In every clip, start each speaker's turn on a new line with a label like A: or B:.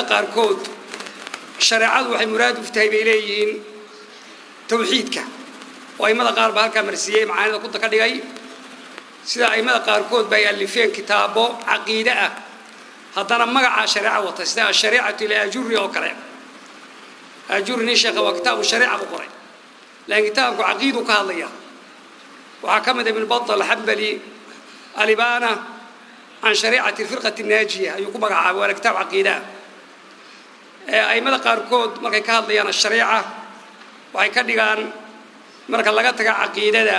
A: قاركود شريعة وحي مراد وفتهي بإليهين توحيدك وأيما قارب هالك مرسية معانا كنت كدغاي سida أيما قاركود بيألفين كتابه عقيدة هذا مقع شريعة وتسدا الشريعة لأجر وكلام أجر نشأ وكتاب الشريعة بقري لأن كتابك عقيدة كهالية وحكمت ابن بطل الحنبلي الإبانة عن شريعة الفرقة الناجية يقوم مقع ولا كتاب عقيدة أيما قاركود مركي كهالية الشريعة وهي كدغان marka laga taga aqeedada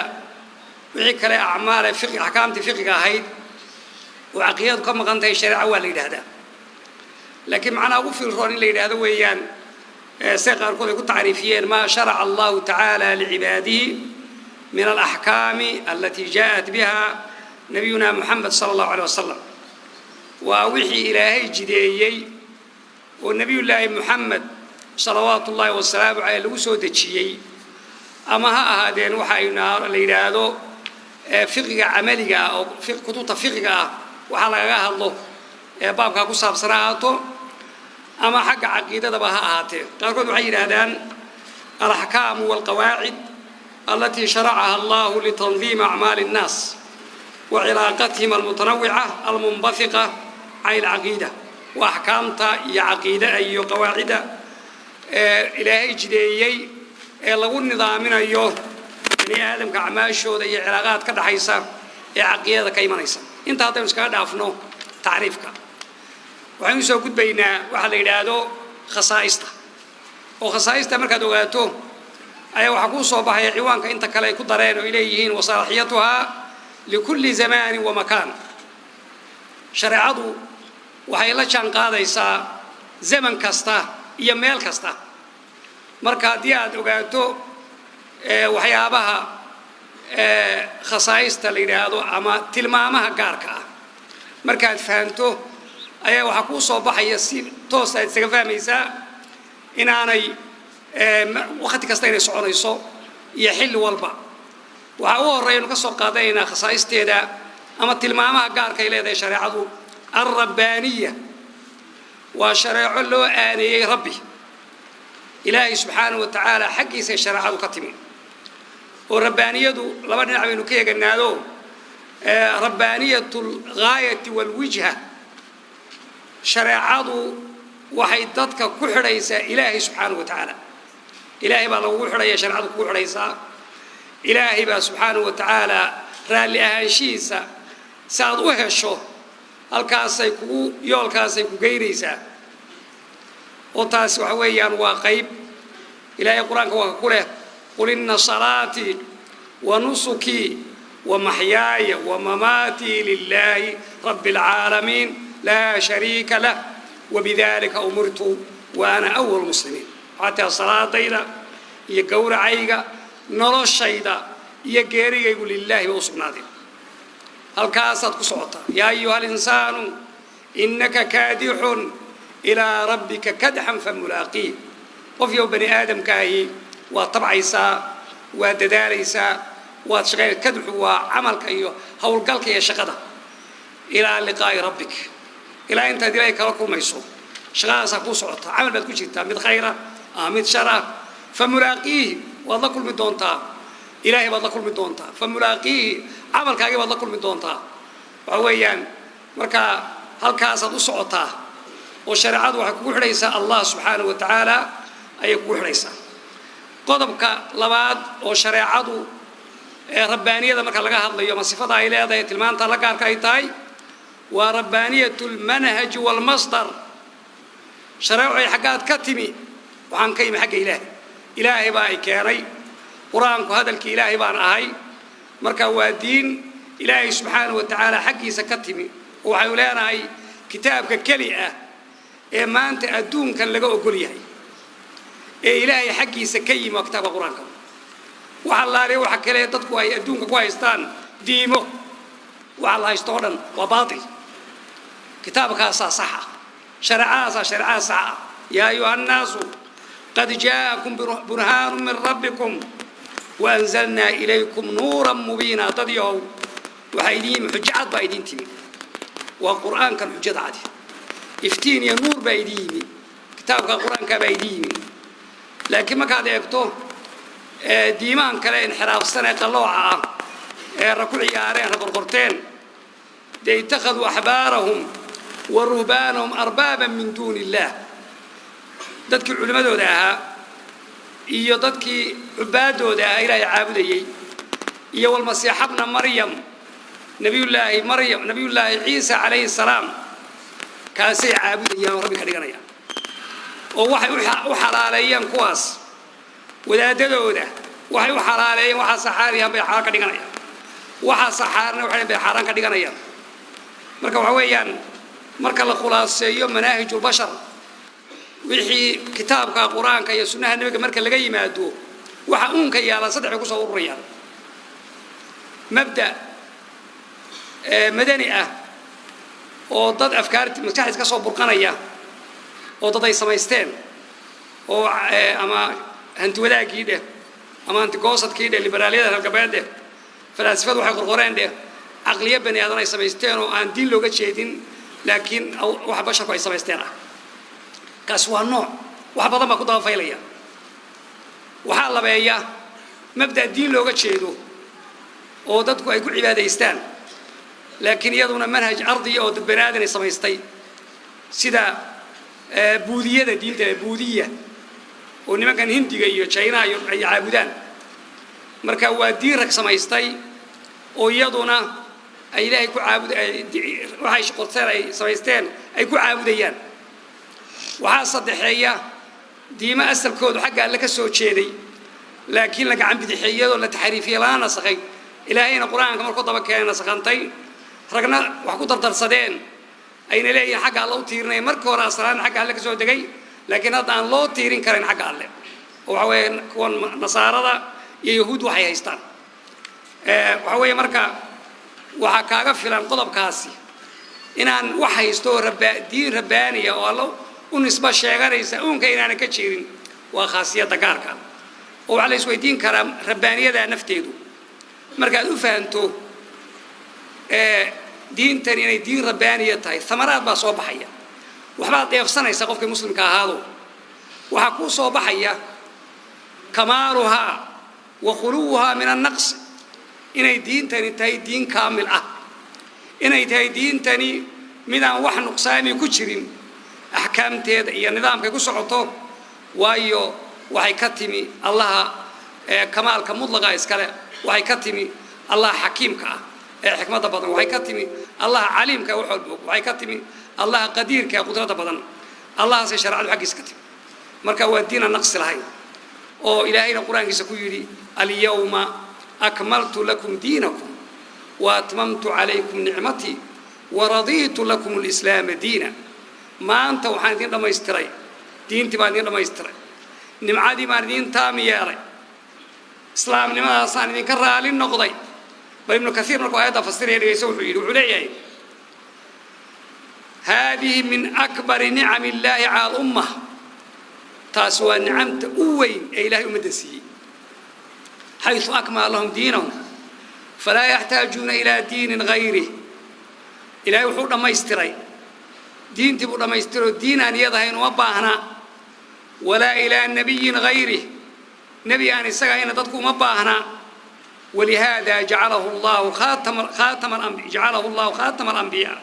A: wixii kale acmaal fiqh ahkaamti fiqhiga ahayd oo aqeedadu ka maqan tahay shariica waa la yiraahdaa laakiin macna ugu fiican in la yiraahdo weeyaan saqar kooda ku taariifiyeen ma shara'a Allah ta'ala li'ibadihi min al-ahkam allati ja'at biha nabiyuna Muhammad sallallahu alayhi wasallam wa wixii ilaahay jideeyay oo nabiyullaahi Muhammad sallallahu alayhi wasallam ay lagu soo dajiyay أما هذين وحينا اللي يرادو فقه عملي أو كتب فقه وحلاقها الله باب كابو صاب صراعته أما حق عقيدة بها هاته تقول وحينا هذان الأحكام والقواعد التي شرعها الله لتنظيم أعمال الناس وعلاقتهم المتنوعة المنبثقة عن العقيدة وأحكامها يا عقيدة أي قواعد إلهي جديي lagu nidaaminayo in aadamka acmaashooda iyo cilaaqaad ka dhaxaysa ee aqeeyada ka imanaysa inta hadaan iska dhaafno taariifka waxaan soo gudbaynaa waxa la yiraahdo khasaa'ista oo khasaa'ista marka aad ogaato ayaa waxa ku soo baxay ciwaanka inta kale ay ku dareen oo ileeyihiin wasaalixiyatuha likulli zaman wa makan shariicadu waxay la jaan qaadaysaa zaman kasta iyo meel kasta marka hadii aad ogaato waxyaabaha khasaa'ista la yiraahdo ama tilmaamaha gaarka ah marka aad fahanto ayaa waxa ku soo baxaya si toos ah isaga fahmaysa inaanay waqti kasta inay soconayso iyo xilli walba waxa uu horeeyay ka soo qaadayna khasaa'isteeda ama tilmaamaha gaarka ay leedahay shariicadu ar-rabbaaniyya wa shariicu loo aaniyay rabbi إلهي سبحانه وتعالى حقي سيشرع كتمي وربانية لما نعمل كي قلنا ربانية الغاية والوجهة شرعه وحيدتك كحريس إلهي سبحانه وتعالى إلهي بالله كحريس شرعه كحريس إلهي با سبحانه وتعالى رالي أهانشيسا سادوها الشو الكاسيكو يولكاسيكو غيريسا وتاس وحويان وقيب إلهي القرآن وكله قل إن صلاتي ونسكي ومحياي ومماتي لله رب العالمين لا شريك له وبذلك أمرت وأنا أول المسلمين حتى الصلاة دينا يقول عيقا نرى الشيطة يقيري يقول لله وصبنا دي هل كاسد قصوتا يا أيها الإنسان إنك كادح إلى ربك كدحا فملاقيه وفي بني آدم كاهي وطبعيسا ودداليسا وشغير كدح وعملك أيوه هول قلك يا شغدة إلى لقاء ربك إلى أنت دلائك لكم ميسو شغال ساقو صعطة عمل بتكون شيء مد خيرة مد شرة فملاقيه والله كل مدونتا إلهي والله كل مدونتا فملاقيه عملك أيوه والله كل مدونتا وهويان مركا هل كاسد صعطة وشرعات وحكوا حريصة الله سبحانه وتعالى أيكوا حريصة قدمك لبعض وشرعات ربانية ذا مركز لقاها الله يوم صفتها إلى هذا يتلمان تلقى كايتاي وربانية المنهج والمصدر شرعوا حاجات كتمي وعن كيم حق إلهي باي كاري قرآنك هذا الإلهي بان أهي مركز ودين إلهي سبحانه وتعالى حقي سكتمي وحيولانا هاي كتابك كليئة ما أنت أدون كان لقوا قوليه إلهي حقي سكيم وكتاب قرآنك وعلى ريو حكي له تدقوا أدون كويستان ديمو وعلى يستورن وباطل كتابك صح شرعا صح يا أيها الناس قد جاءكم برهان من ربكم وأنزلنا إليكم نورا مبينا تضيعوا وحيدين حجات بايدين تيمي والقرآن كان حجات عادي افتين يا نور بايديني كتابك القرآن كبايدين لكن ما كاد يكتو ديمان كلا انحراف السنة طلوعة ركوع يارين ربرقرتين دي اتخذوا أحبارهم ورهبانهم أربابا من دون الله dadkii culimadooda ahaa iyo dadkii cibaadooda ahaa ilaahay caabudayay iyo wal masiix ibn maryam nabiyullaahi ciisa alayhi salaam kaasay caabudayaan rabbi ka dhiganaya oo waxay u xalaaleeyeen kuwaas wadaadadooda waxay u xalaaleeyeen waxa saxaariyan bay xalaal ka dhiganayaan waxa saxaarna waxay bay xaraan ka dhiganayaan marka waxa weeyaan marka la khulaaseeyo manaahijul bashar wixii kitaabka quraanka iyo sunnaha nabiga marka laga yimaado waxa uunka yaala saddex ku soo ururayaan mabda madani ah oo dad afkaarti maskaxdiisa ka soo burqanaya oo dad ay samaysteen oo ama hanti wadaagii ama anti goosadkii liberaaliyada halgabeed falaasifadu waxay qorqoreen aqliya bani aadan ay samaysteen oo aan diin looga jeedin laakiin wax basharku ay samaysteen kaas waa nooc wax badan ba ku daba faylaya waxa labeeya mabda diin looga jeedo oo dadku ay ku cibaadaystaan laakiin iyaduna manhaj ardi oo dad banaadin ay samaystay sida buudiyada diinta buudiya oo nimankan hindiga iyo china ay caabudaan marka waa diin rag samaystay oo iyaduna ay ilaahay ku waxay shaqorteen ay samaysteen ay ku caabudayaan waxa saddexeeya diima asalkoodu xagga alla ka soo jeeday laakiin la gacan bidixiyado la taxriifiyay la nasakhay ilaahayna quraanka markuu daba keenay nasakantay ragna wax ku dardarsadeen ayna leeyahay xagga alla u tiirnay markii hore aslaan xagga alla ka soo degay laakiin hadda aan loo tiirin karin xagga alle oo waxa weeyaan kuwan nasaarada iyo yahuud waxay haystaan waxa weeye marka waxa kaaga filan qodobkaasi inaan wax haysto diin rabbaaniya oo alla unisba sheeganaysa uunka inaana ka jirin waa khaasiyada gaarka oo waxa la isweydiin karaa rabbaaniyada nafteedu markaad u fahanto diintan inay diin rabbaaniya tahay thamaraad baa soo baxaya waxbaad dheefsanaysa qofka muslimka ahaado waxa ku soo baxaya kamaaluha wa khuluha min an-naqs inay diintani tahay diin kaamil ah inay tahay diintani midaan wax nuqsaami ku jirin أحكامته يا نظام كيسوعته وايو وهي كتمي الله كمال كمطلقة إسكاله وهي كتمي الله حكيم حكمة بدن وهي كتمي الله عليم كوحد وهي كتمي الله قدير كقدرة بدن الله سيشرع الحق إسكتم مركا ودينا نقص الهاي أو إلهي القرآن يسكويري اليوم أكملت لكم دينكم وأتممت عليكم نعمتي ورضيت لكم الإسلام دينا ما أنت وحنا لما يستري دين تبان لما يستري نمعادي ما دين تام ياري إسلام لما أصلا دين كرر للنقضي بل ابن كثير من الآيات فسره يسوع يقول هذه من أكبر نعم الله على الأمة تاسوا نعمة أوين إلهي أمدسي حيث أكمل لهم دينهم فلا يحتاجون إلى دين غيره إلهي وحونا ما يستري دين تبغى ما يستروا دين أن يظهر وباهنا ولا إلى نبي غيره نبي أن يسقى تدكو مباهنا ولهذا جعله الله خاتم الأنبياء جعله الله خاتم الأنبياء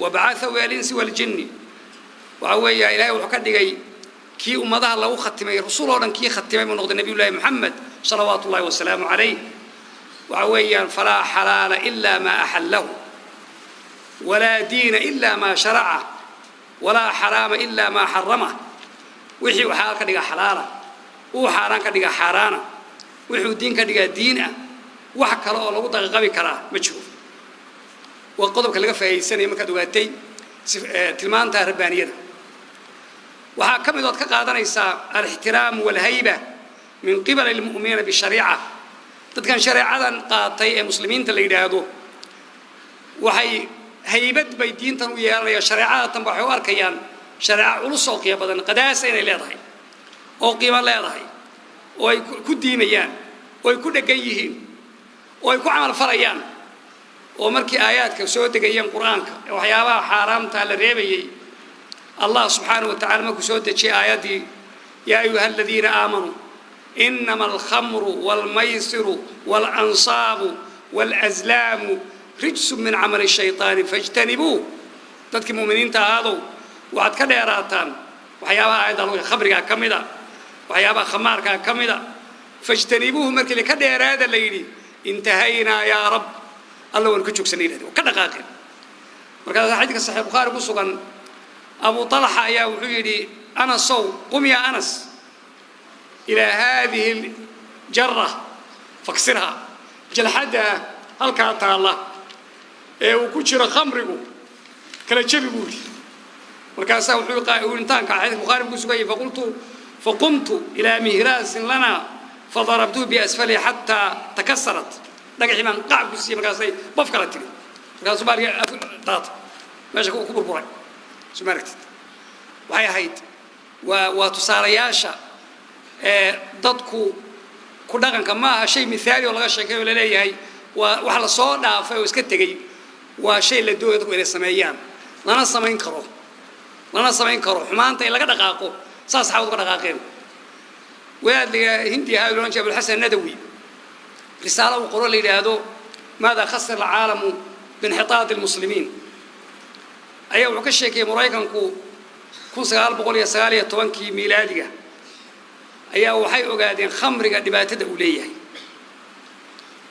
A: وبعثه إلى الإنس والجن وهو يا إلهي وحكدي كي أمضى الله ختمي رسول الله كي ختمي من نقد النبي الله محمد صلوات الله والسلام عليه وهو فلا حلال إلا ما أحله ولا دين إلا ما شرعه ولا حرام إلا ما حرمه وحي وحال كدغا حلالا وحرام كدغا حرانا وحي دين كدغا دينا wax kale oo lagu daqaqabi karaa ma jiro waa qodobka laga faa'iideysanay marka duwaatay tilmaanta rabbaaniyada waxa kamid oo ka qaadanaysa al-ihtiram wal hayba min qibal al-mu'minin bi shari'a dadkan shariicadan qaatay ee muslimiinta la yiraahdo waxay haybad bay diintan u yeelanaya shariicada waxay u arkayaan shariico culus oo qiimo badan qadaasa inay leedahay oo qiimo leedahay oo ay ku diimayaan oo ay ku dhagan yihiin oo ay ku amal falayaan oo markii aayaadka soo degayeen quraanka waxyaabaha xaraamta la reebayay الله سبحانه وتعالى ما كسود شيء آياتي يا أيها الذين آمنوا إنما الخمر والميسر والأنصاب والأزلام رجس من عمل الشيطان فاجتنبوه تدك مؤمنين تهادوا وعد كده يراتان وحيابها أيضا خبرها كمدا وحيابها خمارها كمدا فاجتنبوه مركي لكده يرادا الليلي انتهينا يا رب الله ونكتشك سنين هذه وكده قاقل مركز حديث الصحيح البخاري بصغا أبو طلحة يا وحيدي أنس صو قم يا أنس إلى هذه الجرة فاكسرها جلحدها هل كانت الله وكتشر خمره كلا شبي بولي مركز وحيدي انتان كحديث البخاري بصغا فقمت إلى مهراس لنا فضربته بأسفله حتى تكسرت دقيقة من قاع بسي مركز بفكرت لي مركز سبالي طاط ماشي كبر بوري سمعت وهي هيد وتصارياشا ضدكو كدغن كما شيء مثالي ولا شيء ولا ليهي وحلا soo dhaafay oo iska tagay waa shay la doodo inay sameeyaan lana sameyn karo xumaanta in laga dhaqaaqo saas xawd ka dhaqaaqeen waadliga hindi ha loo jabal hasan nadawi risaalo uu qoro leeyahay ماذا خسر العالم بانحطاط المسلمين أيه وكشة كي مرايكنكو كون سجال بقولي سجالية توانكي ميلادية أيه وحي أقعدين خمر قد باتت أولية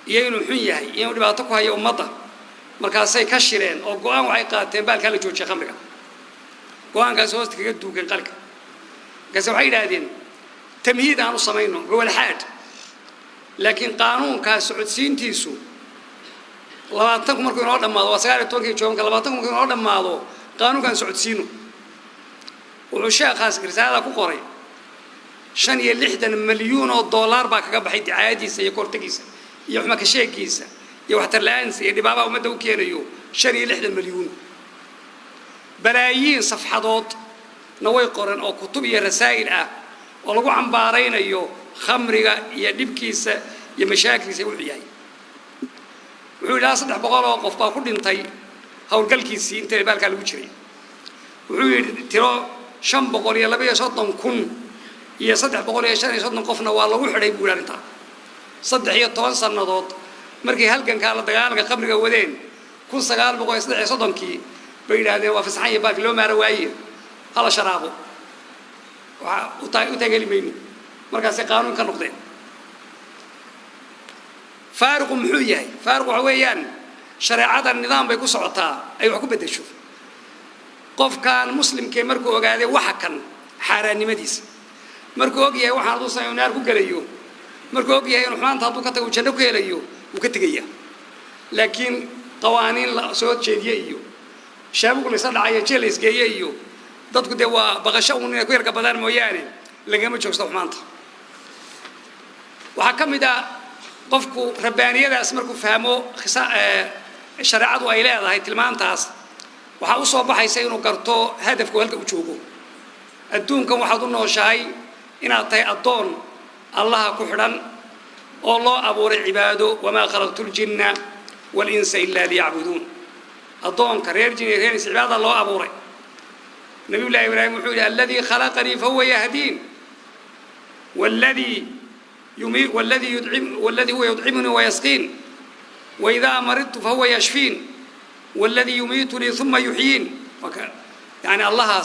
A: يينو حنيه يينو دباتكو هي أمضة مركزي كشرين أو قوان وعيقات تبال كله جوتش خمر قوان كسوس تكيدو كن قلك كسو حيد هذين تمهيد عن الصمينو هو الحاد لكن قانون كسعود سينتيسو لباتكم مركون أردم ماذا وسائل التوكي يشوفون كلباتكم مركون أردم ماذا قانون كان سعود سينو وعشاء خاص رسالة كقري شن يلحد مليون دولار باك قبل حد عادي سيكور تجيس يحمك شيء كيسة يوحتر لانس يدي بابا ومدو كينيو شن يلحد مليون بلايين صفحات نوي قرن أو كتب رسائل ولقو عن بارين أيو خمرة يدب كيسة يمشاكل سيوعي وحول صدح بقاله وقفطا كل انتي هاو القلكيسي انت بالك على وجهي وحول ترى شن بقول يلا بيا صدق كن يا صدح بقول يا شان صدق قفنا والله وحده يقول انت صدح هي طوان سنادود markii halkan kala dagaalka qabriga wadeen 1993 bayraade waa fasaxay baak loo maaro waayay hala sharaabo waxa u taageli meeyni markaas qaanuun ka noqdeen فارق محوية فارق عويان شريعة النظام بيكون صعطاء أي وحكو بدي شوف قف كان مسلم كي مركو وقاعد وحكن حاراني مديس مركو وقيا وحنا دوسا ينار كوكليو مركو وقيا ينحمان تابو كتو جنو كيليو وكتجيا لكن قوانين صوت شديديو شابو كل صار عيا جلس جيايو ضدك دوا بغشون يكوير كبدان موياني لقيمة شوك صحمانته وحكم ده قفكو ربانية اسمركو فهمو شريعة وإله هاي تلمان تاس وحاول صوب حيسينو كرتو هدفكو هلك وجوبو الدون كم واحد إنه شاي إن أعطي الدون الله كحرا الله أبو العباد وما خلقت الجن والإنس إلا ليعبدون الدون كرير جنيرين عباد الله أبو نبي الله إبراهيم يقول الذي خلقني فهو يهدين والذي هو يطعمني ويسقين وإذا مرضت فهو يشفين والذي يميتني ثم يحيين يعني الله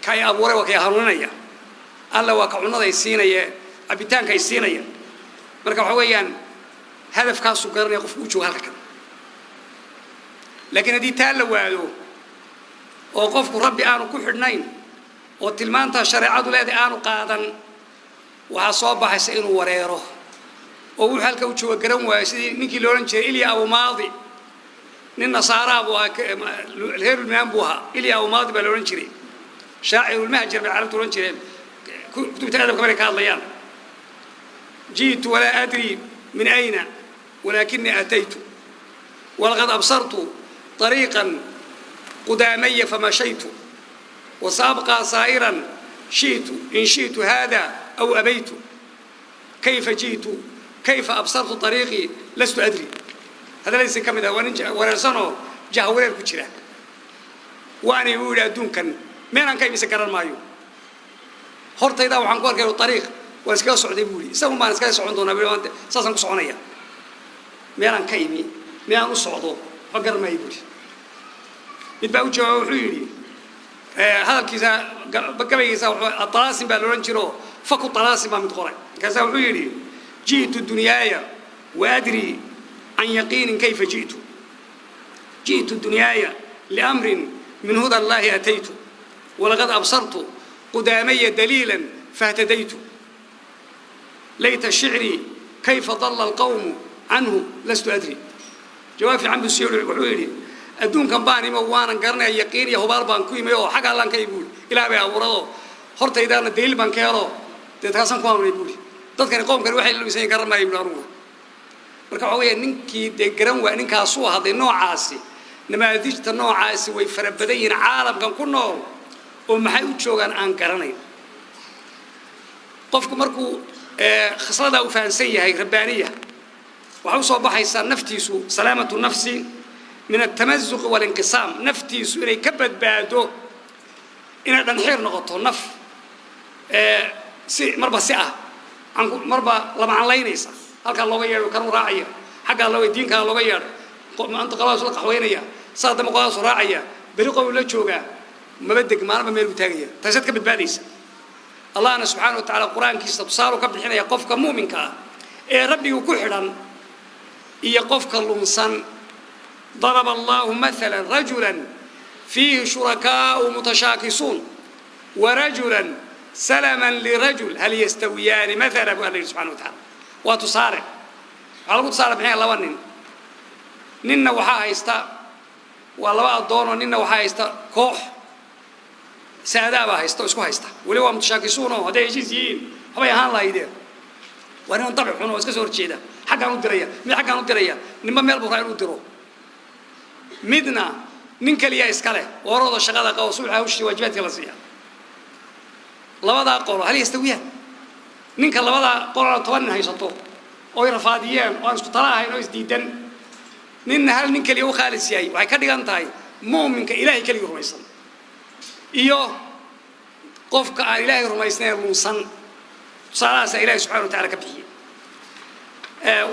A: كاي أبوري وكاي هارونيا الله وكعنا ذي السينية أبيتان كاي السينية مركب حويان هدف كاسو قرن يقف وجهه هلك لكن هذه تالوالو وقفك ربي آنو كحرنين وتلمانتا شريعة الذي آنو قادا وعصاب حسين وريره ووحالك وجهه قرن واسدي نكي لورنشر إلي أو ماضي نصارى أبوها الهير المام بوها إلي أو ماضي بلورنشري شاعر المهجر بالعالم تورنشري كتبت هذا كمان كالليان جيت ولا أدري من أين ولكني أتيت ولقد أبصرت طريقا قدامي فمشيت وسابقا صائرا شئت إن شئت هذا أو أبيت كيف جئت كيف أبصرت طريقي لست أدري هذا ليس كمذا ورسانه جاورير كتيرا وأنا يقول أدون كان مين أن كي مسكران مايو هرت إذا وحن كور كيلو طريق واسكا سعودي بولي سووا ما نسكا سعودنا بيلو أنت ساسن كسعونية مين أن كيمي مين أن السعودو فقر ما يبولي يتبعوا جوا وحيري هذا الكيسة بكبي كيسة الطلاسم بالورنجرو فكوا الطلاسم ما متقرأ كذا وحيري جئت الدنيا وأدري عن يقين كيف جئت الدنيا لأمر من هدى الله أتيت ولقد أبصرت قدامي دليلا فاهتديت ليت الشعر كيف ضل القوم عنه لست أدري جواب في عم السيول وحيري أدون كم باني موانا قرنا يقين يهبار بانكوي ميو حق الله كيقول إلى بيا وراه هرت إذا الدليل بانكيرو تتحسن قوم يقول dadkan qoomkan waxay la miisay garan ma ibn aruwa marka waxa weeye ninkii de garan waa ninka soo haday noocaasi namaadijta noocaasi way farabadayn caalamkan ku nool oo maxay u joogan aan garanayn qofku markuu khaslada u fahansan yahay rabbaaniya waxa soo baxaysa naftiisu salaamatu nafsi min at-tamazzuq wal inqisam naftiisu inay ka badbaado ina dhan xir noqoto naf si marba si ah مربى لما علينيسا هلك الله يجعل كانوا راعية حق الله يدين كان الله يجعل أنت خلاص لك حوينيا صاد مقاص راعية بريقة ولا تشوجا ما بدك ما أنا بميل بتاعية تزدك بالباديس الله أنا سبحانه وتعالى القرآن كيس بصاروا قبل حين يقفك مؤمنك إيه ربي وكحرا يقفك الإنسان ضرب الله مثلا رجلا فيه شركاء متشاكسون ورجلا سلما لرجل هل يستويان مثلا أبو الله سبحانه وتعالى وتصارع على قد صار بحين الله ونن ننا وحاها يستا والله الدون وننا وحاها يستا كوح سادابا يستا اسكوها يستا ولو متشاكسون هذا يجيزين هو يهان الله يدير وانا نطبع حنو اسكا سور جيدا حقا ندريا من حقا ندريا نما ميل بو راي نديرو مدنا نين كليا اسكله ورود شقاده قو صبح وشي واجبات لا سيا لبدا قول هل يستويان نينك لبدا قول توان هيسطو oo rafaadiyeen oo isku talaahayn oo isdiidan nin hal nin kaliya oo khaalis yahay waxay ka dhigan tahay muuminka ilaahay kaliya rumaysan iyo qofka aan ilaahay rumaysnayn muusan salaasa ilaahay subhanahu wa ta'ala ka bixiyay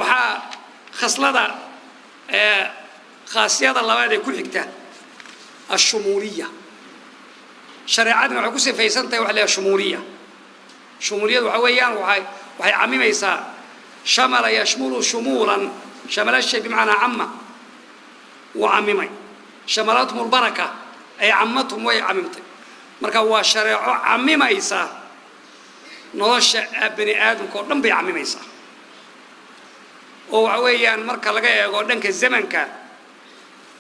A: waxa khaslada khaasiyada labaad ee ku xigta ashumuuliyya shariicadna waxay ku sifaysan tahay waxa la shumuuliyya shumuuliyadu waxa weeyaan waxay camimaysaa شمل يشمل شمولا شمل الشيء بمعنى عمة وعممي شملتهم البركة أي عمتهم وهي عممتي مركا هو شرع عمم إيسا نوش بني آدم كودن بيعمم إيسا وعويان مركا لقى يقولن كالزمن كان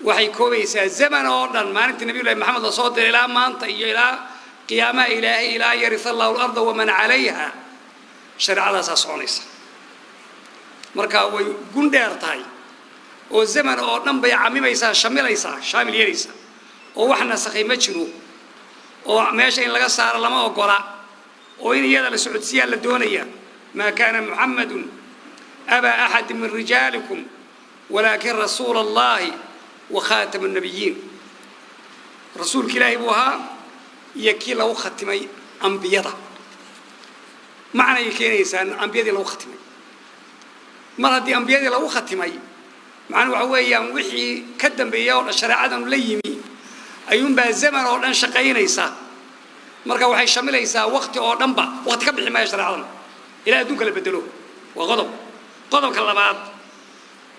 A: وحي كويسا زمن أوردن ما نت النبي الله محمد صلى الله عليه وسلم إلى ما أنت إلى قيامة إلهي إلى يرث الله الأرض ومن عليها شرع على أساس عنيسا marka way gundheer tahay oo zaman oo dhan bay camimaysaa shamilaysaa shamil yeeraysa oo waxna saxay ma jiro oo meesha in laga saaro lama ogola oo in iyada la socodsiyaa la doonaya ma kana muhammadun aba ahad min rijalikum walakin rasul allah wa khatam an-nabiyyin rasul ilaahi buha yakila u khatimay anbiyada macna yekenaysan anbiyada loo khatimay mar haddii anbiyadii lagu khatimay macna waxa weeyaan wixii ka dambeeyay oo shariicadan la yimi ayuunbaa zaman oo dhan shaqaynaysa marka waxay shamilaysaa waqti oo dhanba waqti ka bixi maayo shariicadan ilaa adduunka la bedelo waa qodobka labaad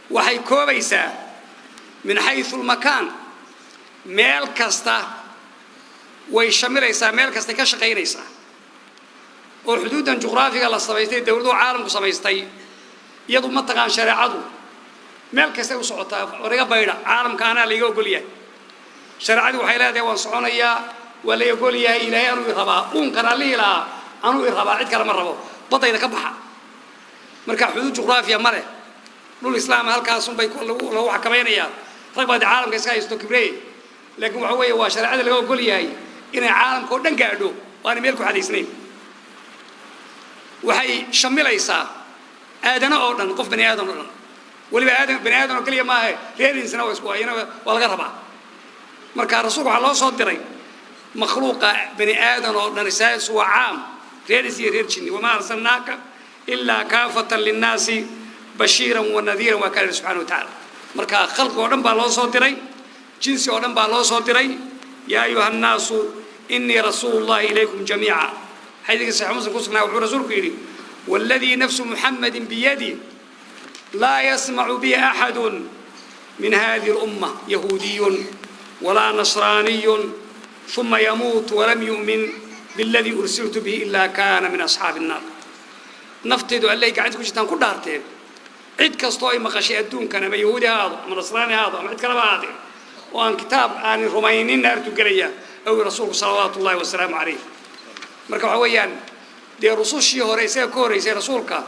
A: waxay koobaysaa min haythu al-makan meel kasta way shamilaysaa meel kasta ka shaqaynaysaa oo xuduudan juqraafiga la sameeyay dawladda caalamku sameeyay يدو متقان شريعته مالك سوي صعوتها ورجع بيدا عالم كان اللي يقول ليه شريعته وحيلاته وصعونية ولا يقول ليه إلهي أنو يرهبا كان ليه لا أنو يرهبا عد كلام مرة بطل إذا كبحة مركا حدود جغرافيا مرة لو الإسلام هالكاسون بيكون لو حكمين يا رغبة عالم كسكاي يستكبري لكن وحوي وشريعته اللي يقول ليه إن عالم كودن قاعدو وأنا ميلكو حديثني وحي شمل إيسا آدنا أوردن قف بني آدم أوردن ولي بني آدم وكل يوم ما هي ريال إنسان واسقوا هنا والغربة مركا رسول الله صدري مخلوق بني آدم ونرساس وعام ريرسي ريرشني وما أرسلناك إلا كافة للناس بشيرا ونذيرا وكان سبحانه وتعالى مركا خلق ودن با لو سو ديري جنسي ودن با لو سو ديري يا أيها الناس إني رسول الله إليكم جميعا حيث صحيح مسلم كسرنا ورسولك يري والذي نفس محمد بيدي لا يسمع بي أحد من هذه الأمة يهودي ولا نصراني ثم يموت ولم يؤمن بالذي أرسلت به إلا كان من أصحاب النار نفترض أن لك عندكم شيطان كل دارتين عد كاستوي مقاشي أدون كان ما يهودي هذا ما نصراني هذا ما عد كلام هذا وأن كتاب عن الرومانيين نارتو قرية أو رسول صلوات الله والسلام عليه مركب حويان دي رسول شيء هو رئيسي كوريسي رسولك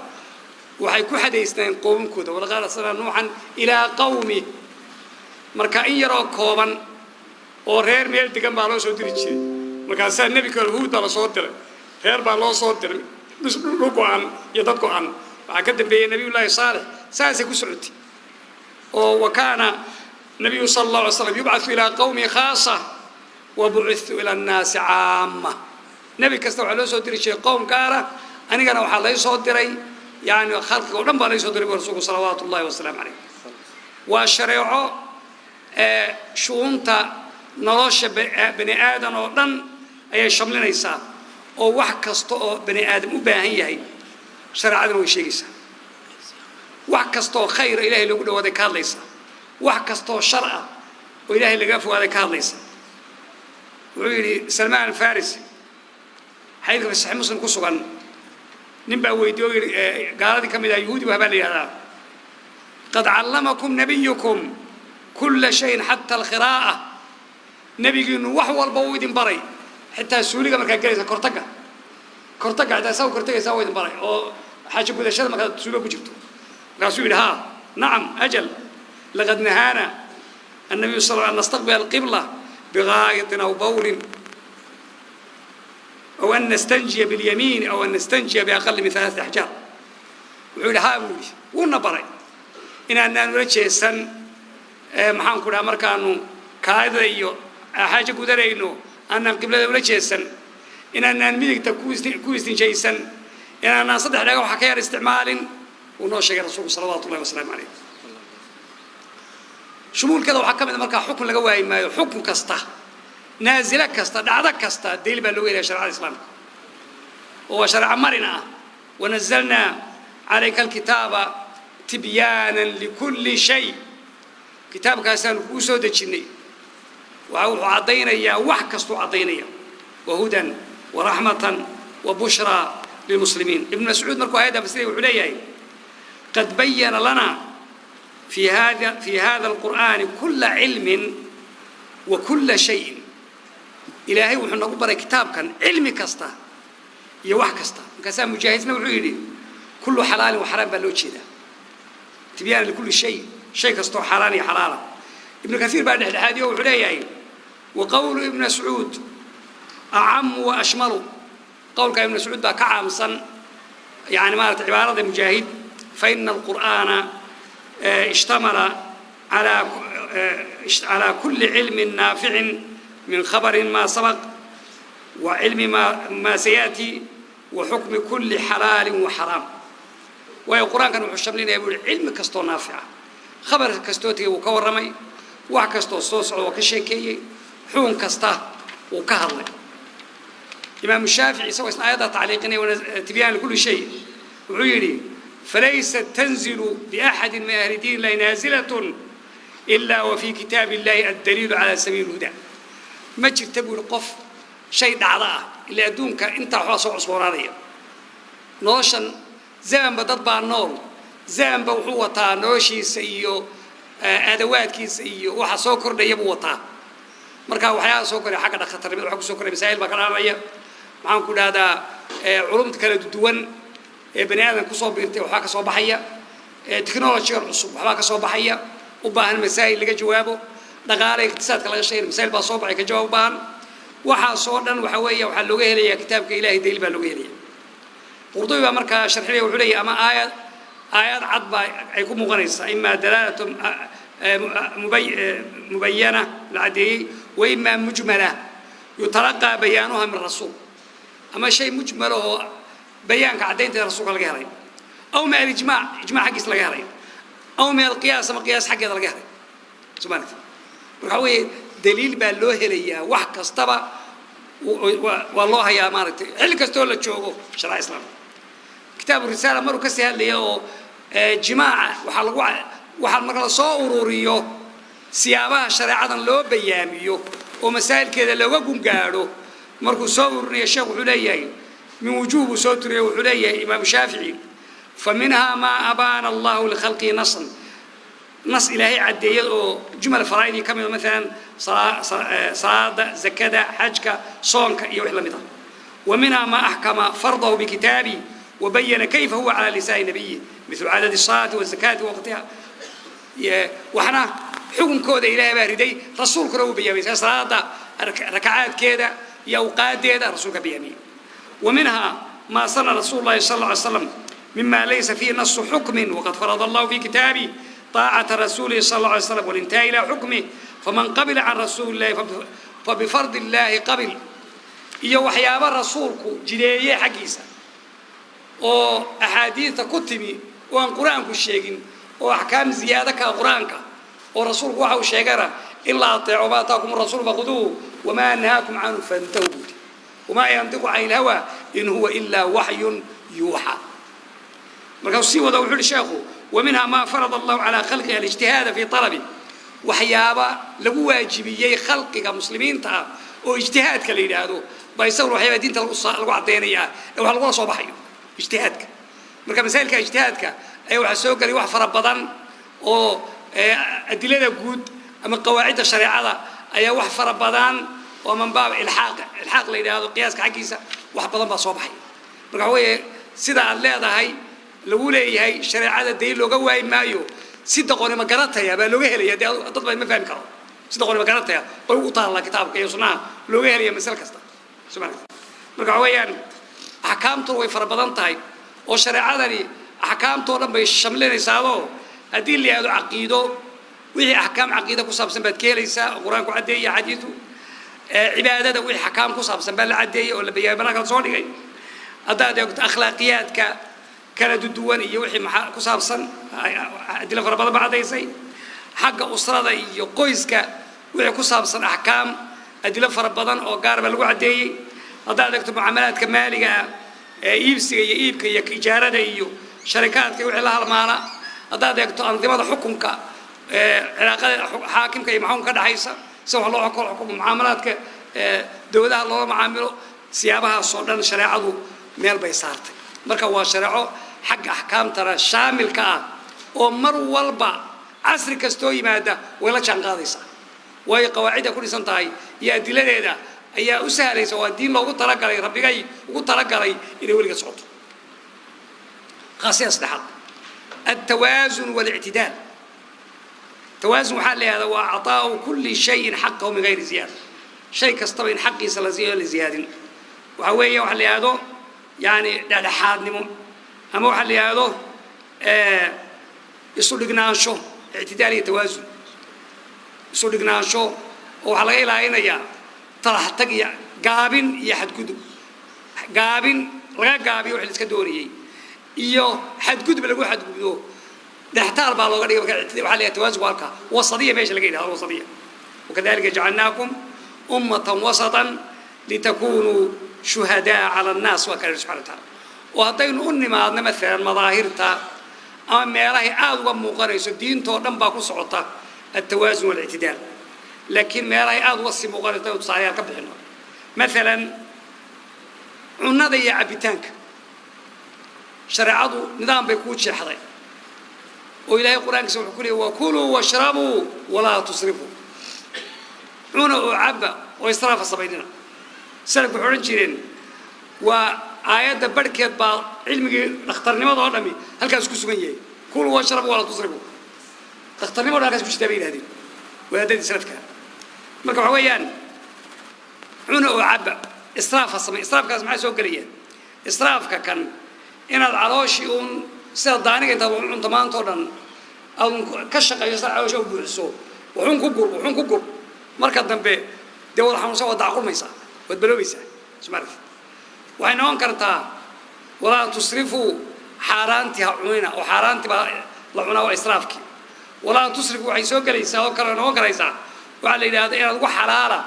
A: وحيكون حدا يسنين قوم كذا ولا قال صلى نوحا إلى قومي مركا إن يرى كوبا ورير ميل تكمل بالو سودريتشي مركا سان النبي كالهود بالو سودر هير بالو سودر بس لوكو عن يدكو عن بعد بين النبي الله صالح ساسي كسعتي وكان النبي صلى الله عليه وسلم يبعث إلى قومه خاصة وبعث إلى الناس عامة نبي كستوى على سودريتشي قوم كارا أنا كان وحلا يسودري يعني خلق ولم بالي يسودري ورسوله صلوات الله والسلام عليه والشريعة شؤونتا نلاش بني آدم ودن أي شملنا يسا أو وحكستو بني آدم وباهي شرع عدن ويشيسا وحكستو خير إلهي اللي قلوا هذا كان ليسا وحكستو شرع وإلهي اللي قافوا هذا كان ليسا وعيري سلمان الفارسي حيث في الصحيح مسلم كسوغان نبا ويديو قال كم إذا يهودي وهبالي هذا قد علمكم نبيكم كل شيء حتى القراءة نبي إنه وحول البويد بري حتى سوري كما كان جالس كرتقة حتى سووا كرتقة سووا بري أو حاجة كذا شر ما كان سوري كجبته رسول ها نعم أجل لقد نهانا النبي صلى الله عليه وسلم أن نستقبل القبلة بغاية أو بول أو أن نستنجي باليمين أو أن نستنجي بأقل من 3 أحجار وعلى هذا ونبري إن أننا نرجع سن maxaan ku dhaha markaanu kaadida iyo xaaja gudarayno aanan qiblada ula jeesan inaanaan midigta ku istinjaysan inaanaan 3 dhaga waxa ka yar isticmaalin uu noo sheegay rasuulku sallallahu alayhi wasallam alayhi shumuulkada waxa kamid marka xukun laga waayay maayo xukun kasta naazila kasta dhacdo kasta deil baa loo yeelay sharciga islaamka oo sharci marina ونزلنا عليك الكتاب تبيانا لكل شيء كتاب كاسان كوسو دجني وعطينا يا وحكستو عطينا وهدى ورحمة وبشرى للمسلمين ابن مسعود مركو هذا بسري وعليه قد بين لنا في هذا القرآن كل علم وكل شيء إلهي وحنا نقبل كتاب كان علم كستا يوح كستا كسام مجاهدنا وعيني كله حلال وحرام بلوتشي ده تبيان لكل شيء كستو حلال حلالا ابن كثير بعد هذه وعليه وقول ابن مسعود أعم وأشمل قول ابن مسعود ده كعام صن يعني ما عبارة مجاهد فإن القرآن اشتمل على كل علم نافع من خبر ما سبق وعلم ما سيأتي وحكم كل حلال وحرام والقرآن كان يحشملنا يقول علم كستو نافع خبر كستوتي وكورمي وكستو صوص وكشيكي حون كسته وكهرل إمام الشافعي سوى آيات تعليقنا وتبيان لكل شيء وعيري فليست تنزل بأحد من أهل الدين لا نازلة إلا وفي كتاب الله الدليل على سبيل الهدى ما تقول قف شيء دعاء إلا دونك أنت حاصل عصورانية نوشن زمان بتطبع النور زمان بوحوطها نوشي سيو أدوات كي سيو وحصوكر ليبوطها مركا وحياة سوكر حاجة خطر من حق سوكر مسائل بكرامية معهم كل هذا علوم تكلم الدول بني آدم كصوب أنت وحاجة صباحية تكنولوجيا العصب وحاجة صباحية وباهن المسائل اللي جوابه دقالة اقتصاد كلا شيء المسائل بصوبعي كجوابان وحصودا وحوية وحلوجه لي كتابك إلهي ديل بلوجه لي قرطبي مركا شرح لي وحلي أما آيات عضبة يكون مغنيصة إما دلالة مبينة العدي وإما مجملة يتلقى بيانها من الرسول أما شيء مجمل هو بيان كعدين الرسول الجهري أو من الإجماع إجماع حق الجهري أو من القياس ما قياس حق الجهري سبحانك وحوي دليل بالله ليا وحك استبا والله يا مارتي اللي كستول تشوفه شرع الإسلام كتاب الرسالة مرة كسيها اللي جماعة وحال مرة صوروريو سيابها شريعة لو بياميو ومسائل كذا لو قم قالوا مرة صوروريو الشيخ عليا من وجوب صوتري وعليا إمام الشافعي فمنها ما أبان الله لخلقه نص إلهي عدي جمل فرائدي كم مثلا صلاة زكاة حجك صونك يوحي لمدة ومنها ما أحكم فرضه بكتابه وبين كيف هو على لسان نبيه مثل عدد الصلاة والزكاة ووقتها وحنا حكم كودة إلهي باردي رسول كرو بيامي صلاة ركعات كده يوقات كده رسولك بيامي ومنها ما صنع رسول الله صلى الله عليه وسلم مما ليس فيه نص حكم وقد فرض الله في كتابه طاعة رسوله صلى الله عليه وسلم والانتهاء إلى حكمه فمن قبل عن رسول الله فبفرض الله قبل إيا وحيابا رسولك جدية حقيسة أو أحاديث كتبي وأن قرآنك الشيقين وأحكام زيادة كقرآنك ورسولك وحو الشيقرة إلا أطيعوا ما أتاكم الرسول فخذوه وما أنهاكم عنه فانتهوا وما ينطق عن الهوى إن هو إلا وحي يوحى مركوسي وضوح الشيخ ومنها ما فرض الله على خلقه الاجتهاد في طلبه وحيابا لو واجبيي خلقك مسلمين تا واجتهاد كليل هذا بيصير وحيابا دين لو عطينيا لو هلو soo baxayo اجتهادك marka mas'alka اجتهادك ay waxa soo gali wax fara badan oo adilada guud ama qawaacida shariicada ayaa wax fara badan oo man baab ilhaaq leeyahay qiyaaska xaqiisa wax badan ba soo baxay marka way sida aad leedahay lagu leeyahay shariicada deey looga waay maayo sida qooni ma garataya baa looga helaya dad bay ma fahmi karo sida qooni ma garataya oo u taala kitaabka iyo sunnah looga helaya mas'al kasta subhanallah marka weeyaan ahkaamtu way fara badan tahay oo shariicadani ahkaamtu dhan bay shamlinaysaa hadii la yiraahdo aqiido wixii ahkaam aqiida ku saabsan baad keenaysaa quraanku cadeeyay xadiidu cibaadada wixii ahkaam ku saabsan baa la cadeeyay oo la bayaabay banaanka soo dhigay hadaa deegto akhlaaqiyadka kala duwan iyo wixii maxaa ku saabsan adila fara badan bacdaysay xagga usrada iyo qoyska wixii ku saabsan ahkaam adila fara badan oo gaar ba lagu cadeeyay hadaa deegto muamalaadka maaliga iibsiga iyo iibka iyo ijaarada iyo sharikaadka wixii la halmaana hadaa deegto andimada xukunka cilaaqada xaakimka iyo maxkamada dhaxaysa soo loo xukumo muamalaadka dawladaha loo macaamilo siyaabaha soo dhan shariicadu meel bay saartay marka waa shariico حق أحكام ترى شامل كا ومر والبا عصر كستو يمادا ولا كان قاضيسا وهي قواعد كل سنتاي يا دليل هذا يا أسهل سواء الدين لو قلت لك علي ربي جاي وقلت لك علي إلى ولي صوت خاصية استحق التوازن والاعتدال توازن حال هذا وأعطاء كل شيء حقه من غير زيادة شيء كستبين حقي سلزيه لزيادة وهوية وحال هذا يعني لا حاد نمو أما وحال هذا يصير لقناشو اعتدالي توازن يصير لقناشو وحال إلى هنا يا ترى حتى قابن يحد كذب قابن لا قابي وحال كدوري إيوه حد كذب لقوا حد كذب نحتار بالله قال وحال يتوازن والكا وسطية ماشي لقينا وسطية وكذلك جعلناكم أمة وسطا لتكونوا شهداء على الناس وكذلك سبحانه وتعالى وهذين أنما مثلا مظاهرتا أما ميراهي آذوا مقارنة الدين تودن باكو صعوتا التوازن والاعتدال لكن ميراهي آذوا السي مقارنة وتصاريها كبحنا مثلا عنا ذي عبتانك شرعوا نظام بيكون شرحضي وإلهي القرآن سبحانه كله وكلوا واشربوا ولا تصرفوا عنا وعبا وإسراف الصبيدنا سلك بحرنجين وآيات بركة با علمي اخترني ما ضرني هل كان سكوت سمية كلوا واشربوا ولا تصرفوا اخترني ما كان سكوت تبين هذه وهذا سلف كان ما كحويان عنا وعبا إسراف الصبي إسراف كان معي سوق قليل إسراف كان إن العروش يوم سيداني كتابون عن ثمان طولن أو كشق يسرع عروش أو بحسو وحن كوكور مركز دم دول حمصة ودعقول ميسا ودبلويسا سمعت وين هون كرتا ولا تصرفوا حارانتها عينا وحارانتي لعنا وإسرافك ولا تصرفوا عيسو قليسا وكرنا وقريسا وعلى هذا إن الو حلالة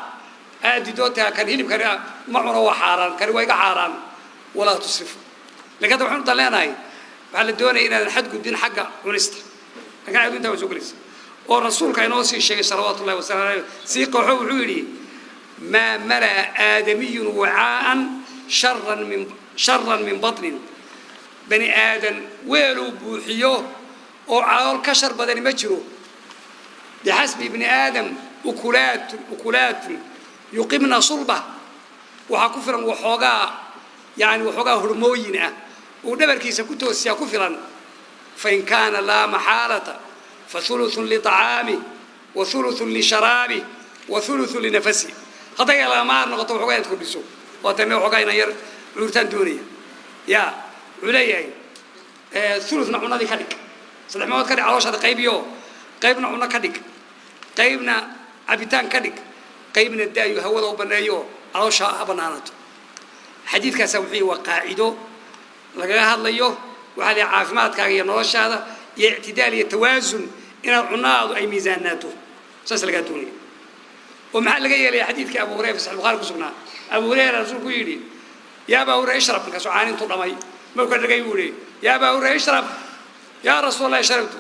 A: أدي دوتها كان هيلب كان معنا وحاران كان ويقع حاران ولا تصرفوا لكن وحنا طلعنا هاي على الدنيا إلى الحد قدين حقه ونست لكن عيدون توسو قليسا والرسول كان يوصي الشيء صلوات الله وسلامه عليه سيق حولي ما ملأ آدمي وعاء شرا من بطن بني آدم ويلو بوحيوه وعاول كشر بدن مجرو بحسب ابن آدم أكلات يقيمنا صلبة وحكفرا وحوغا يعني وحوغا هرموين ودبر كيسا كنتو سيكفرا فإن كان لا محالة فثلث لطعامه وثلث لشرابه وثلث لنفسه هذا يلا ما نقطع حوغا يدخل بسوق وتمي حوغا ينير عورتان دونية يا عليا ثلث نعونا دي كدك صدح مواد كدك عروش هذا قيبيو قيبنا عونا كدك قيبنا عبيتان كدك قيبنا الدايو هوضا وبنايو عروش هبنانته حديث كسوحي وقاعده لقاها هالليو وعلى عافمات كاغي نورش هذا اعتدال يتوازن إن العناض أي ميزاناته سلسلة دوني ومع لقيا لي حديث كأبو هريرة في صحيح البخاري كسبنا أبو هريرة رسول يقول يا أبا هريرة اشرب من كسوعانين طول ماي ما كان لقي يقول يا أبا هريرة اشرب يا رسول الله شربت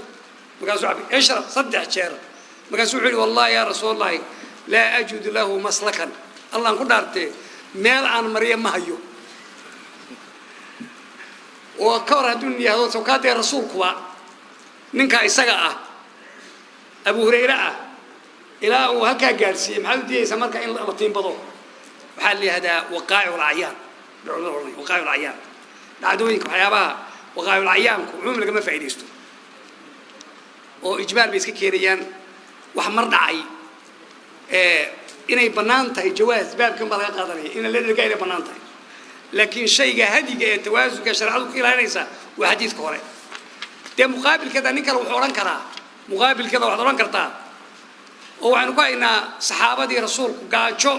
A: مكاسو اشرب صدق شرب مكاسو والله يا رسول الله لا أجد له مسلكا الله نقول دارته مال عن مريم ما هيو وكور الدنيا هذا سكات الرسول كوا ننكا إسقاء أبو هريرة إلى وهكا جالسي محل دي سمرك إن لطين بضو وحال هذا وقائع العيان وقائع العيان عدوينكم حيابها وقائع العيان عموما لما فايديستو وإجمال بيسكي كيريان وحمر دعي إني بنانتها جواز باب كم بلغة قادرية إن اللي رجع بنانتها لكن شيء هدي توازن كشرعه كلا ليس وحديث كوري ده مقابل كذا نكر وحوران كرا مقابل كذا وحوران كرتا وعنو إن صحابة دي رسول قاچو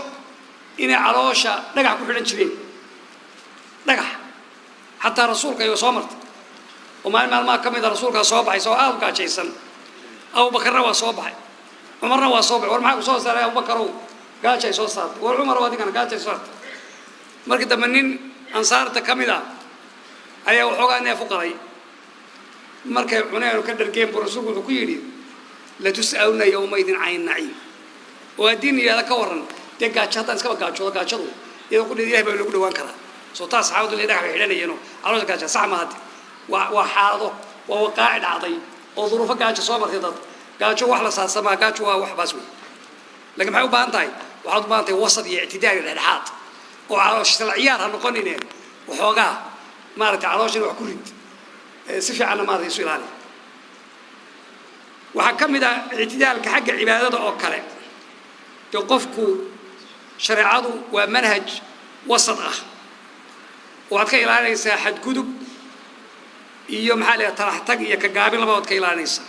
A: إن عروشة نجح كل شيء نجح حتى رسول كيو صامرت وما كم إذا رسول كصوبع يسوى قاچيسن أو بكر وصوبع عمر وصوبع ورمح وصوص على أبو بكر قاچي صوصات وعمر وادي كان قاچي صوت markii dambe nin ansaarta kamida ayaa wuxuu aanay fuqaray markay cuneen ka dhargeen rasuulku ku yiri la tus'aluna yawmaydin ayn na'im oo diin ila ka waran deegaajada iska gaajado iyadoo ku dhigay baa lagu dhawaan karaa soo taas saxaabadu leedahay xidhanayeen caloosha gaaja sax ma hadi waa xaalado waa waqaaci dhacday oo duruufo gaajo soo martay dad gaajo wax la saasama gaajo waa wax baas weey laakiin maxay u baahan tahay waxaad u baahan tahay wasad iyo i'tidaal dhexdhexaad وعروش العيار هنقولين وحوجا ما رت عروش وحكوريد سفي على ما يصير عليه وحكم إذا اعتدال كحق عبادته أو كلام توقفكوا شريعته ومنهج وسطه وعتكي إلى ليس حد كذب يوم حاله ترحتك يكجابين لما عتكي إلى ليس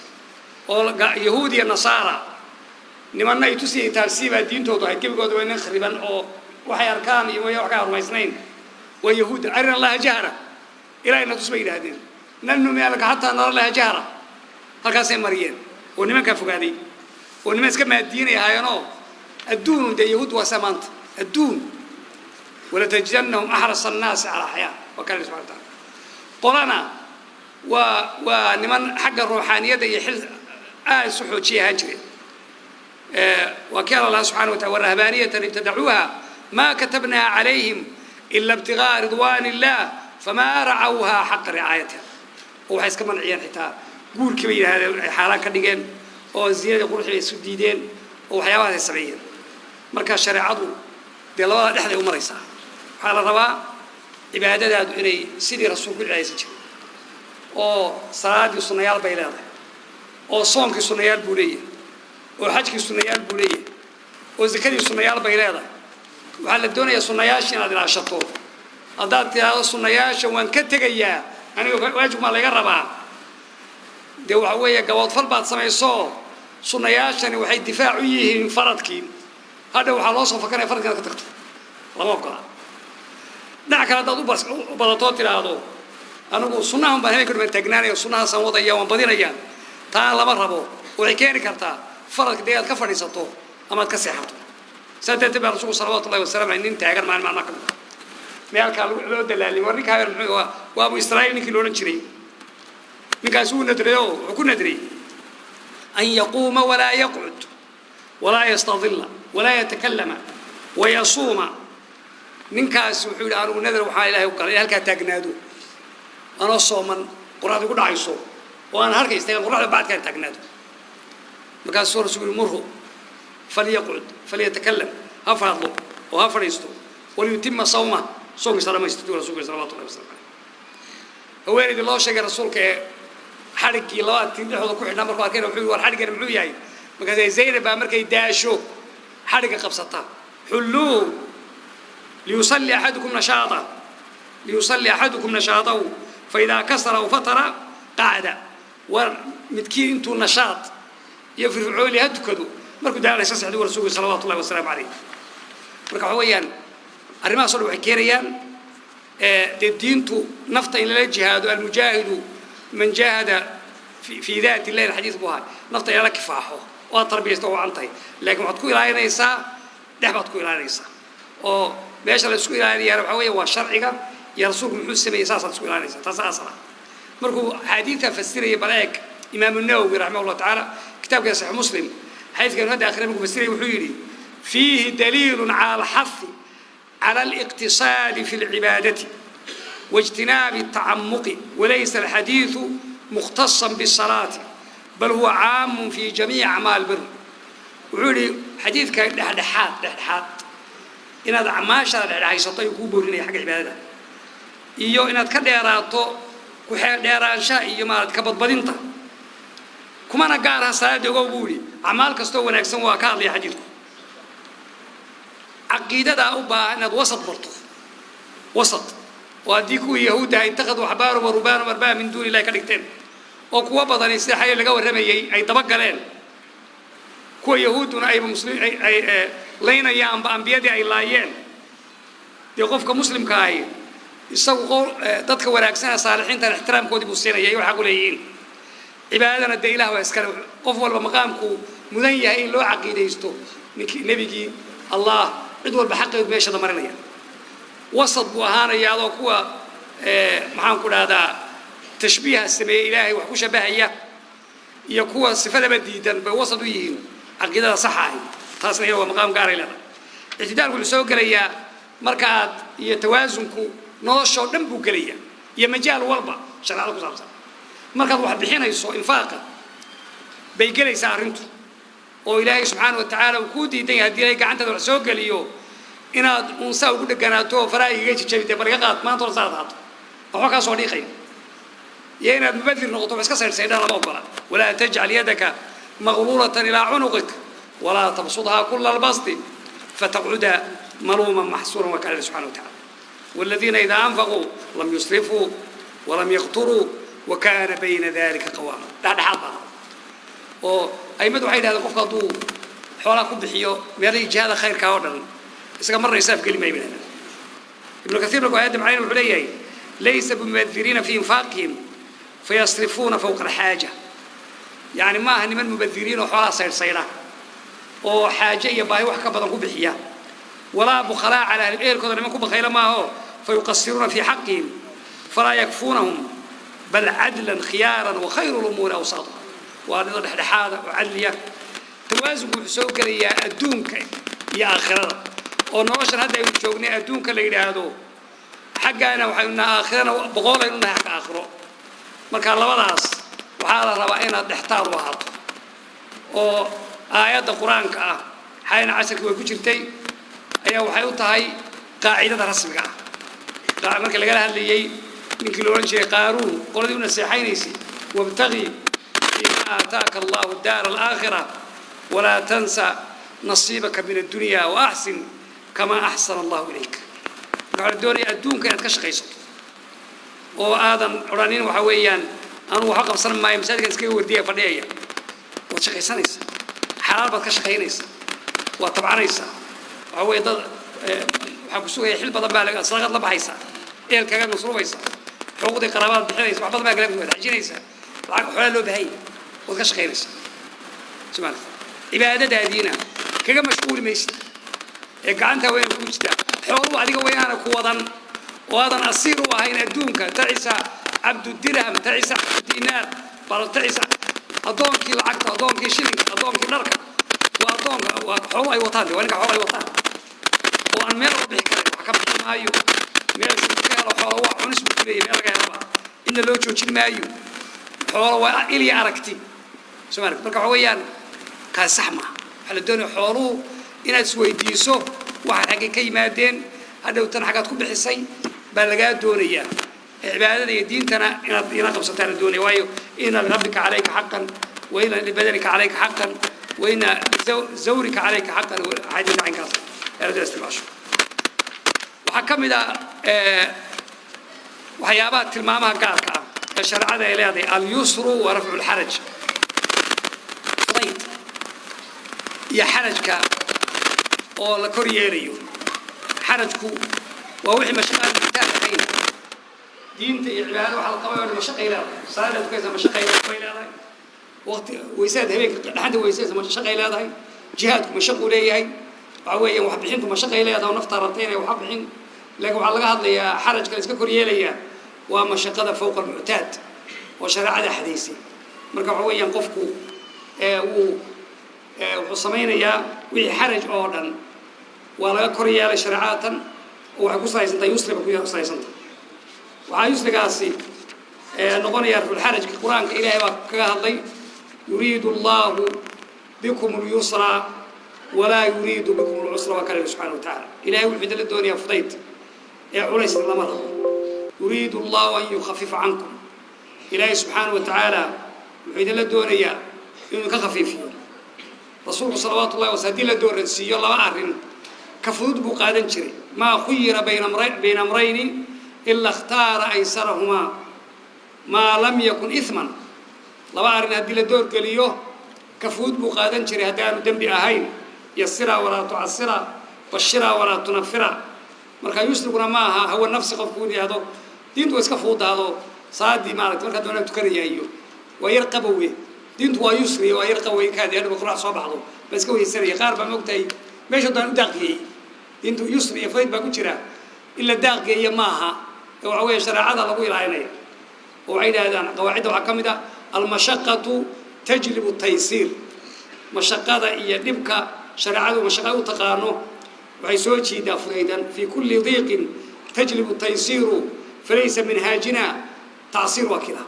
A: أو يهودي النصارى نمنا يتوسي ترسيب الدين توضح كيف قدوا إن خريبا أو وحي أركان ويوحكار ويسنين ويهود أرنا الله جهرة إلى أن تصبح هذين ننو مالك حتى نرى الله جهرة هكذا مريين ونما كفوا هذه ونما كما الدين يهاينو الدون ده يهود وسمانت الدون ولا تجدنهم أحرص الناس على حياة وكان سبحانه وتعالى طلنا ونمن حق الروحانية ده يحل سحوتشي هجري وكان الله سبحانه وتعالى والرهبانية ابتدعوها ما كتبنا عليهم إلا ابتغاء رضوان الله فما رعوها حق رعايتها وحيث كمان عيان حتى قول كبير هذا حالان كدقين أو زيادة قول حي سديدين أو حيوانات السبعين مركز شريعة دي الله لحظة أمر يسا حال الرواء عبادة إني سيدي رسول كل عيسى أو صلاة الصنيال بيلاده أو صوم الصنيال بولية أو حج الصنيال بولية أو زكاة الصنيال بيلاده وعلى الدنيا صنياش هذا العشطور أضعت هذا صنياش وان كتجيا أنا واجب ما لا يقربها ده وعوية جواد فالبعض سمع الصوت صنياش يعني وحيد دفاعيه فرد كين هذا وحلاص فكان يفرد كذا كتكتب lama ogola dhinaca kale haddaad u badatoo tiraahdo anigu sunnahan baan habeenka dhuman taagnaanaya sunnahaasaan wadaya waan badinaya taa lama rabo waxay keeni kartaa faradka dee aad ka fadhiisato ama aad ka seexato saa darteed baa rasuulku salawaatullahi wasalaamu caleyh nin taagan maalin maalmaha ka mid meelkaa loo dalaalin war ninkaa muxuu waa abu israa'iil ninkii loodhan jiray ninkaas wuu nadriyoo wuxuu ku nadriyey an yaquuma walaa yaqcud walaa yastadilla walaa yatakallama wayasuuma ninkaas wuxuu yidhi anigu nadar waxaa ilaahay u galay halkaa taagnaado anoo sooman qoraxda ku dhacayso oo aan halka istaagan qoraxda bacdkaan taagnaado markaasuu rasuulku yidhi murhu falyaqcud falyatakallam ha fadlo oo ha fadhiisto waliyutima sawma soonkiisa dhamaystirtuu rasuulku salawatullahi wasalaamu caleyh haweenaydii loo sheegay rasuulka ee xadhiggii labaatiin dhexdooda ku xidhnaa markuu arkayna wuxuu yidhi war xadhiggani muxuu yahay markaasay zaynab baa markay daasho xadhigga qabsata xulluu liyusalli axadukum nashaatahu faidaa kasara aw fatara qacda war midkii intuu nashaad iyo firfircooli ha tukado markuu daalaysa saxduu rasuulku salawaatullahi wasalaamu caleyh marka waxa weeyaan arrimahaas oo dhan waxay keenayaan dee diintu nafta in lala jihaado almujaahidu man jaahada fi daati illahi alxadiis buu ahaa nafta in lala kifaaxo oo aad tarbiyaysta oo wacan tahay laakiin waxaad ku ilaalinaysaa dhex baad ku ilaalinaysaa oo meesha la isku ilaalinayaana waxaa weeye waa sharciga iyo rasuulku muxuu sameeyey saasaad isku ilaalinaysaa taas asala markuu xadiidka fasiraya baleeg imaamu nawowi raximah llahu tacaala kitaabka saxiix muslim xadiidkan hadda akhriya markuu fasiraya wuxuu yidhi fiihi daliilun cala alxathi على الاقتصاد في العبادة واجتناب التعمق وليس الحديث مختصا بالصلاة بل هو عام في جميع أعمال البر وعلي حديث كان لحد إن هذا عماشة العيسطي يكون لنا حق عبادة إيو إن هذا كديراتو كحيل ديرانشا إيو ما كبض بدينتا كما نقارها صلاة يقول بولي أعمال كستو ونكسن وكار لي حديثكم عقيدة أوبا إن وسط برضو وسط وأديكوا يهودا اتخذوا أحبارهم ورهبانهم أربابا من دون الله كدكتين وكوا بدن استحيا لقوا الرمي أي طبق لين كوا يهودنا أي مسلم أي لين أيام بأنبياء أي لايين يقف كمسلم كاي يسوق تذكر وراكسنا صالحين ترى احترام كودي بوسينا يا يوحقوا ليين عبادنا الدين الله واسكر قف ولا مقامكو مذيع إن لو عقيدة يستو نبيجي الله عدول بحقه بيش هذا مرنيا وسط بوهانا يا ذو كوا محن كل هذا تشبيه السماء إلهي وحكوش بهية يكوا صفة بديدا بوسط ويهين عقيدة صحاحي خاصة هو مقام قاري لنا اعتدال كل سوق ليا مركات يتوازنكو نوشوا دمبو قليا يا مجال والبا شرع لكم صار مركات واحد بحين يسوع إنفاقه بيجري سعرنتو oo ilaahay subxaanahu wa tacaala uu ku diiday haddii ay gacantada wax soo geliyo inaad unsa ugu dhaganaato faraayiga jajabtay bariga qaad maanta hor saadato waxa ka soo dhiiqay yeena mubadir noqoto iska sayrsaydaan lama ogola wala tajcal yadaka maghlulatan ila unuqik wala tabsudha kull albast fataq'uda maluman mahsuran wa kana subhanahu wa ta'ala والذين إذا أنفقوا لم يسرفوا ولم يقتروا وكان بين ذلك قواما بعد حظا أي مدو حيد هذا قف قدو حولا كبحيو ميري جهاد خير كاودن إسقى مرة يساف كلمة مننا ابن كثير لقوا آدم عين العليا ليس بمبذرين في إنفاقهم فيصرفون فوق الحاجة يعني ما هني من مبذرين وحولا صير صيرة وحاجة يباهي وحكا بدن كبحيا ولا بخلاء على أهل الإير كذا لما كوب خير ما هو فيقصرون في حقهم فلا يكفونهم بل عدلا خيارا وخير الأمور أوساطها وأنا هذا وعليا توازن بسوق يا أدونك يا آخرة ونوشر هذا يوجوني أدونك اللي هذا حقنا وحنا آخرنا بقول إننا حق آخره مركان لبلاص وحالا ربعنا نحتار وهذا وآيات القرآن كا حين عسك وكجرتي أيه وحيوتها هاي قاعدة رسمية قاعدة مركان لقالها اللي يجي من كيلورين شيء قارون قولوا لنا سيحينيسي وابتغي آتاك الله الدار الآخرة ولا تنسى نصيبك من الدنيا وأحسن كما أحسن الله إليك. بعد الدنيا الدون كانت كشقيسة. وآدم رانين وحويان أنا وحقب صنم ما يمسك نسكي وديه فديه. وشقيسانيس حلال بكشقينيس وطبعانيس. وهو يضل حكسوه يحل بدل بالك صلاة الله بحيسا إيه الكلام مصروف يسا حقوق قرابات بحيس وعبد ما كلام عجين يسا حلال له بهي وكش خير يسا سمعت عبادة هذينا كم مشغول ميسي إقعنتها وين كوجتا حوض عليك وين أنا كوضن وهذا أصير وهين أدونك تعيسى عبد الدرهم تعيسى الدينار بل تعيسى أدونك العقد أدونك شيلين أدونك نركب وأدونك وحوض وطن وأنا حوض وطن وأن مر بحكي حكم مايو مر شو حوض عنس بكلي مر جهربا إن لو تشوف مايو حوض إلي أركتي سمعت بركة حويان كاسحمة على الدنيا حوض إن سويديسو واحد حاجة كيمادين هذا وتن حاجات كل بحسين بلغات دونية عبادة الدين تنا إن قبضتان الدنيا ويو إن لربك عليك حقا وإن لبدنك عليك حقا وإن زورك عليك حقا عادين عن كذا هذا استماش وحكم إذا وحيابات المامة قاركة الشرع هذا إلى هذا اليسر ورفع الحرج طيب يا حرجك أو الكورييريو حرجكو ووحي مشقة الكتاب حين دينتي عبادة وحلقة ولا مشقة إلى صلاة كذا مشقة إلى وقت ويساد هيك لحد ويساد مشقة إلى هاي جهادكم مشقة إليه هاي وعوية وحبحينكم مشقة إلى هذا ونفترضين وحبحين لقوا على هذا يا حرج كان يسكر كورييريا ومشقة فوق المعتاد وشرع حديثي مركب عوية ينقفكوا وحصمين يا وحرج أوردن ولا كوريا لشرعات وحكوا سايسنتا يسرب كويا سايسنتا وعايسرق عسي نقول يا رب الحرج القرآن إلهي وكهذي يريد الله بكم اليسر ولا يريد بكم العسر وكلمه سبحانه وتعالى إلهي والحمد الدنيا فضيت يا عليس الأمر يريد الله أن يخفف عنكم إلهي سبحانه وتعالى الحمد الدنيا إنك خفيفين رسول صلوات الله وسهدي للدور السيء الله أعلم كفود بقادن شري ما خير بين أمرين إلا اختار أيسرهما ما لم يكن إثما الله أعلم هدي للدور قليوه كفود بقادن شري هدانو دنبي أهين يسرا ولا تعسرا بشرا ولا تنفرا مركا يسرقنا معها هو النفس قفوني هذا دينتو اسكفود هذا صادي مالك مركا دونا تكري أيو ويرقبوه دينتو يسري ويرقبوه كاد يعني بقرأ صباحه بس كوي يسري قارب موقتي ماشي دان داقي دينتو يسري فايد باكو جرا إلا داقي هي ماها وعوية شرعات الله قوي العينين وعيد هذا قواعد وحكمة المشقة تجلب التيسير مشقة هي نبكى شرعات ومشقة تقانو وعيسوتشي دافريدا في كل ضيق تجلب التيسير فليس منهاجنا تعصير وكذا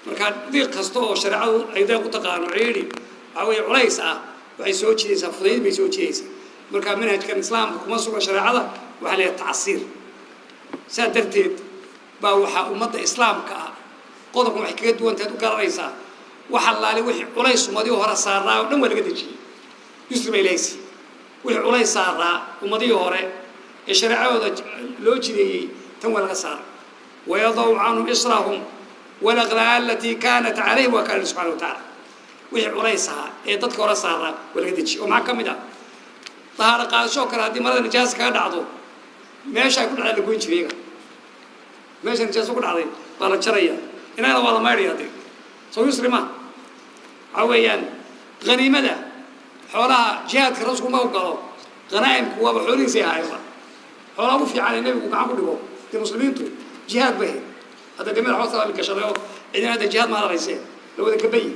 A: مركان ضيق كستو شرعات أيضا تقانو عيري عوية عليسة وعيسوتشي دافريد بيسوتشي مركان منهج كان الإسلام كمصر شرعات وعليه التعصير سادرتيد باوحا أمة الإسلام قدكم حكيت وانت تقرأيسا وحلالي وحي عليس ومديه هرا سارا ونم ولا قد شيء يسلم إليسي وحي عليس سارا ومديه هرا الشريعة لو جدي تم ولا سار ويضع عنهم إصرهم والأغلال التي كانت عليه وكان سبحانه وتعالى وحي عليسها تذكر هرا سارا ولا قد شيء ومع كم ده طهارة قال شكر هذه مرة نجاز كان عضو ماشي يكون على الجوين شريكة ماشي نجاز يكون عليه ولا شرية هنا والله ما يريد سو يسري ما عويان غنيمة ده حولها جهات كرسكم ما وقالوا غنائم كوا بحولين سيها أيضا حولها في على النبي وقعوا كلهم المسلمين تو جهاد به هذا جميع حوصل اللي كشريوا إذا هذا جهاد ما رئيسين لو ذا كبي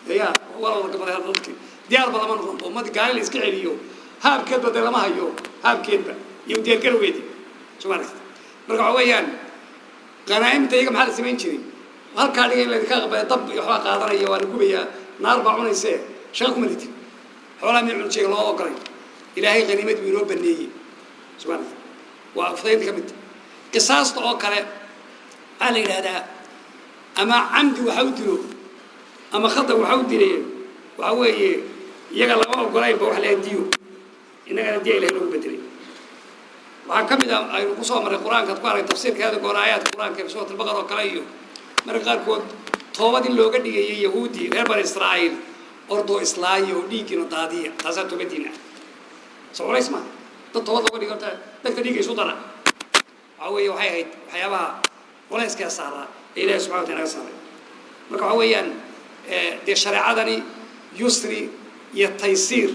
A: يا والله قبل هذا ضدك ديار بلا من غنبو ما تقال لي اسكعي ليو هاب كذبة ده ما هيو هاب كذبة يوم ديال كل ويدي شو مالك مرجع ويان غنائم تيجي محل سمين شذي هل كان اللي كذا طب يحوا قادرية ولا كوبية نار بعون يسير شاكم اللي تي حولا من عند شيء الله أكرم إلهي غنيمة بينو بنيه سبحانه وأفضل كمت قصاص تأكله على هذا أما عمد وحودله أما خطأ وحودله وهوي يقال الله أكرم بوحله ديو إنك نديه له بدري وهكذا أي قصة من القرآن كتقارن تفسير هذا القرآن آيات القرآن كيف سورة البقرة وكلايو من قاركود توبة اللوجة دي يهودي غير بني إسرائيل أرضو إسرائيل يهودي كانوا تادية تزاتوا بدينا سؤال اسمه توبة اللوجة دي قلت dadka dhiigga isu dara waxa weeye waxay ahayd waxyaabaha culayska saaraa ee ilaahay subxaana wataala naga saaray marka waxa weeyaan dee shareecadani yusri iyo taysiir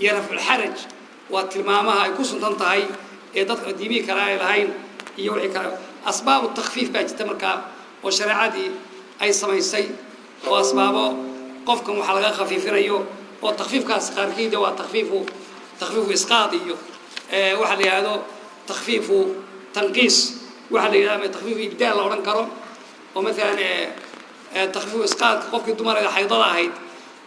A: iyo rafculxaraj waa tilmaamaha ay ku suntan tahay ee dadka diimihii kale ay lahayn iyo wixii kale asbaabu takfiif baa jirta markaa oo shareecadii ay samaysay oo asbaabo qofkan waxaa laga khafiifinayo oo takfiifkaas qaarkiida waa takfiifu isqaad iyo waxaa la yidhahdo takfiifu tanqiis waxaa la yidhahdo takfiifu ibdaal la odhan karo oo maalan takfiifu isqaadka qofkii dumarada xaydada ahayd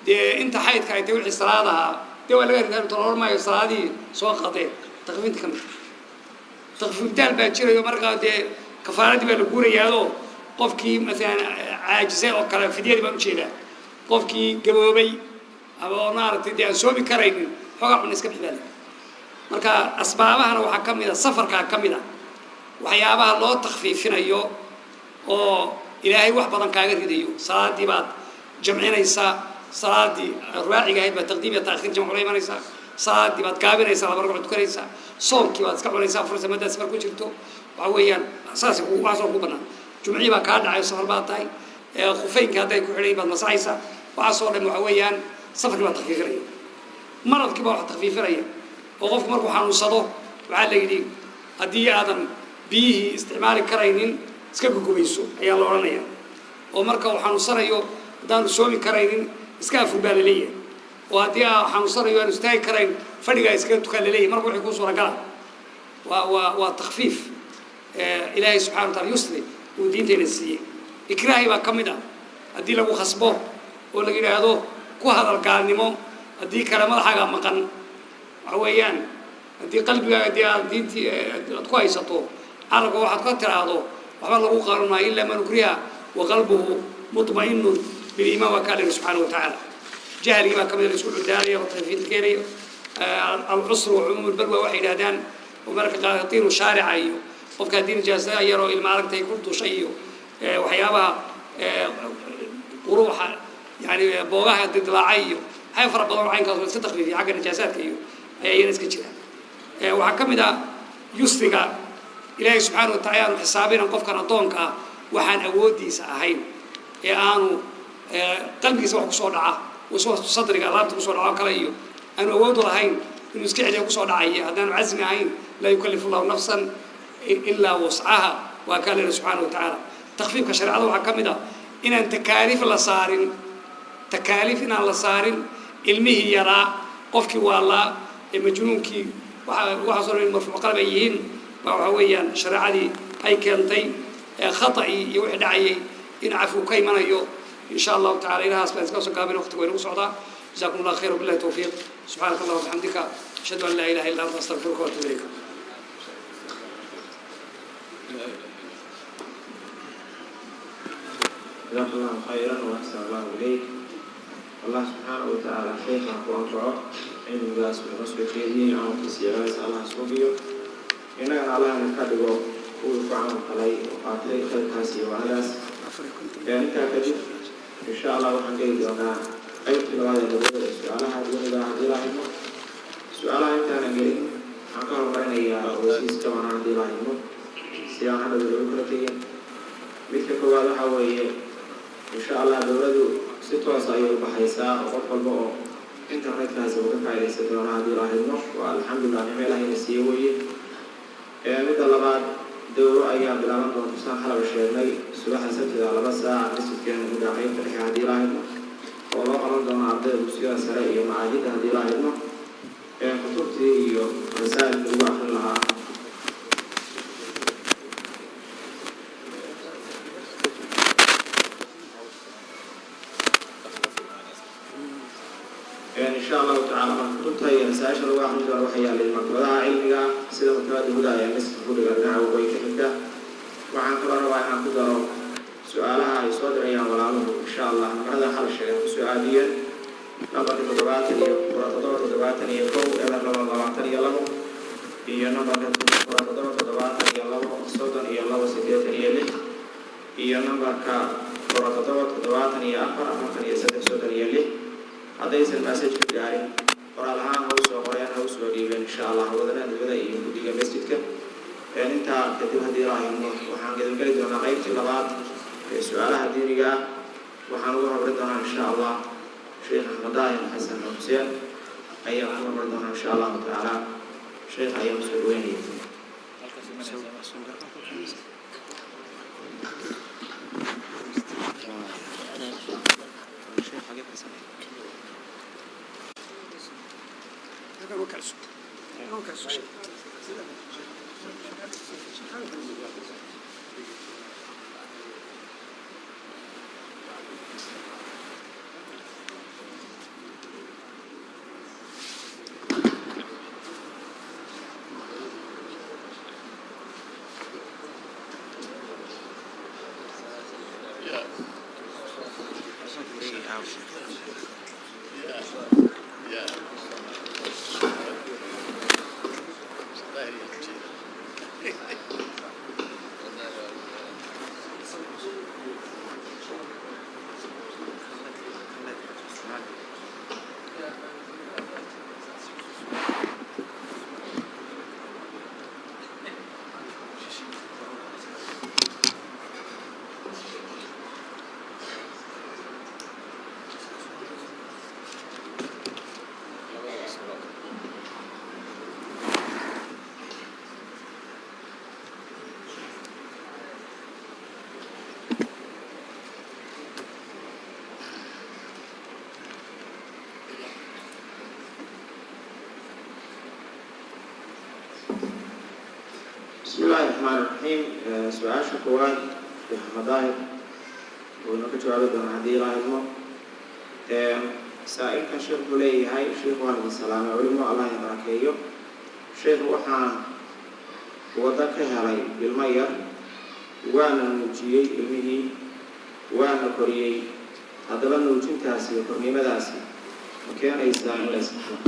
A: dee inta xaydka ay tahay wixii salaad ahaa dee waa laga ridaa tolor maayo salaadii soo qadeen takfiifinta ka mid takfiifu ibdaal baa jirayo markaa dee kafaaradii baa la guurayaadoo qofkii maalan caajisay oo kale fidyadii baan ujeedaa qofkii gaboobay ama oo maaragtay dee aan soomi karaynin xoogaa cun iska bixbaale marka asbaabahana waxaa ka mid a safarkaa ka mid a waxyaabaha loo takfiifinayo oo ilaahay wax badan kaaga ridayo salaadii baad jamcinaysaa salaadii raaciga ahayd baad taqdiim iyo taakhiir jamc ula imanaysaa salaadii baad gaabinaysaa laba ragcod tukanaysaa soomkii baad iska cunaysaa fursa madaas mar ku jirto waxa weeyaan saas waxaasoo ku bannaan jumcii baa kaa dhacayo safar baad tahay khufeynka hadday ku xidhay baad masaxaysaa waxaasoo dhan waxa weeyaan safarkii baa takfiifinaya maradkii baa wax takfiifinaya oo qofku markuu xanuunsado waxaa la yidhi haddii aadan biyihii isticmaali karaynin iska gugubayso ayaa la odhanaya oo marka uu xanuunsanayo haddaanu soomi karaynin iska afur baa la leeyahay oo haddii aa xanuunsanayo aanu istaagi karayn fadhigaa iskaga tukaan la leeyahay marka wixii kuu suuragala waa takfiif ilaahay subxana wa taala yusri uu diintayna siiyey ikraahi baa ka mid ah haddii lagu khasbo oo la yidhaahdo ku hadal gaalnimo haddii kale madaxaagaa maqan waxa weeyaan haddii qalbigaaga haddii aad diintii aad ku haysato carabka waxaad ka tiraahdo waxba lagu qaban maayo ilaa man ukriha wa qalbuhu mutmainun biliimaan waa kaa lehi subxaana wa tacaala jahligii baa ka mid a la isku cudaanaya oo takfiifta keenayo alcusru wa cumuum lbalwa waxay yidhahdaan oo mararka qaar tiinu shaarica iyo qofka haddii nijaasa yaroo ilma aragtay ku dushay iyo waxyaabaha quruuxa yani boogaha didlaacay iyo waxyaaba fara badan oo caynkaas oo iska takfiifiya xagga nijaasaadka iyo ayaa iyana iska jira waxaa ka mid ah yusriga ilaahay subxaana wa taala aanu xisaabinan qofkan addoonka ah waxaan awooddiisa ahayn ee aanu qalbigiisa wax kusoo dhaca waswas sadriga alaabta kusoo dhaco kale iyo aanu awoodu lahayn inuu iska celiya kusoo dhacaya haddaanu casmi ahayn laa yukallifu llahu nafsan ilaa wascaha waa kaa leehi subxaana wa tacaala takfiifka shareecada waxaa ka mid ah inaan takaaliif inaan la saarin ilmihii yaraa qofkii waalaa ee majnuunkii waxaasoo dhan marfuuc qalab ay yihiin baa waxa weeyaan shareecadii ay keentay khata'ii iyo wixii dhacayay in cafu ka imanayo in sha allahu tacala ilahaas baan iska soo gaabin waqtiga waynagu socdaa jazakum allah khayr wabillahi tawfiiq subxaanaka allah wabixamdika ashhadu an laa ilaha illa anta astaghfiruka wa atubu ilayk
B: جزاك الله خيرا واحسن الله اليك الله سبحانه وتعالى شيخنا وانفعه علم الناس بالمسؤولين عن تسييرات الله سبحانه إننا الله نكذبه ويفعل عليه وقاتل خير كاسي وعلاس يعني كذب إن شاء الله وحنجي لنا أي تلوى يدور سؤالها دون الله سؤالها أنت أنا قلت أنكر بين يا وسيس كمان عند الله سيانا بالوكرتين مثل كواد حويه إن شاء الله دولته ستوى صاير بحيسا وقف البقى إنترنت لازم وقفها إلى ستوى هذه راهنه والحمد لله نعمل هاي نسيوي مثل لبعض دور أيام بلامن ونفسان حلب الشيرني سباحة سبتة على بس نسبة كان مداعين في هذه راهنه والله قرن دون عبد المسيرة سريع معاهد هذه راهنه خطوبتي رسائل الواحد لها إن شاء الله تعالى كنت هي رسائل الواحد من الوحية للمكتبة علمية سيدة مكتبة هدى نسبة هدى قرنها وبيت حدة وعن قرار وعن قدر سؤالها يصدر أيام والعلم إن شاء الله هذا حل الشيء سؤاليا نمبر تدباتني ورطدور تدباتني يكون إذا نمبر ضباتني له هي نمبر ورطدور تدباتني له صوتا له سيدتني له هي نمبر ورطدور تدباتني أخر أمكن يسد صوتا له هذا المسج في الجاري ورالها هو سوقيان usoo dhiibeen insha allah wadanaadooda iyo guddiga masjidka intaa kadib haddii raahayno waxaan geli doonaa qaybtii labaad ee su-aalaha diiniga ah waxaan ugu hormari doonaa insha allah sheekh axmed daahir xasan xuseen ayaa ugu hormari doonaa insha allahu tacaala sheekh ayaa usoo dhaweynaya بسم الله الرحمن الرحيم. سؤال شكوان في مداهر ونقول جواب دون هذه الأمور. سائل كشيخ بلي هاي شيخ والد السلام عليكم الله يبارك فيه. شيخ وحنا وذاك هاي بالمير وانا نوجي علمه وانا كوريي هذا لنا نوجي تاسي وكورني مداسي وكان إسلام الإسلام.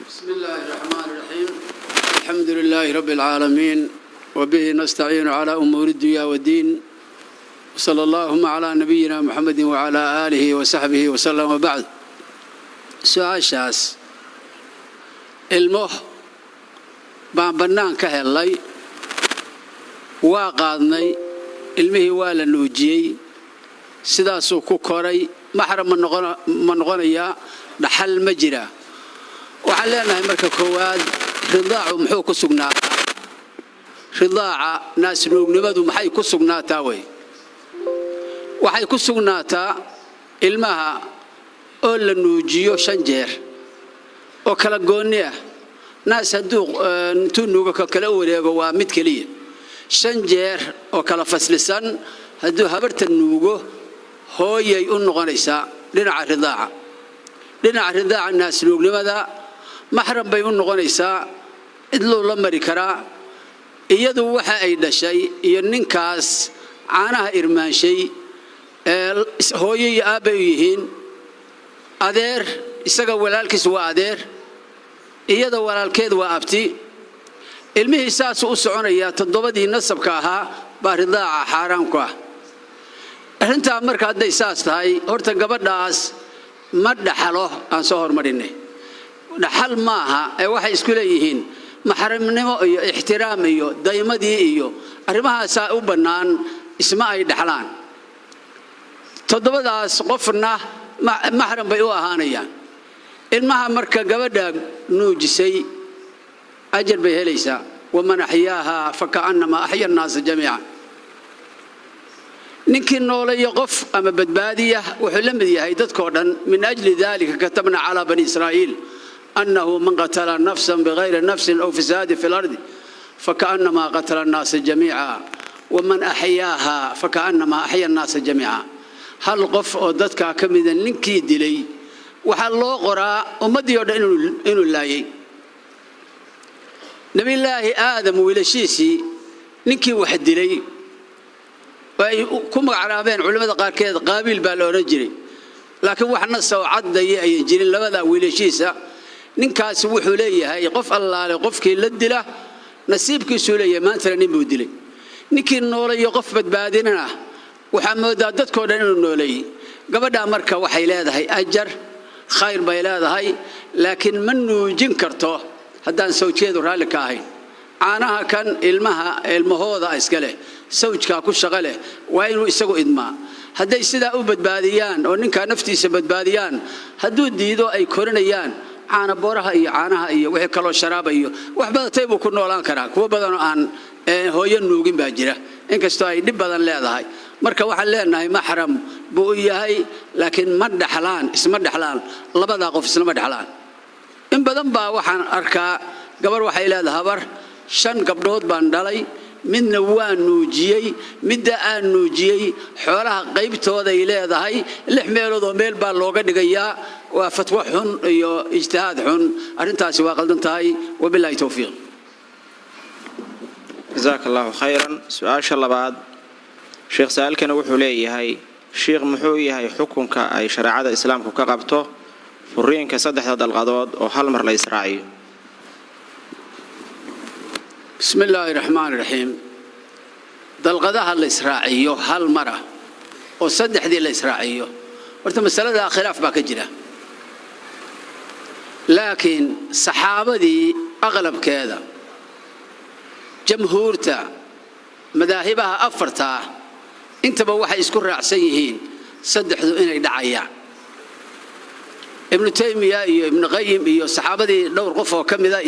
C: بسم الله الرحمن الرحيم. الحمد لله رب العالمين وبه نستعين على أمور الدنيا والدين وصلى اللهم على نبينا محمد وعلى آله وصحبه وسلم وبعد. سؤال شاس المه بنان كهلاي واقعدني المه ولا نوجي سداسو كوكوري محرم من غنيا دحل مجرى وعلينا مركب كواد رضاع محوك سجناتا رضاع ناس نوجنمدو محي كسجناتا وي وحي كسجناتا المها أول نوجيو شنجر وكلا جونية ناس هدوق نتونو كلا وريجو ومتكلية شنجر وكلا فصلسان هدو هبرت النوجو هو يقول غنيسا لنا رضاع الناس نوجنمدا محرم بيقول غنيسا إدلو لمري كرا iyadu waxa ay dhashay iyo ninkaas caanaha irmaanshay hooyo iyo aabe yihiin adeer isaga walaalkiis waa adeer iyada walaalkeed waa abti ilmihii saas u soconaya todobadii nasabka ahaa baa ridaaca xaraam ku ah arinta marka haday saas tahay horta gabadhaas ma dhaxalo aan soo hormarinay dhaxal maaha ee waxa isku leeyihiin محرمنimo iyo ixtiraam iyo daymadii iyo arimahaas u banaan isma ay dhaxlaan todobadaas qofna محرم bay u ahaanayaan ilmaha marka gabadha nuujisay ajar bay helaysaa waman ahyaha fakaannama ahya an-nas jamii'an ninkii nooleeyo qof ama badbaadiya wuxuu la mid yahay dadkoo dhan min ajli dalika katabna ala bani israa'iil أنه من قتل نفسا بغير نفس أو فساد في الأرض فكأنما قتل الناس جميعا ومن أحياها فكأنما أحيا الناس جميعا هل قف أودتك كمذا لنكي دلي وحل الله قراء ومدي إنو الله نبي الله آدم ولشيسي نكي واحد دلي كم عرابين علماء قال قابل بالورجري لكن وحنا سو عد يجري لبدا ولشيسا ninkaas wuxuu leeyahay qof allaale qofkii la dila nasiibkiisu leeyahay maanta nin buu dilay ninkii nooleeyo qof badbaadinana waxa moodaa dadkoo dhan inuu nooleeyay gabadha marka waxay leedahay ajar khayr bay leedahay laakiin ma nuujin karto haddaan sawjeedu raalli ka ahayn caanaha kan ilmahooda iska leh sawjkaa ku shaqo leh waa inuu isagu idmaa hadday sidaa u badbaadiyaan oo ninkaa naftiisa badbaadiyaan hadduu diido ay korinayaan caana booraha iyo caanaha iyo wixii kaloo sharaaba iyo wax badatay buu ku noolaan karaa kuwa badanoo aan hooyo nuugin baa jira inkastoo ay dhib badan leedahay marka waxaan leenahay maxram buu yahay laakiin ma dhaxlaan isma dhaxlaan labada qof isma dhaxlaan in badan baa waxaan arkaa gabar waxay leedahay habar 5 gabdhood baan dhalay midna waan nuujiyay midda aan nuujiyay xoolaha qaybtooda ay leedahay 6 meelood oo meel baa looga dhigayaa waa fatwa xun iyo ijtihaad xun arintaasi waa qaldan tahay wabillahi tawfiiq
B: jazakallahu khayran su'aasha labaad sheekh saalkana wuxuu leeyahay sheekh muxuu yahay xukunka ay shariicada islaamku ka qabto furiinka 3 dalqadood oo hal mar la israaciyo
C: بسم الله الرحمن الرحيم دلقدها الإسرائيلية هل مرة وصدح دي الإسرائيلية ورت مسألة خلاف باك جرا لكن صحابة دي أغلب كذا جمهورتا مذاهبها أفرتا انت بوحي يسكر رأسيهين صدح إن يدعيا ابن تيمية ابن قيم صحابة دي دور قفة وكم ذا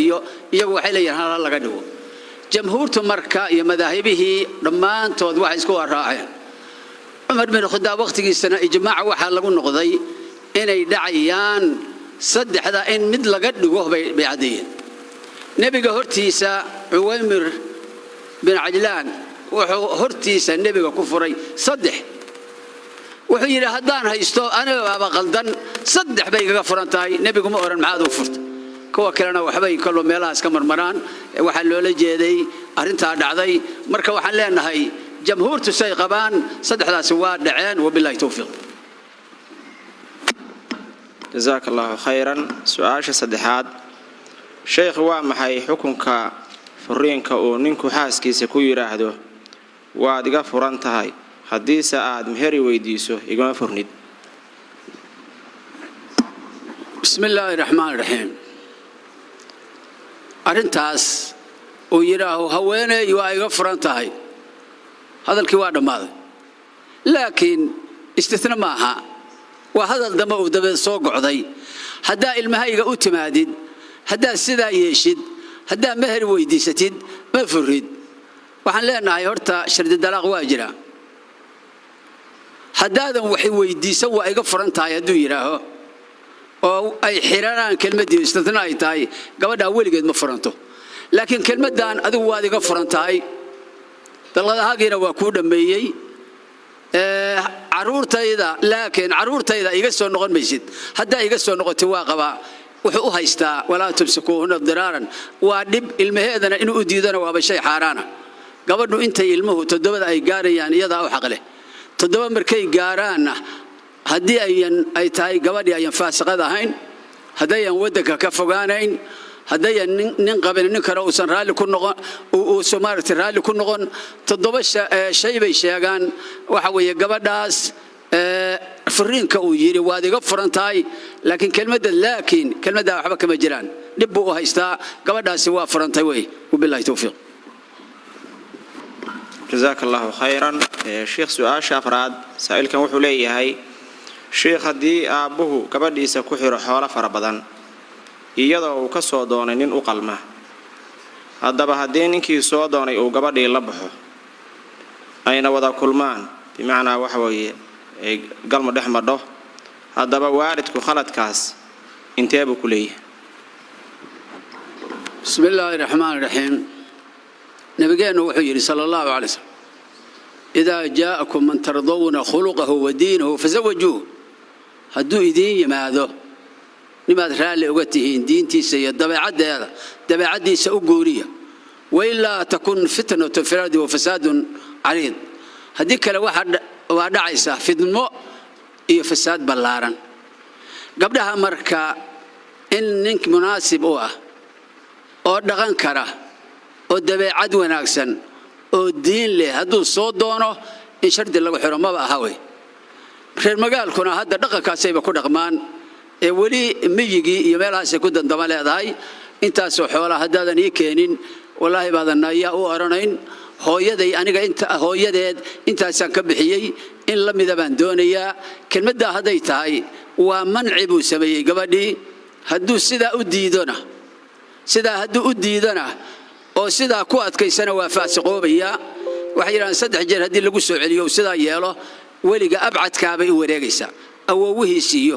C: وحي لي هذا الله قدوه جمهورته مركا يا مذاهبه ضمان تود واحد اسكو راعين عمر بن الخطاب وقتي سنه اجماع waxa lagu noqday inay dhacayaan saddexda in mid laga dhigo bay'adeen nabiga hortiisa Uwaymir bin Ajlan wuxuu hortiisa nabiga ku furay saddex wuxuu yiri hadaan haysto aniga baba qaldan saddex bay iga furantahay nabigu ma oran maxaad u furtay kuwa kalena waxbay kalo meelahaas ka marmaraan waxa loola jeeday arinta dhacday marka waxaan leenahay jamhuurtu say qabaan saddexdaas waa dhaceen wabillahi tawfiiq
B: jazakallahu khayran su'aasha saddexaad sheekh waa maxay xukunka furiinka oo ninku xaaskiisa ku yiraahdo waad iga furan tahay haddii aad meheri weydiiso igama furnid
C: bismillahir rahmaanir rahiim arintaas oo yiraaho haweeney waa iga furan tahay hadalkii waa dhamaaday laakiin istithna maaha waa hadal dama oo dabad soo gocday hadaa ilmahayga u timaadid hadaa sidaa yeeshid hadaa meher weydiisatid ma furid waxaan leenahay horta shardi dalaaq waa jira hadaadan waxay weydiisan waa iga furan tahay haduu yiraaho oo ay xiraan kelmadii istithna ay tahay gabadha weligeed ma furanto laakiin kelmadan adigu waad iga furan tahay dalqadahaagina waa ku dhameeyay caruurtayda iga soo noqon maysid hadaa iga soo noqotay waa qaba wuxuu u haystaa walaa tumsikuuna diraaran waa dib ilmaheedana inuu diidana waa shay xaraana gabadhu intay ilmuhu 7 ay gaarayaan iyada u xaq leh 7 markay gaaraana haddii ay tahay gabadhii ayan faasiqad ahayn haddayan wadanka ka fogaanayn haddayan nin qabin nin kale uusan raalli ku noqon uu Soomaaliya raalli ku noqon 7 shay bay sheegaan waxa weeye gabadhaas furiinka uu yiri waad iga furan tahay laakiin kelmadda waxba kama jiraan dib buu u haystaa gabadhaasi waa furantay way wabillahi tawfiiq
B: jazakallahu khayran sheekh su'aasha afraad saailkan wuxuu leeyahay sheekh hadii aabuhu gabadhiisa ku xiro xoolo fara badan iyadoo uu ka soo doonay nin u qalma haddaba hadii ninkii soo doonay uu gabadhii la baxo ayna wada kulmaan bimaana waxa weeye galmo dhex madho haddaba waalidku khaladkaas intee buu ku leeyahay
C: bismillahir rahmaanir rahiim nabigeenu wuxuu yiri sallallahu alayhi wasallam إذا جاءكم من ترضون خلقه ودينه فزوجوه هدو إذين يماذو لماذا رالي أغتهين دينتي سيد دبعدي سأقورية وإلا تكون فتنة فراد وفساد عريض هديك لواحد ودعيسة في دمو إيه فساد بلارا قبلها مركا إن ننك مناسب أو دغان كره أو دبعد وناكسن oo diin leh haduu soo doono in shardi lagu xiro ma aha way reer magaalkuna hadda dhaqankaasayba ku dhaqmaan weli miyigii iyo meelahaasay ku dandama leedahay intaasoo xoolaa haddaadan ii keenin wallaahi baadan ayaa u oranayn hooyaday aniga hooyadeed intaasaan ka bixiyey in la mida baan doonayaa kelmaddaa hadday tahay waa manci buu sameeyey gabadhii hadduu sidaa u diidona oo sidaa ku adkaysana waa faasiqoobaya waxay yidhahdaan 3 jeer haddii lagu soo celiyo sidaa yeelo weliga abcadkaabay u wareegaysaa awoowihiisiiyo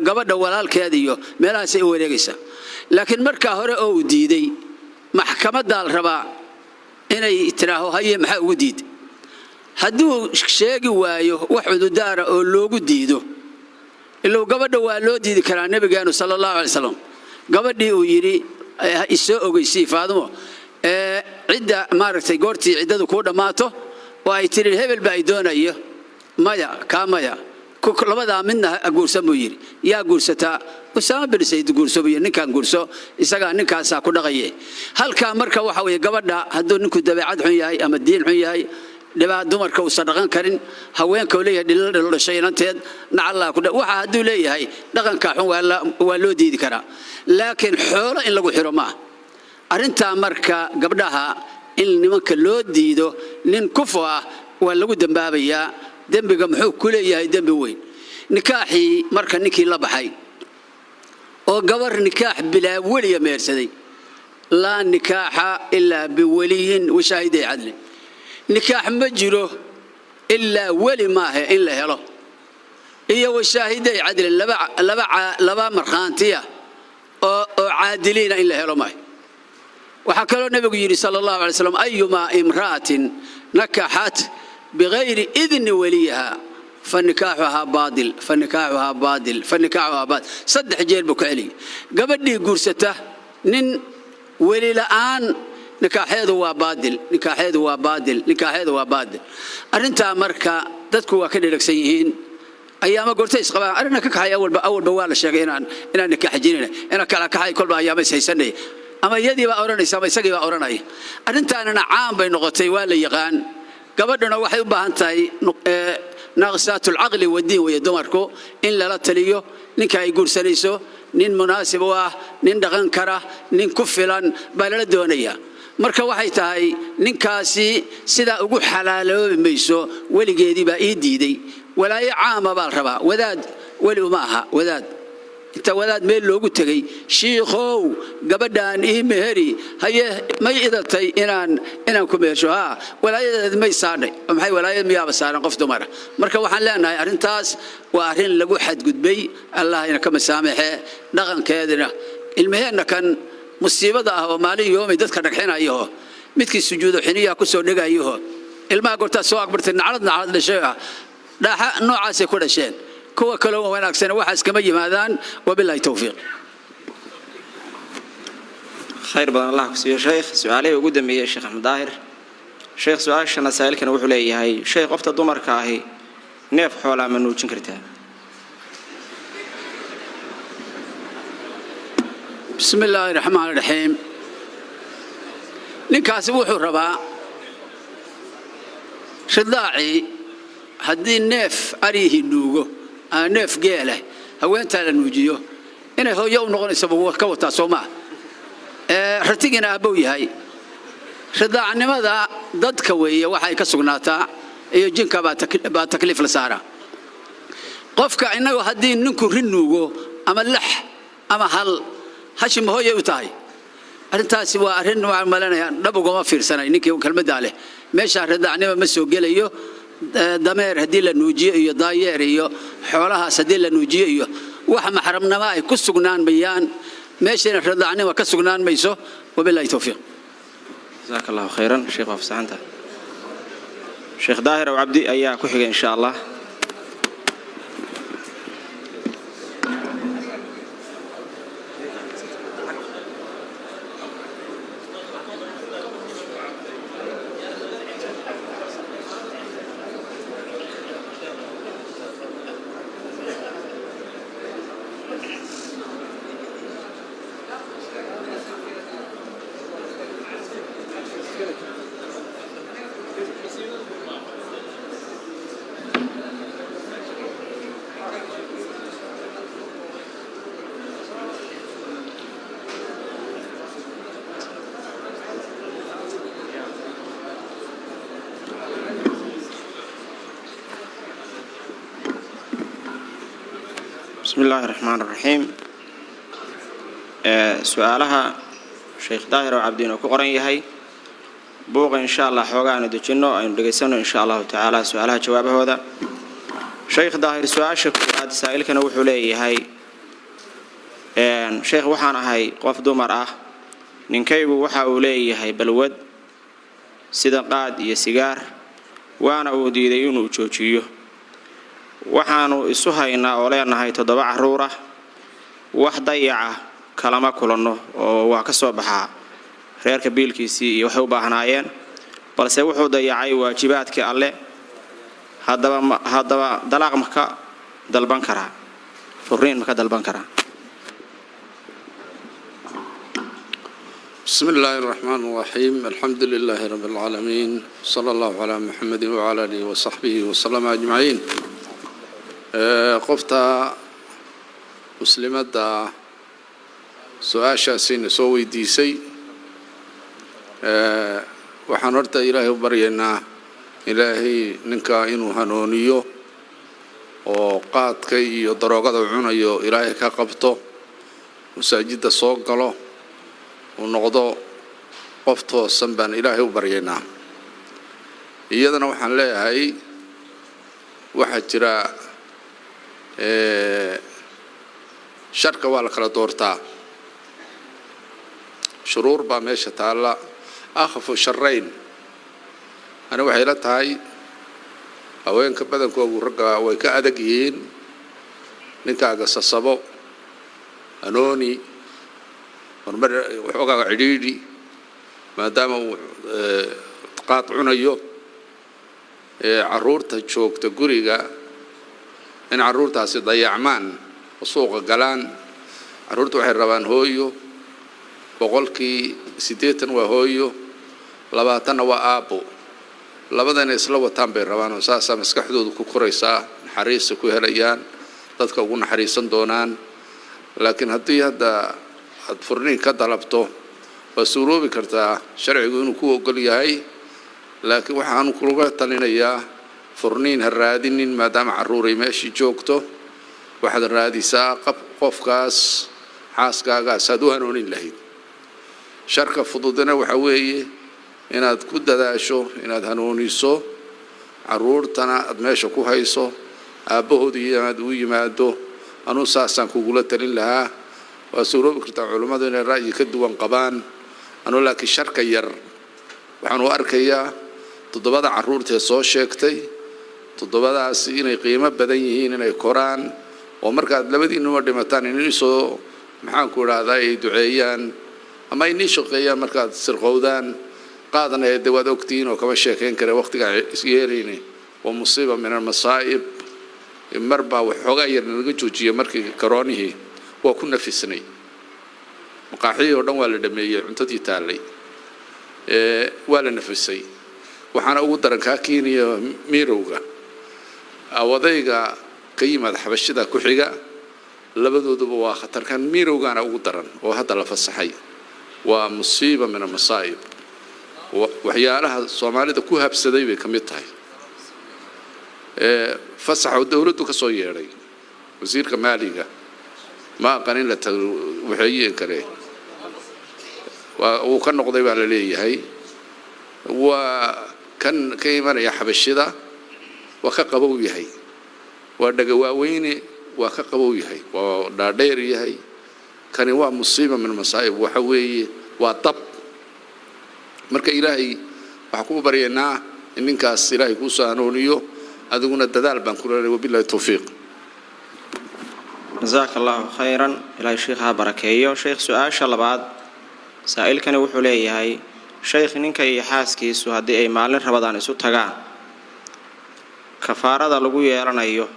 C: gabadha walaalkeeda iyo meelahaasay u wareegaysaa laakiin markaa hore oo uu diiday maxkamaddaa la rabaa inay tiraaho haye maxaa ugu diiday hadduu sheegi waayo wax cududaara oo loogu diido ilaa gabadha waa loo diidi karaa nabigeenu sallallahu alayhi wasallam gabadhii uu yiri isoo ogeysii Faadimo cidda maaragtay goortii ciddadu ku dhamaato oo ay tiri hebel baa ay doonayo maya kaamaya labada midna guursan buu yiri yaa guursataa Usaama bin Sayd guurso buu ninkan guurso isaga ninkaas ku dhaqayay halka marka waxa weeye gabadha hadduu ninku dabeecad xun yahay ama diin xun yahay dhibaa dumarka uu sadaqan karin haweenka uu leeyahay dhil dhashaynanteed nacalla ku waxa hadduu leeyahay dhaqanka xun waa loo diidi karaa laakiin xoolo in lagu xiro ma arinta marka gabdhaha in nimanka loo diido nin kufo ah waa lagu dambaabayaa dambiga muxuu ku leeyahay dambi weyn nikaaxi marka ninkii la baxay oo gabar nikaax bilaa waliya meersaday la nikaaxa illa biwaliyin wa shaahidey cadli nikaax ma jiro illa wali maahe in la helo iyo wa shaahidey cadli laba markhaantiya oo caadiliina in la helo maahe waxa kaloo nabigu yiri sallallahu alayhi wasallam ayyuma imra'atin nakahat bighayri idni waliha فنكاحها باطل صدح جيل بكعلي قبل قرسته نن ولي الآن نكاحيد هو باطل أرنتا مركا تذكوا كده لك سيئين أيام قلت إسقبا أرنا كحي أول بوال الشيء إن نكاح جينا إن كحي كل أيام سيسني أما يدي بأوراني سما يسقي بأوراني أرنتا أنا عام بين نقطتي ولا يغان قبلنا واحد بهانتاي ناقصات العقل والدين ويدمركو إن لا تليو نكا يقول سليسو نين مناسب واه نين دغن كره نين كفلان بلا دونيا marka waxay tahay ninkaasi sida ugu xalaaloobi mayso waligeedii baa ii diiday walaayo caama baa rabaa wadaad wali uma aha wadaad inta wadaad meel loogu tagay shiikhow gabadhan ii meheri haye may idatay inaan ku meesho walaayadeed may saarnay maxay walaayad miyaaba saaran qof dumar marka waxaan leenahay arintaas waa arin lagu xadgudbay Allah ina ka masaamaxee dhaqankeedina ilmaheena kan musiibada ah oo maalin yoomay dadka dhagxinayo midkii sujuudo xiniya ku soo dhigayo ilmaha gorta soo akbartay naclad dhashay dhaxa noocaas ku dhasheen kuwa kale oo wanaagsan waxa iskama yimaadaan wabillahi tawfiiq
B: خير بدن الله كسي شيخ سؤالي ugu dambeeyay Sheekh Ahmed Daahir Sheekh su'aashana saailkan wuxuu leeyahay Sheekh qofta dumarka ah neef xoolo ma nuujin kartaa
C: bismillaahi raxmaani raxiim ninkaasi wuxuu rabaa ridaaci haddii neef arihi nuugo neef geela haweenta la nuujiyo inay hooyo u noqonayso ka wata Soomaa ratigina aabuu yahay ridaacnimada dadka weeye waxay ka sugnaataa iyo jinka baa takliif la saara qofka inagu haddii ninku rinuugo ama lax ama hal hashim hooyo u tahay arintaasi waa arin waxaan malanaya dhab uga fiirsanay ninkii kelmadda leh meesha ridaacnimo ma soo gelayo dameer haddii la nuujiyo iyo daayeer iyo xoolahaas haddii la nuujiyo iyo wax maxramnimo ay ku sugnaan mayaan meeshana ridaacnimo ka sugnaan mayso wabillahi tawfiiq
B: جزاك الله خيرا شيخ وفسحنته شيخ داهر وعبدي أيها كحية إن شاء الله بسم الله الرحمن الرحيم. سؤالها شيخ داهر وعبدين وكقرن يهي بوق إن شاء الله حوجا ندجنه أن نجسنه إن شاء الله تعالى. سؤالها جوابه هذا شيخ داهر سؤال شكر سائل كان وحولي هاي شيخ وحنا هاي قف دمرة نكيب وحولي هاي بالود صدقات يسجار وأنا أودي ديون وتشوشيو وحنا إسوهاينا ولينا هاي تضبع رورة واحدة يعه كلامه كلنا وكسر بحا reer kabiilkiisii iyo waxay u baahnaayeen balse wuxuu dayacay waajibaadkii alle hadaba dalaaq maka dalban kara furiin maka dalban kara.
C: بسم الله الرحمن الرحيم الحمد لله رب العالمين صلى الله على محمد وعلى آله وصحبه وسلم أجمعين. قفت مسلمة سؤال شاسين سوي ديسي waxaan horta ilaahay u baryaynaa ilaahay ninka inuu hanuuniyo oo qaadka iyo daroogada cunayo ilaahay ka qabto masaajidda soo galo uu noqdo qof toosan baan ilaahay u baryaynaa. iyadana waxaan leeyahay waxaa jira sharka waa la kala doortaa shuruur baa meesha taalla أخف شرين أنا وحيلة هاي أوين كبدن كوا ورقة ويكأدقين نكا قص الصبو أنوني ورمر وحوقا عديدي ما دام قاطعون أيوه عرور تشوك تقوليقا إن عرور تاسي ضيعمان وسوق قلان عرور توحي الربان هويو boqolkii 80 waa hooyo 20 waa aabo labadana isla wataan bay rabaan oo saasa maskaxdoodu ku koraysaa naxariis ku helayaan dadka ugu naxariisan doonaan. laakiin haddii hadda aad furniin ka dalabto waa suuroobi kartaa sharcigu inuu ku ogol yahay laakiin waxaan ku uga talinayaa furniin ha raadinin maadaama caruuray meeshii joogto waxaad raadisaa qofkaas xaaskaaga saad u hanuunin lahayd. sharka fududna waxa weeye inaad ku dadaasho inaad hanuuniso caruurtana aad meesha ku hayso aabahoodii inaad u yimaado anuu saasaan kugula talin lahaa. waa suuroobi kartaa culimadu inay ra'yi ka duwan qabaan anuu laakiin sharka yar waxaan u arkayaa toddobada caruurtee soo sheegtay toddobadaasi inay qiimo badan yihiin inay koraan oo markaad labadiinuba dhimataan inay soo maxaan ku raahdaa ay duceeyaan ama inay shaqeeyaan markaad sirqowdaan qaadana ee dawaad ogtiin oo kama sheekeen kare waqtiga isyeerayni waa musiiba min al-masaa'ib marba waxoogaa yar laga joojiyo markii karoonihii waa ku nafisnay maqaaxii oo dhan waa la dhameeyay cuntadii taalay waa la nafisay waxaana ugu daran ka Kenya mirowga awadayga ka yimaad xabashida ku xiga labadooduba waa khatar kan mirowgana ugu daran oo hadda la fasaxay waa musiiba min al-masaa'ib waxyaalaha Soomaalida ku habsaday bay kamid tahay. fasaxa dawladdu ka soo yeeray wasiirka maaliga ma qanin la waxayeen kale waa uu ka noqday baa la leeyahay waa kan ka imanaya xabashida waa ka qabow yahay waa dhaga waaweyne waa ka qabow yahay waa dhaadheer yahay kani waa musiiba min masaa'ib waxa weeye waa dab marka ilaahay waxa ku baryaynaa in ninkaas ilaahay ku soo hanuuniyo adiguna dadaal baan ku leeyahay wabillahi tawfiiq.
B: jazakallahu khayran ilaahay sheekha barakeeyo. sheekh su'aasha labaad saa'ilkani wuxuu leeyahay sheekh ninka iyo xaaskiisu haddii ay maalin rabadaan isu tagaan kafaarada lagu yeelanayo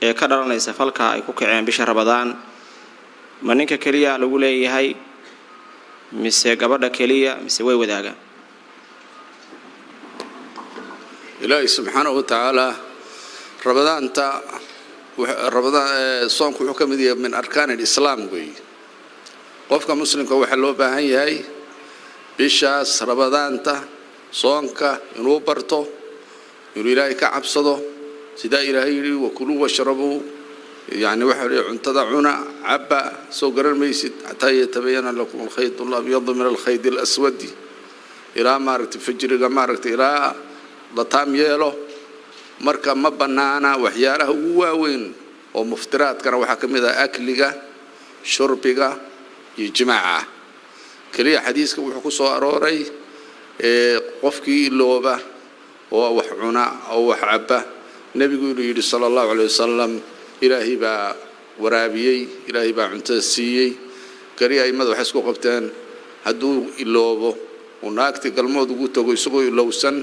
B: ee ka dhalanaysa falka ay ku kaceen bisha rabadaan ma ninka kaliya lagu leeyahay mise gabadha kaliya mise way wadaagaan.
C: ilaahay subxaanahu wa tacaala rabadaan soonku wuxuu ka mid yahay min arkaan al-islaam weeye qofka muslimka waxa loo baahan yahay bishaas rabadaanta soonka inuu barto inuu ilaahay ka cabsado sida ilaahay yiri wa kuluu washrabuu
D: يعني waxa la cuntada cuna abba soo garan maysid hataa yatabayana lakum al-khayt al-abyad min al-khayt al-aswad ila maaragtay fajriga maaragtay ila la taam yeelo marka ma banaana waxyaalaha ugu waaweyn oo muftiraadkana waxa kamid ah akliga shurbiga iyo jimaaca kaliya xadiiska wuxuu ku soo arooray qofkii looba oo wax cuna oo wax cabba nabigu yiri sallallahu alayhi wasallam ilaahi baa waraabiyay ilaahi baa cunto siiyay kaliya ay madax isku qabteen haduu iloobo oo naagti galmood ugu tago isagoo ilowsan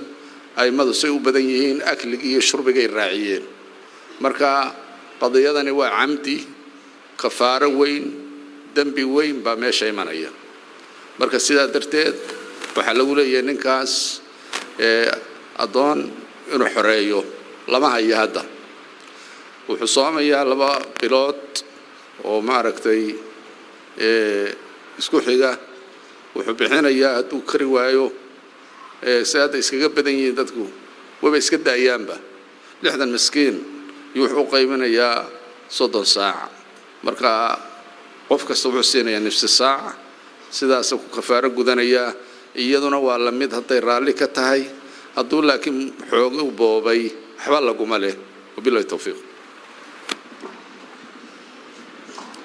D: ay madax say u badan yihiin akliga iyo shurbiga ay raaciyeen marka qadiyadani waa camdi kafaaro weyn dambi weyn ba meesha imanaya marka sidaa darteed waxa lagu leeyahay ninkaas adoon inuu xoreeyo lama hayo hadda wuxuu soomayaa 2 bilood oo maaragtay isku xiga wuxuu bixinayaa haduu kari waayo saada iskaga badan yihiin dadku waba iska daayaanba 60 miskiin wuxuu qaybinayaa 30 saac marka qof kasta wuxuu siinayaa nafsi saac sidaas ku kafaaro gudanaya iyaduna waa la mid haday raali ka tahay haduu laakiin xoog u boobay waxba lagu male wabillahi tawfiiq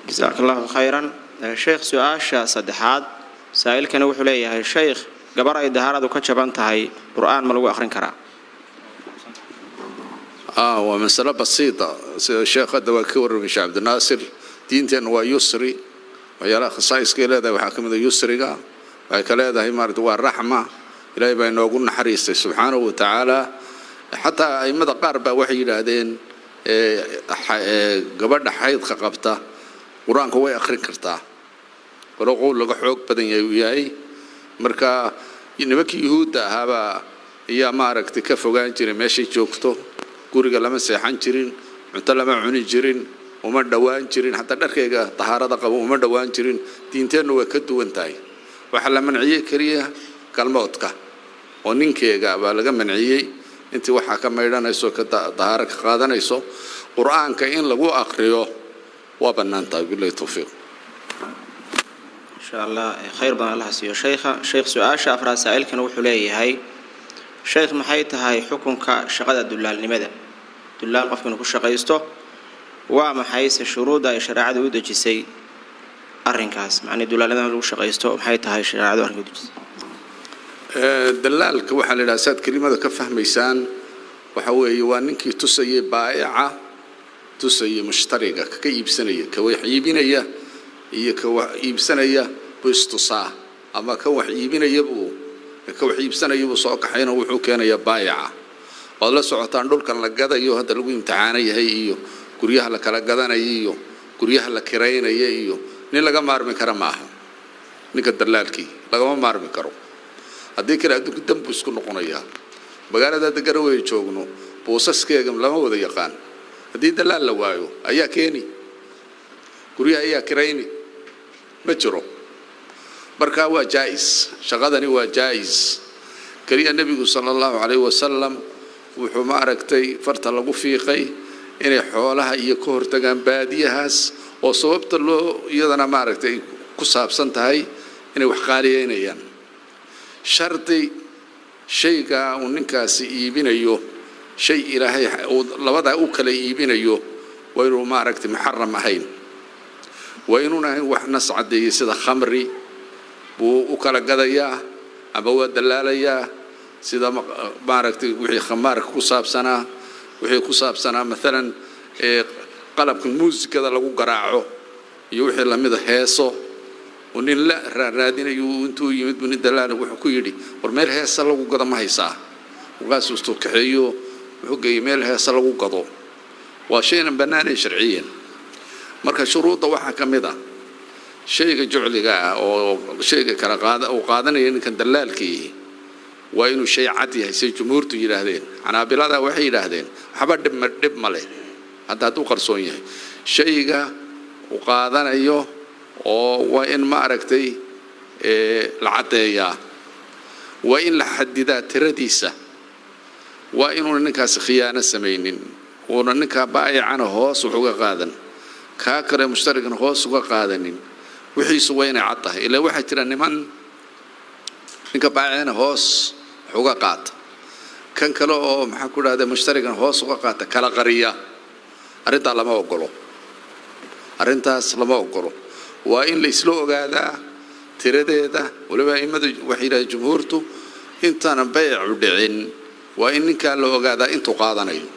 B: jazakallahu khayran sheekh su'aasha saddexaad saailkana wuxuu leeyahay sheekh gabar ay dahaaradu ka jaban tahay quraan ma lagu akhrin karaa
D: ومسألة بسيطة الشيخ الدواكور بن عبد الناصر دينتين ويسري ويلا خصائص كلا ذا وحاكم ذا يسرقا وكلا ذا هي مرد والرحمة إلى بين وقولنا حريص سبحانه وتعالى حتى أي مدى قاربة وحي لهذين قبل حيض خقبته قرآن كوي آخر كرته ولو قول لك حوق بدن يوياي مركا ينبكي يهودا هذا هي مارك تكفوا جانجري ماشي جوكتو guriga lama seexan jirin cunto lama cuni jirin uma dhawaan jirin hatta dharkayga tahaarada qabo uma dhawaan jirin diinteenu way ka duwan tahay waxa la manciyay kariya kalmoodka oo ninkeyga baa laga manciyay intii waxa ka meydhanayso ka tahaara ka qaadanayso quraanka in lagu akhriyo waa banaantahay billahi tawfiiq
B: insha Allah khayr baan Allah siiyo sheekh su'aasha afraad saailkana wuxuu leeyahay sheekh maxay tahay xukunka shaqada dulaalnimada dulaal qofkana ku shaqaysto waa maxay shuruuda ay shariicadu u dejisay arrinkaas macna dulaalnimada lagu shaqaysto maxay tahay shariicadu arrinka u dejisay
D: dalaalka waxa la yiraahdaa saad kelimada ka fahmaysaan waxa weeye waa ninkii tusayay baa'ica tusayay mushtariga ka iibsanaya ka wax iibinaya iyo ka wax iibsanaya bustusa ama ka wax iibinaya buu ka wax iibsanaya buu soo kaxayna wuxuu keenayaa baa'ica oo la socotaan dhulkan la gadayo hada lagu imtixaanayahay iyo guryaha la kala gadanayo iyo guryaha la kiraynayo iyo nin laga maarmi kara maaha ninka dalaalkii laga maarmi karo hadii kale adduunka dambu isku noqonaya magaalada Garowe joogno boosaskeega lama wada yaqaan hadii dalaal la waayo ayaa keeni guryaha ayaa kirayni ma jiro marka waa jaayis shaqadani waa jaayis kaliya nabiga sallallahu alayhi wasallam wuxuu ma aragtay farta lagu fiiqay inay xoolaha iyo ka hortagaan baadiyahaas oo sababta loo iyadana ma aragtay ku saabsan tahay inay wax qaaliyeynayaan sharti shayga uu ninkaasi iibinayo shay ilaahay labada u kala iibinayo waa inuu ma aragtay muharram ahayn waa inuu nahay wax nas cadeeyay sida khamri buu u kala gadayaa ama waa dalaalayaa sida ma aragtay wixii khamaarka ku saabsanaa wixii ku saabsanaa midalan qalabka muusikada lagu garaaco iyo wixii la mid heeso nin la raadinayo intuu yimid buu dalaal wuxuu ku yiri war meel heesa lagu gado ma haysaa ugaas uu kaxeeyo wuxuu geeyay meel heesa lagu gado waa shayna banaanay sharciyan marka shuruuda waxa kamid ah shayga jucliga oo shayga kala qaadanaya ninkan dalaalkii waa inuu shay cad yahay si jumhuurtu yiraahdeen Xanaabilada waxay yiraahdeen waxba dhib ma leh hadda uu qarsoon yahay shayga uu qaadanayo oo waa in ma aragtay la cadeeyaa waa in la xadidaa tiradiisa waa inuu ninkaas khiyaano sameeynin oo ninka baayacana hoos wuxuu ka qaadan kaa kale mushtarigan hoos uga qaadanin wixiisu waa inay cad tahay ilaa waxaa jira ninka baacina hoos wax uga qaata kan kale oo maxaa ku dhahday mushtarigan hoos uga qaata kala qariya arrintaas lama ogolo waa in la isla ogaadaa tiradeeda waliba imadu waxay yiraahdeen jumhuurtu intaan bay'u dhicin waa in ninka la ogaadaa intuu qaadanayo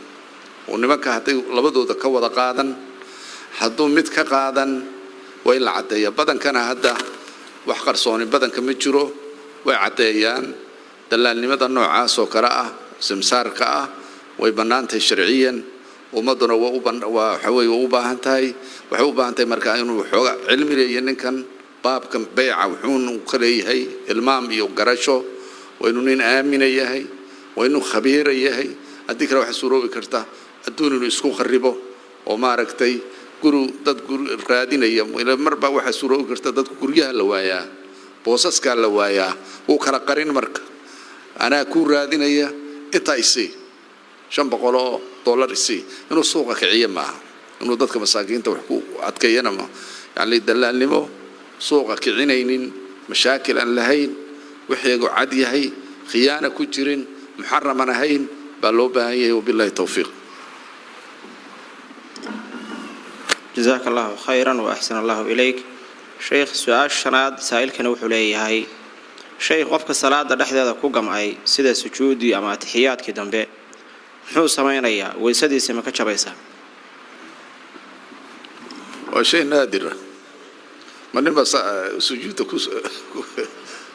D: oo nimanka haday labadooda ka wada qaadan hadduu mid ka qaadan waa in la cadeeyaa badankana hadda wax qarsooni badanka ma jiro way cadeeyaan dalaalnimada noocaas oo kale ah simsaarka ah way banaantay sharciyan ummaduna waxa weeye u baahan tahay marka inuu xooga cilmi leeyahay ninkan baabkan bay'a wuxuu ka leeyahay ilmaam iyo garasho waa inuu nin aamin yahay waa inuu khabiir yahay haddii kale waxa suuroobi karta adduun inuu isku kharibo oo maaragtay dad raadinaya marba waxa suuroobi karta dadku guryaha la waayaa boosaska la waayaa uu kala qarin marka anaa ku raadinaya inta isii $500 isii inuu suuqa kiciyo maaha inuu dadka masaakiinta wax ku adkeeyana ma yani dalaalnimo suuqa kicinaynin mashaakil aan lahayn wixii cad yahay khiyaana ku jirin muharraman ahayn baa loo baahan yahay wabillahi tawfiiq
B: جزاك الله خيرا وأحسن الله إليك شيخ سؤال شناد سائل كنا وحليه شيخ قفك الصلاة دحدة هذا كوجم أي سيد سجودي أما تحيات كده بيه حو سمينيا ويسدي سمكة شبيسة
D: وشيء نادر ما نبى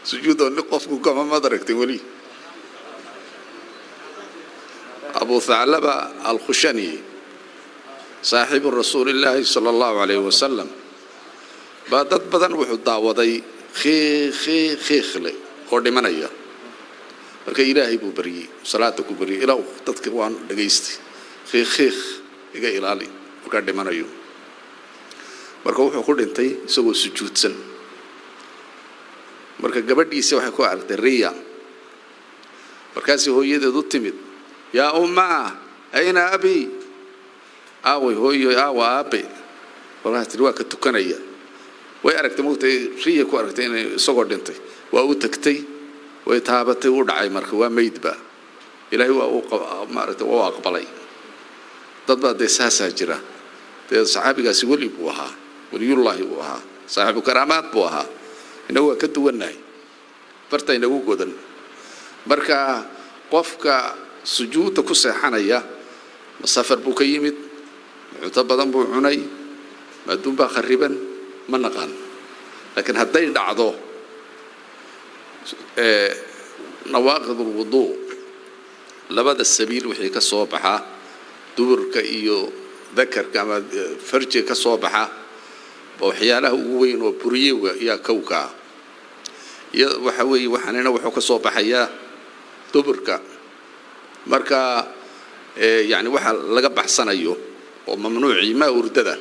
D: سجود النقف كما ما دركت ولي أبو ثعلبة الخشني صاحب رسول الله صلى الله عليه وسلم بعدت بدن وحد دعوضي خيخلي قردي منايا marka ilaahay buu bariyay salaada ku bariyay ilaa dadka waan dhageystay khayx iga ilaali marka dhimanayo marka wuxuu ku dhintay isagoo sujuudsan marka gabadhiisa waxay ku aragtay riya markaas hooyadeedu timid yaa umma ayna abi hooyo abi walahi waa ka tukanaya way aragtay moogtay riya ku aragtay inay isagoo dhintay waa u tagtay way taabatay u dhacay marka waa meydba ilaahay waa maaragtay waa aqbalay dad baa deesaasa jira saxaabigaasi wali buu ahaa waliyullaahi buu ahaa saaxibu karaamaad buu ahaa inagu waa ka duwanahay farta inagu godan marka qofka sujuudda ku seexanaya masafar buu ka yimid cunto badan buu cunay maduun baa khariban ma naqaan laakiin hadday dhacdo نواقض الوضوء لبدا السبيل وحي كصوبحة دورك إيو ذكر كما فرجي كصوبحة وحياله وين وبريه يا كوكا يا وحوي وحننا وحو كصوبحة يا دورك مركا يعني وحا لقى بحسن أيو وممنوعي ما وردده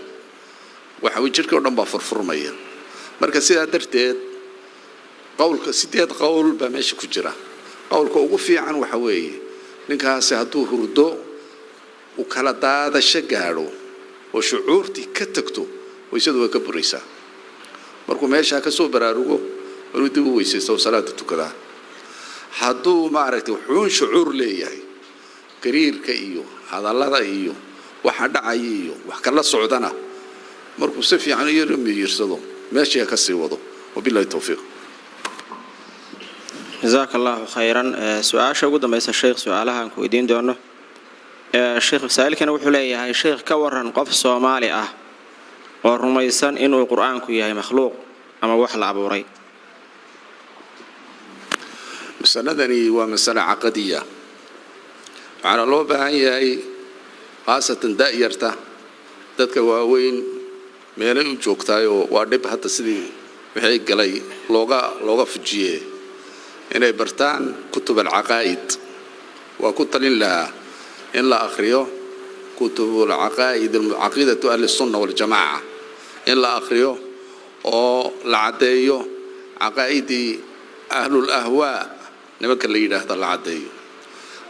D: وحوي جركا ودنبا فرفرمية مركا سيدا درتيد قولك سيدات قول بمشي كجرا قولك وقفي عن وحوي نكاس هدوه ردو وكلا دادا شجارو وشعورتي كتكتو ويسدوا كبريسا مركو ماشي كسو براروغو ودو ويسيسو صلاه تكدا هدو معركه وحون شعور ليهي كريركا iyo hadalada iyo waxa dhacay iyo wax kala socdana markuu si fiican iyo miyirsado meeshii ka sii wado wabillahi tawfiiq
B: جزاك الله خيرا سؤال شو قدام بس الشيخ سؤالها أنكو يدين دونه الشيخ سائل كان وحولي هاي الشيخ كورن قف صومالي والرميسان إنه القرآن كويه مخلوق أما وحل عبوري
D: مسندني ومسألة عقدية على الله بهاي خاصة دائرته dadka waaweyn meelay u joogtaayo waa dhib hadda sidii wixii galay looga fujiyay inay bartaan kutub al-aqaid wa kutalin laha in la akhriyo kutub al-aqaid aqidatu ahli-sunnah wal-jamaa'a in la akhriyo oo la cadeeyo aqaidi ahlul ahwa nimanka la yiraahdo la cadeeyo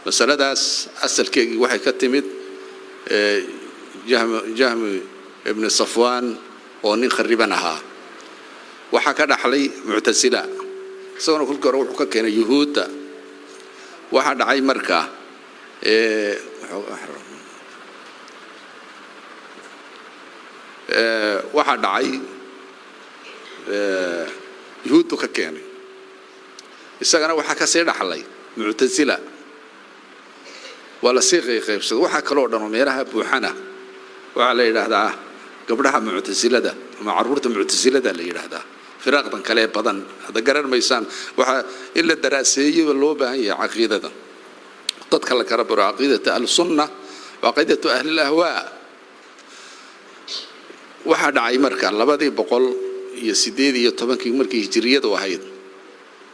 D: masaladaas asalkeedii waxay ka timid جهم ibn Safwan oo nin khariban ahaa waxa ka dhaxlay mu'tasila isagoo kulka hore wuxuu ka keenay yuhuudda waxa dhacay marka waxa dhacay yuhuuddu ka keenay isagana waxa ka sii dhaxlay mu'tasila wala sii qaybsad waxa kale oo dhan meelaha buuxana waxa la yiraahdaa gabdhaha mu'tasilada ama carruurta mu'tasilada la yiraahdaa firaaqdan kale badan hada garan maysaan waxa illa daraaseeyo loo baahan yahay aqeedada dadka la kala baro aqeedada al-sunnah wa aqeedada ahli al-ahwa waxa dhacay marka 218 markii hijriyadu ahayd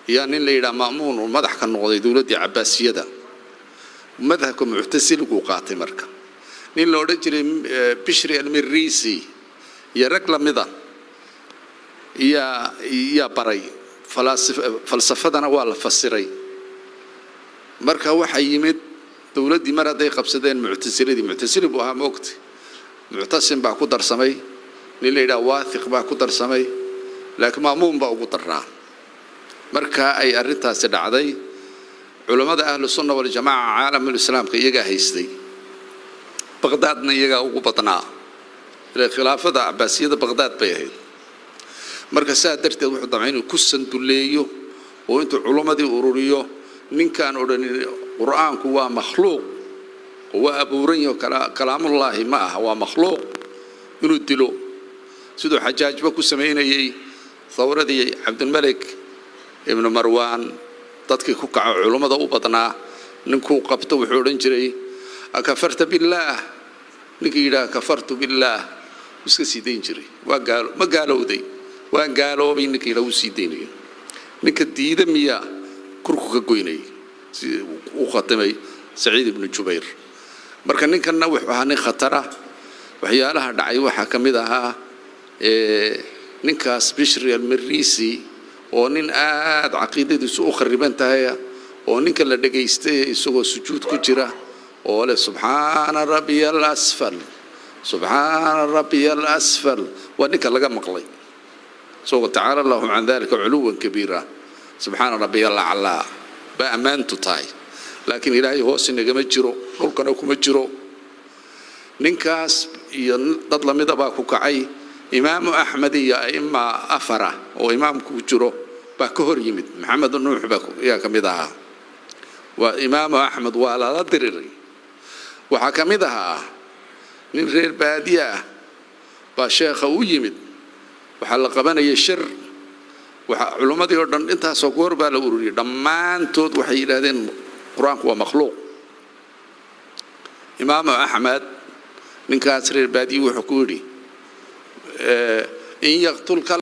D: yaa nin la yiraahdo Ma'muun oo madax ka noqday dawladda Abbaasiyada madhabka mu'tasilku qaatay marka nin loo dhajiray Bishri al-Mirrisi iyo rag lamida ya baray falsafadana waa la fasiray marka waxa yimid dawladdii mar haday qabsadeen mu'tasili buu ahaa moogtay mu'tasim baa ku darsamay nin la yiraahdo Waathiq baa ku darsamay laakiin Ma'muun baa ugu daraa marka ay arintaas dhacday culimada ahlu sunna wal jamaa caalamul islaamka iyaga haystay Baghdadna iyaga ugu badnaa ilaa khilaafada Abbaasiyada Baghdad bay ahayd marka saa darteed wuxuu damcay inuu ku sanduleeyo oo intuu culimadii ururiyo ninkan odhanin quraanku waa makhluuq waa abuuran iyo kalaamullaahi ma aha waa makhluuq inuu dilo sidoo xajaajba ku sameeyay thawradii Abdul Malik ibn Marwan dadkii ku kaco culimada u badnaa ninkuu qabto wuxuu oran jiray akafarta billah ninkii yiraahdo kafartu billah iska siideen jiray waa gaalo ma gaalowday waa gaaloobay ninkii lagu siideenay ninka diida miya kurku ka goynay si uu khatamay Saciid ibn Jubayr marka ninkanna wuxuu ahaa nin khatara waxyaalaha dhacay waxa kamid ahaa ninkaas Bishri al-Mirrisi oo nin aad aqeedadiisu u khariban tahay oo ninka la dhageystay isagoo sujuud ku jira oo le subhana rabbiyal asfal wa ninka laga maqlay soo ta'ala Allahu an dhalika uluwan kabira subhana rabbiyal a'la ba amantu tahay laakiin ilaahay hoos inagama jiro dhulkana kuma jiro ninkaas iyo dad lamida baa ku kacay إمام أحمد يا إما أفرا أو إمام كوجرو بكهر يمد محمد النوح بكو يا كمدها وإمام أحمد ولا لا درري وحكمدها من غير بادية بشيخ ويمد وحلق بنا يشر وعلماء يردن أنت سكور بالوري دمان تود وحي هذين القرآن هو مخلوق إمام أحمد من كاسر البادي وحكوري إن يقتلك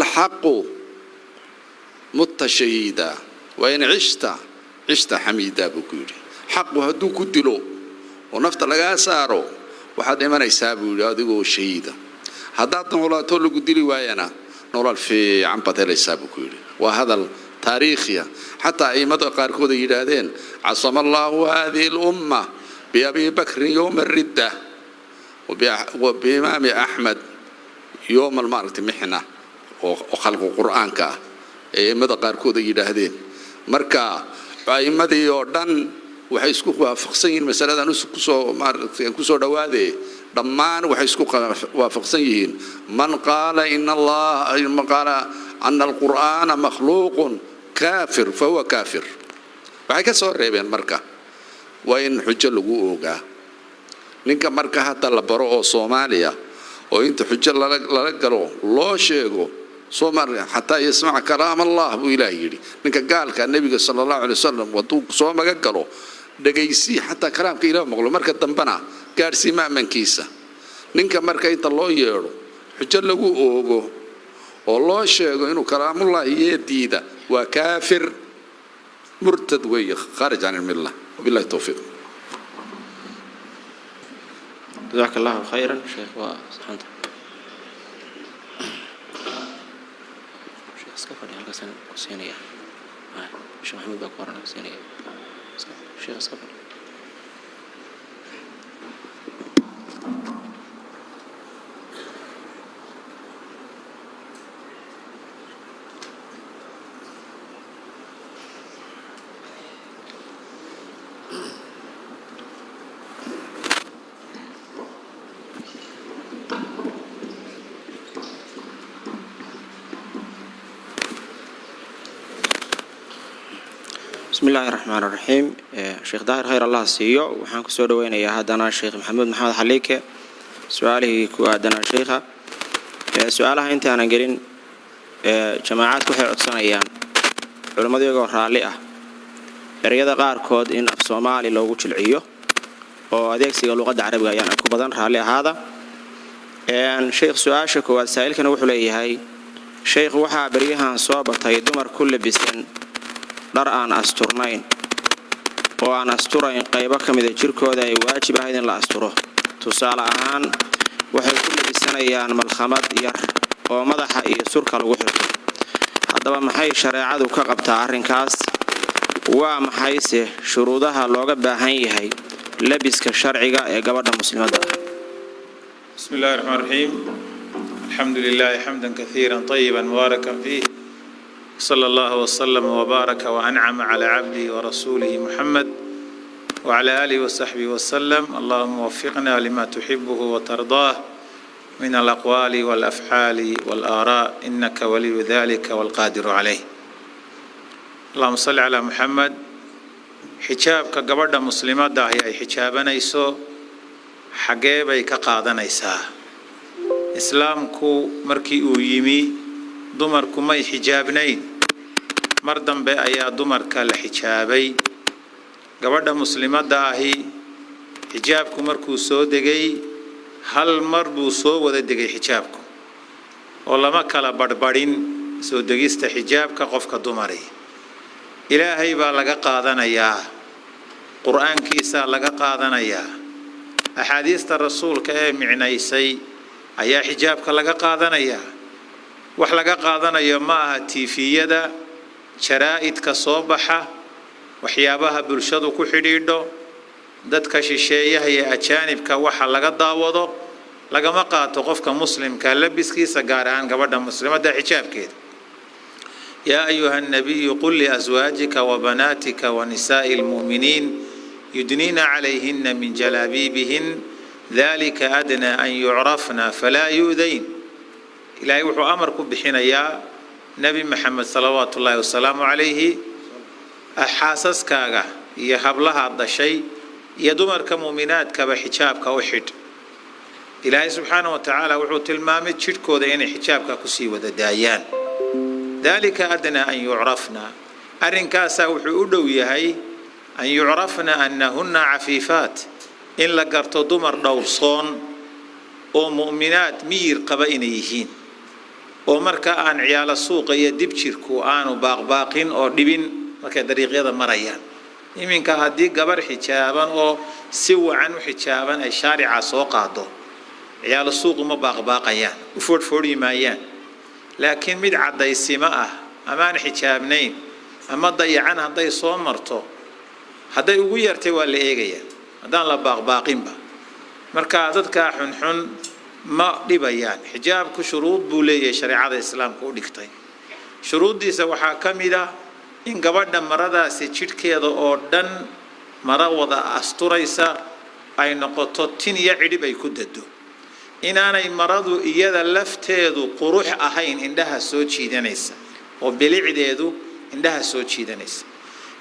D: الحق متشهيدا وإن عشت حميدا بكوري حق هدو كدلو ونفط لغا سارو وحد إيمان يسابو يادقو شهيدا هدات نولا تولو قدلي وايانا نولا في عمبتال يسابو كوري وهذا التاريخية حتى أيمة قاركود يرادين عصم الله هذه الأمة بأبي بكر يوم الردة وبإمام أحمد يوم المارة محنة وخلق القرآن كا ماذا قاركود يدهدين مركا أئمة يوردان وحيسكو وافقسين مسألة كسو دوادي ضمان وحيسكو وافقسين من قال من قال أن القرآن مخلوق كافر فهو كافر وحيكا سور ريبين مركا وإن حجة لغوغا نينكا مركا حتى لبرو صوماليا وإنت حجة للقلو الله شيغو صوماليا حتى يسمع كلام الله بإلهي نينكا قال كان النبي صلى الله عليه وسلم ودوك صوما قلو دقيسي حتى كلام كإله مقلو مركا دنبنا gaadhsii ma'mankiisa ninka marka inta loo yeedho xujo lagu oogo oo loo sheego inuu kalaamullaahi iyo diida waa kaafir murtad weeye khaarij can ilmilla wabillahi towfiiq
B: جزاك الله خيرا شيخ وصحنت شيخ اسكفر يعني سنة كوسينية شيخ محمد باكور كوسينية شيخ اسكفر بسم الله الرحمن الرحيم شيخ داهر خير الله سيو وحان كسو دوينيا هادانا شيخ محمد محمد حليك سؤاله كوادنا شيخا سؤالها انت انا قلين جماعات waxay codsanayaan culimadu iyaga raali ah ereyada qaar kood in af Soomaali loogu jilciyo oo adeegsiga luqadda Carabiga ayaan ku badan raali ahaada sheekh su'aasha koowaad saailkana wuxuu leeyahay sheekh waxa bariyahan soo batay dumar ku labisan dhar aan asturnayn oo aan asturayn qaybo kamid ah jirkooda ay waajib ahayd in la asturo tusaale ahaan waxay ku labisanayaan malkhamad yar oo madaxa iyo surka lagu xirto haddaba maxay shareecadu ka qabtaa arrinkaas waa maxayse shuruudaha looga baahan yahay labiska sharciga ee gabadha muslimadda ah
E: بسم الله الرحمن الرحيم الحمد لله حمدا كثيرا طيبا مباركا فيه صلى الله وسلم وبارك وأنعم على عبده ورسوله محمد وعلى آله وصحبه وسلم اللهم وفقنا لما تحبه وترضاه من الأقوال والأفعال والآراء إنك ولي ذلك والقادر عليه اللهم صل على محمد حجابك قبل مسلمات داهي حجابنا يسو حقيبي كقادنا يسا إسلامكو مركي أويمي dumarku may xijaabnayn mar dambe ayaa dumarka la xijaabay gabadha muslimadda ahi xijaabku markuu soo degay hal mar buu soo wada degay xijaabku oo lama kala badhbadhin soo degista xijaabka qofka dumari ilaahay baa laga qaadanayaa quraankiisa laga qaadanayaa axaadiista rasuulka ee micnaysay ayaa xijaabka laga qaadanayaa wax laga qaadanayo ma aha tiifiyada jaraa'idka soo baxa waxyaabaha bulshadu ku xidhiidho dadka shisheeyaha iyo ajaanibka waxa laga daawado lagama qaato qofka muslimka labiskiisa gaar ahaan gabadha muslimadda xijaabkeeda yaa ayuha an-nabiyyu qul li azwaajika wa banaatika wa nisaa'i al-mu'miniin yudniina calayhinna min jalaabiibihin dhalika adnaa an yucrafna falaa yu'dayn إلهي وحو أمركم بحنا يا نبي محمد صلوات الله وسلام عليه أحاسس كاغا يهب لها هذا الشيء يدمر كمؤمنات كبحجاب كوحد إلهي سبحانه وتعالى وحو تلمامي تشتكو ذين حجاب كسي وددايان ذلك أدنى أن يعرفنا أرنكاسا وحو أدويهي أن يعرفنا أنهن عفيفات إن لقرت دمر دوصون ومؤمنات مير قبائنيهين oo marka aan ciyaala suuqa iyo dib jirku aanu baaqbaaqin oo dhibin marka dariiqyada marayaan iminka hadii gabar xijaaban oo si wacan u xijaaban ay shaarica soo qaado ciyaala suuqu ma baaqbaaqayaan u foorfoorimayaan laakiin mid cadaysima ah amaan xijaabnayn ama dayacan haday soo marto haday ugu yartay waa la eegaya hadaan la baaqbaaqinba marka dadka xunxun ma dhibayaan xijaabku shuruud buu leeyahay shariicada islaamka u dhigtay shuruudiisa waxaa kamid ah in gabadha maradaasi jidhkeeda oo dhan mara wada asturaysa ay noqoto tin iyo cidhib ay ku dado inaanay maradu iyada lafteedu qurux ahayn indhaha soo jiidanaysa oo bilicdeedu indhaha soo jiidanaysa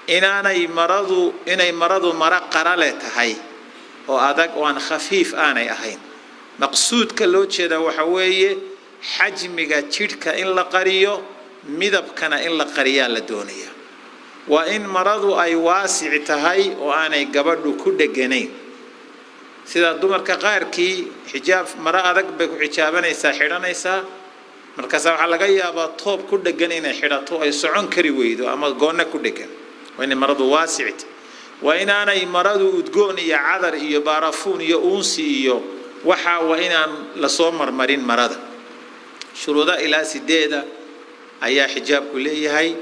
E: inay maradu mara qarale tahay oo adag oo aan khafiif aanay ahayn maqsuudka loo jeeda waxa weeye xajmiga jidhka in la qariyo midabkana in la qariyaa la doonaya waa in maradu ay waasic tahay oo aanay gabadhu ku dheganayn sida dumarka qaarkii xijaab mara adag bay ku xijaabanaysaa xidhanaysaa markaas waxa laga yaabaa toob ku dhagan inay xidhato ay socon kari weydo ama goonna ku dhagan waa in maradu waasicti waa inaanay maradu udgoon iyo cadar iyo baarafuun iyo uunsi iyo waxa waa inaan la soo marmarin marada shuruuda ilaa 8 ayaa xijaabku leeyahay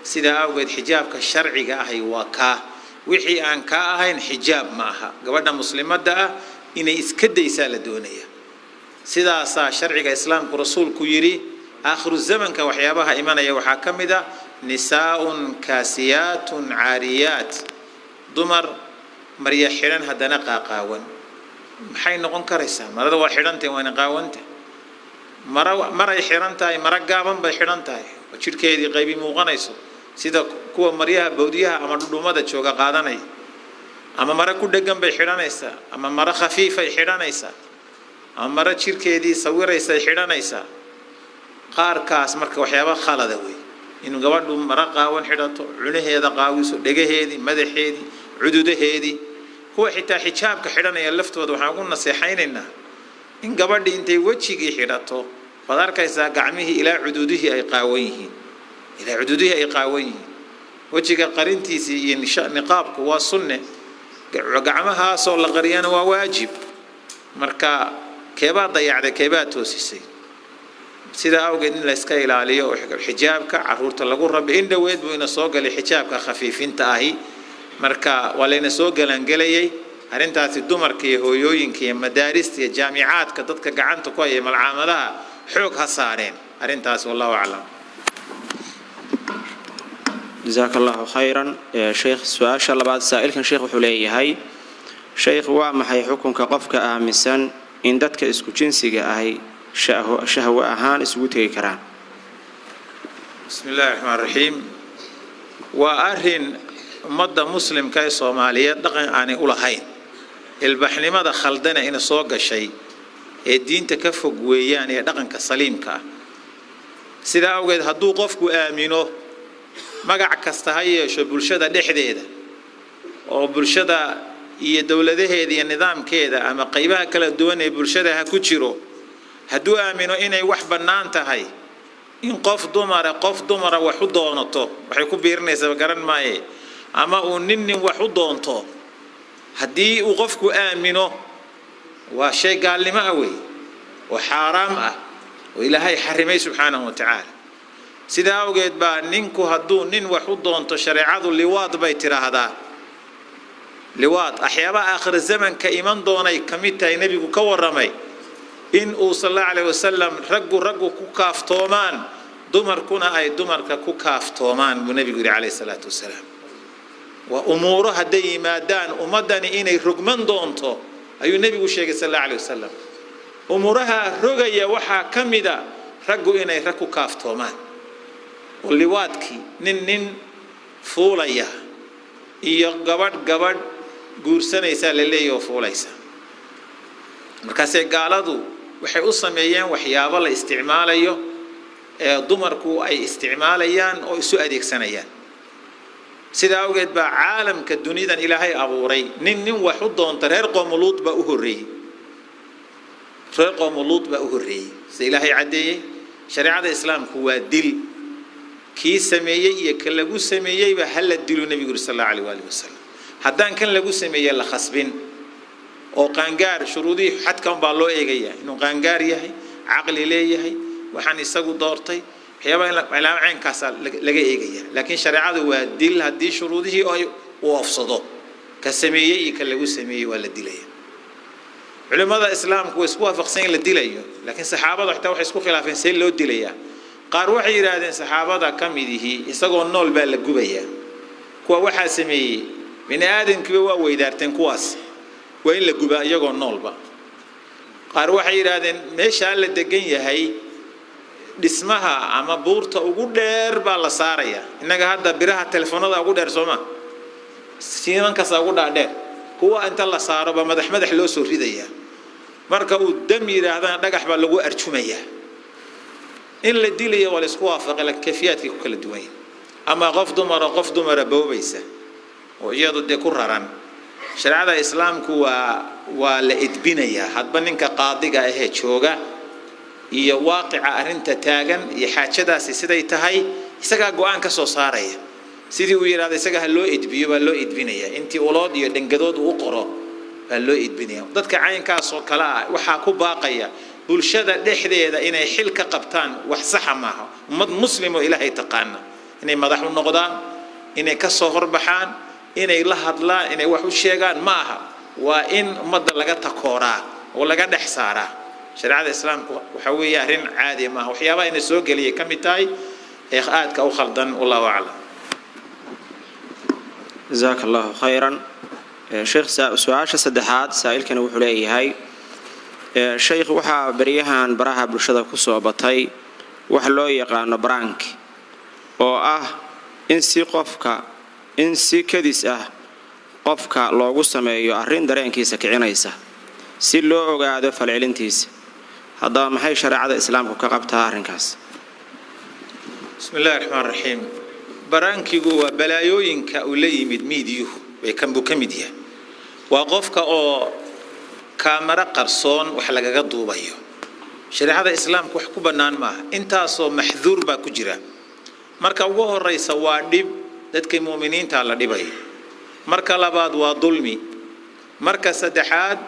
E: sida awgeed xijaabka sharciga ah waa ka wixii aan ka ahayn xijaab ma aha gabadha muslimadda ah inay iska daysaa la doonaya sidaas sharciga islaamku rasuulku yiri aakhiru zamanka waxyaabaha imanaya waxa kamida nisaa'un kaasiyatun aariyat dumar mariya xiran hadana qaaqaawan maxay noqon karaysaa marada waa xirantay waana qaawanta maray xirantahay mara gaaban bay xirantahay jirkeedii qaybi muuqanayso sida kuwa maryaha bawdiyaha ama dhudhumada jooga qaadanay ama mara ku dhagan bay xiranaysaa ama mara khafiif ay xiranaysaa ama mara jirkeedii sawiraysa xiranaysaa qaarkaas marka waxyaabo khalada way in gabadhu mara qaawan xidhato cunaheeda qaawiso dhagaheedii madaxeedii cududaheedii kuwa xitaa xijaabka xidhanaya laftooda waxaan ugu naseexaynaynaa in gabadhi intay wajigii xidhato waad arkaysaa gacmihii ilaa cududihii ay qaawan yihiin wajiga qarintiisii iyo niqaabku waa sunne gacmahaasoo la qariyana waa waajib marka keebaa dayacday keebaa toosisay sida awgeed in la iska ilaaliyo xijaabka caruurta lagu rabo in dhaweed buu ina soo galay xijaabka khafiifinta ahi marka waa layna soo galangelayay arrintaasi dumarka iyo hooyooyinka iyo madaarista iyo jaamicaadka dadka gacanta ku haya malcaamadaha xoog ha saareen arrintaas wallahu a'lam
B: جزاك الله خيرا شيخ سؤال شلبات سائل كان شيخ وحولي هاي شيخ ومحي حكم كقفك آمسا إن دتك اسكو جنسك أهي شهوة أهان اسكو تيكران
E: بسم الله الرحمن الرحيم وأرهن مدى مسلم كاي صومالية دقن آني أولهين البحني ماذا خلدنا إن صوق الشيء الدين تكفق وياني دقن كسليم كا سيدا أوجد هدو قفكو آمينو magac kasta ha yeesho bulshada dhexdeeda oo bulshada iyo dawladaheeda iyo nidaamkeeda ama qaybaha kala duwan ee bulshada ha ku jiro haduu aamino inay wax banaan tahay in qof dumara wax u doonato waxay ku biirnaysaa garan maaye ama uu nin wax u doonto hadii uu qofku aamino waa shay gaalnimo ah way oo xaraam ah oo ilaahay xarimay subhanahu wa ta'ala sida awgeed baa ninku haduu nin wax u doonto shariicadu liwaad bay tiraahdaa liwaad axyaaba aakhir zamanka iman doonay kamid tahay nabigu ka waramay in uu sallallahu alayhi wasallam raggu ku kaaftoomaan dumarkuna ay dumarka ku kaaftoomaan buu nabigu yiri alayhi salatu wasalaam wa umuuru haday yimaadaan ummadani inay rogman doonto ayuu nabigu sheegay sallallahu alayhi wasallam umuuraha rogaya waxa kamida raggu inay rag ku kaaftoomaan liwaadki nin fuulaya iyo gabadh guursanaysa la leeyahay fuulaysa markaas gaaladu waxay u sameeyeen waxyaabo la isticmaalayo ee dumarku ay isticmaalayaan oo isu adeegsanayaan sida awgeed baa caalamka dunidan ilaahay abuuray nin wax u doonta reer qoomuluud baa u horeeyay sida ilaahay cadeeyay shariicada islaamku waa dil kii sameeyay iyo kan lagu sameeyay ba hal dilu nabiga sallallahu alayhi wasallam haddaan kan lagu sameeyay la khasbin oo qaangaar shuruudii xadkan baa loo eegaya inuu qaangaar yahay aqli leeyahay waxaan isagu doortay waxyaabo in la caynkaas laga eegaya laakiin shariicadu waa dil hadii shuruudihii ay u afsado ka sameeyay iyo kan lagu sameeyay waa la dilaya culimada islaamku way isku waafaqsan la dilayo laakiin saxaabada xitaa waxay isku khilaafeen si loo dilaya qaar waxay yiraahdeen saxaabada kamidihii isagoo nool baa la gubaya kuwa waxa sameeyay bini aadamkiiba waa weydaarteen kuwaas waa in la gubaa iyagoo noolba qaar waxay yiraahdeen meesha la degan yahay dhismaha ama buurta ugu dheer baa la saaraya inaga hadda biraha telefoonada ugu dheer Soomaa siimanka ugu dhaadheer kuwa inta la saaro ba madax loo soo ridaya marka uu dam yiraahdaan dhagax baa lagu arjumaya in la dilayo wala isku waafaqay kayfiyaadka ku kala duwan ama qof dumara boobaysa oo iyadu de ku raran shareecada islaamku waa la idbinayaa hadba ninka qaadiga ahee jooga iyo waaqica arrinta taagan iyo xaajadaasi siday tahay isagaa go'aan ka soo saaraya sidii uu yiraahdo isaga ha loo idbiyo baa loo idbinayaa intii ulood iyo dhangadood uu qoro baa loo idbinayaa dadka caynkaas oo kale ah waxaa ku baaqaya bulshada dhexdeeda inay xil ka qabtaan wax sax maaha ummad muslim oo ilaahay taqaana inay madax u noqdaan inay ka soo horbaxaan inay la hadlaan inay wax u sheegaan maaha waa in ummadda laga takooraa oo laga dhex saaraa shareecada islaamku waxa weeye arrin caadi maaha waxyaabaha inay soo geliyay ka mid tahay ee aadka u khaldan wallahu aclam
B: جزاك الله خيرا شيخ سؤال saddexaad saailkana wuxuu leeyahay sheekh waxa bariyahan baraha bulshada ku soo batay wax loo yaqaan brank oo ah in si kadis ah qofka loogu sameeyo arrin dareenkiisa kicinaysa si loo ogaado falcelintiisa haddaba maxay shareecada islaamku ka qabtaa arrinkaas
E: bismillahir rahmaanir rahiim baraankigu waa balaayooyinka uu la yimid miidiyuhu way kan buu ka mid yahay waa qofka oo kaamara qarsoon wax lagaga duubayo shareecada islaamku wax ku banaan maaha intaasoo maxduur baa ku jira marka ugu horeysa waa dhib dadka muuminiinta la dhibay marka labaad waa dulmi marka saddexaad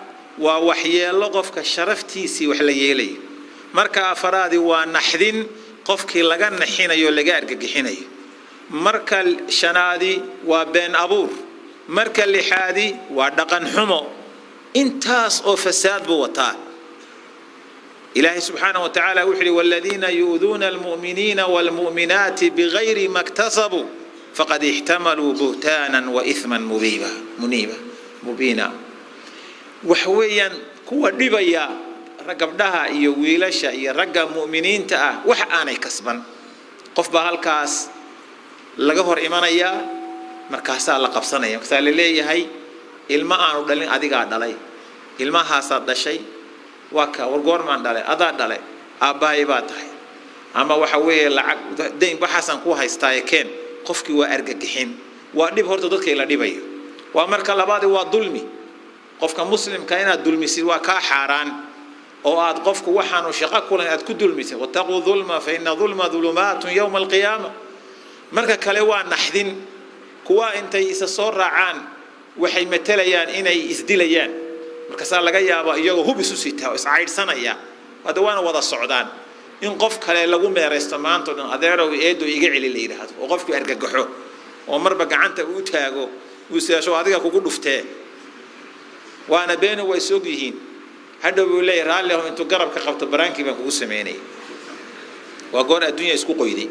E: waa waxyeelo qofka sharaftiisii wax la yeelay marka afaraadi waa naxdin qofkii laga naxinayo laga argagixinayo marka shanaadi waa been abuur marka lixaadi waa dhaqan xumo intaas oo fasaad buu wataa ilaahay subxaanahu wa tacaala wuxuu yidhi waladiina yu'duuna almu'miniina waalmu'minaati bigayri ma iktasabuu faqad ixtamaluu buhtaanan wa ihman mubiina waxa weeyaan kuwa dhibaya gabdhaha iyo wiilasha iyo ragga mu'miniinta ah wax aanay kasban qof baa halkaas laga hor imanayaa markaasaa la qabsanaya markaasaa la leeyahay ilma aanu dhalin adigaa dhalay ilmahaasaad dhashay waa ka wargoormaan dhalay adaa dhalay aabbahay baa tahay ama waxa weeye lacag dayn baxaasan ku haystaaye keen qofkii waa argagixin waa dhib horta dadka la dhibayo waa marka labaad waa dulmi qofka muslimka inaad dulmisid waa ka xaaraan oo aad qofku waxaanu shaqo kulan aad ku dulmisid wataqu dhulma fa inna dhulma dhulumatun yawm alqiyamah marka kale waa naxdin kuwa intay isa soo raacaan waxay matalayaan inay isdilayaan markaasaa laga yaabo iyagoo hub isu sitaa oo iscaydhsanaya wada waana wada socdaan in qof kale lagu meereysto maanta dhan adeerow eedo iga celi la yiraahdo oo qofku argagaxo oo marba gacanta uu taago uu seesho adiga kugu dhuftee waana been way soo yihiin hadhow uu leeyahay raalli ah intuu garabka qabto baraankii baan kugu sameeyay waa goor adduunyo isku qoyday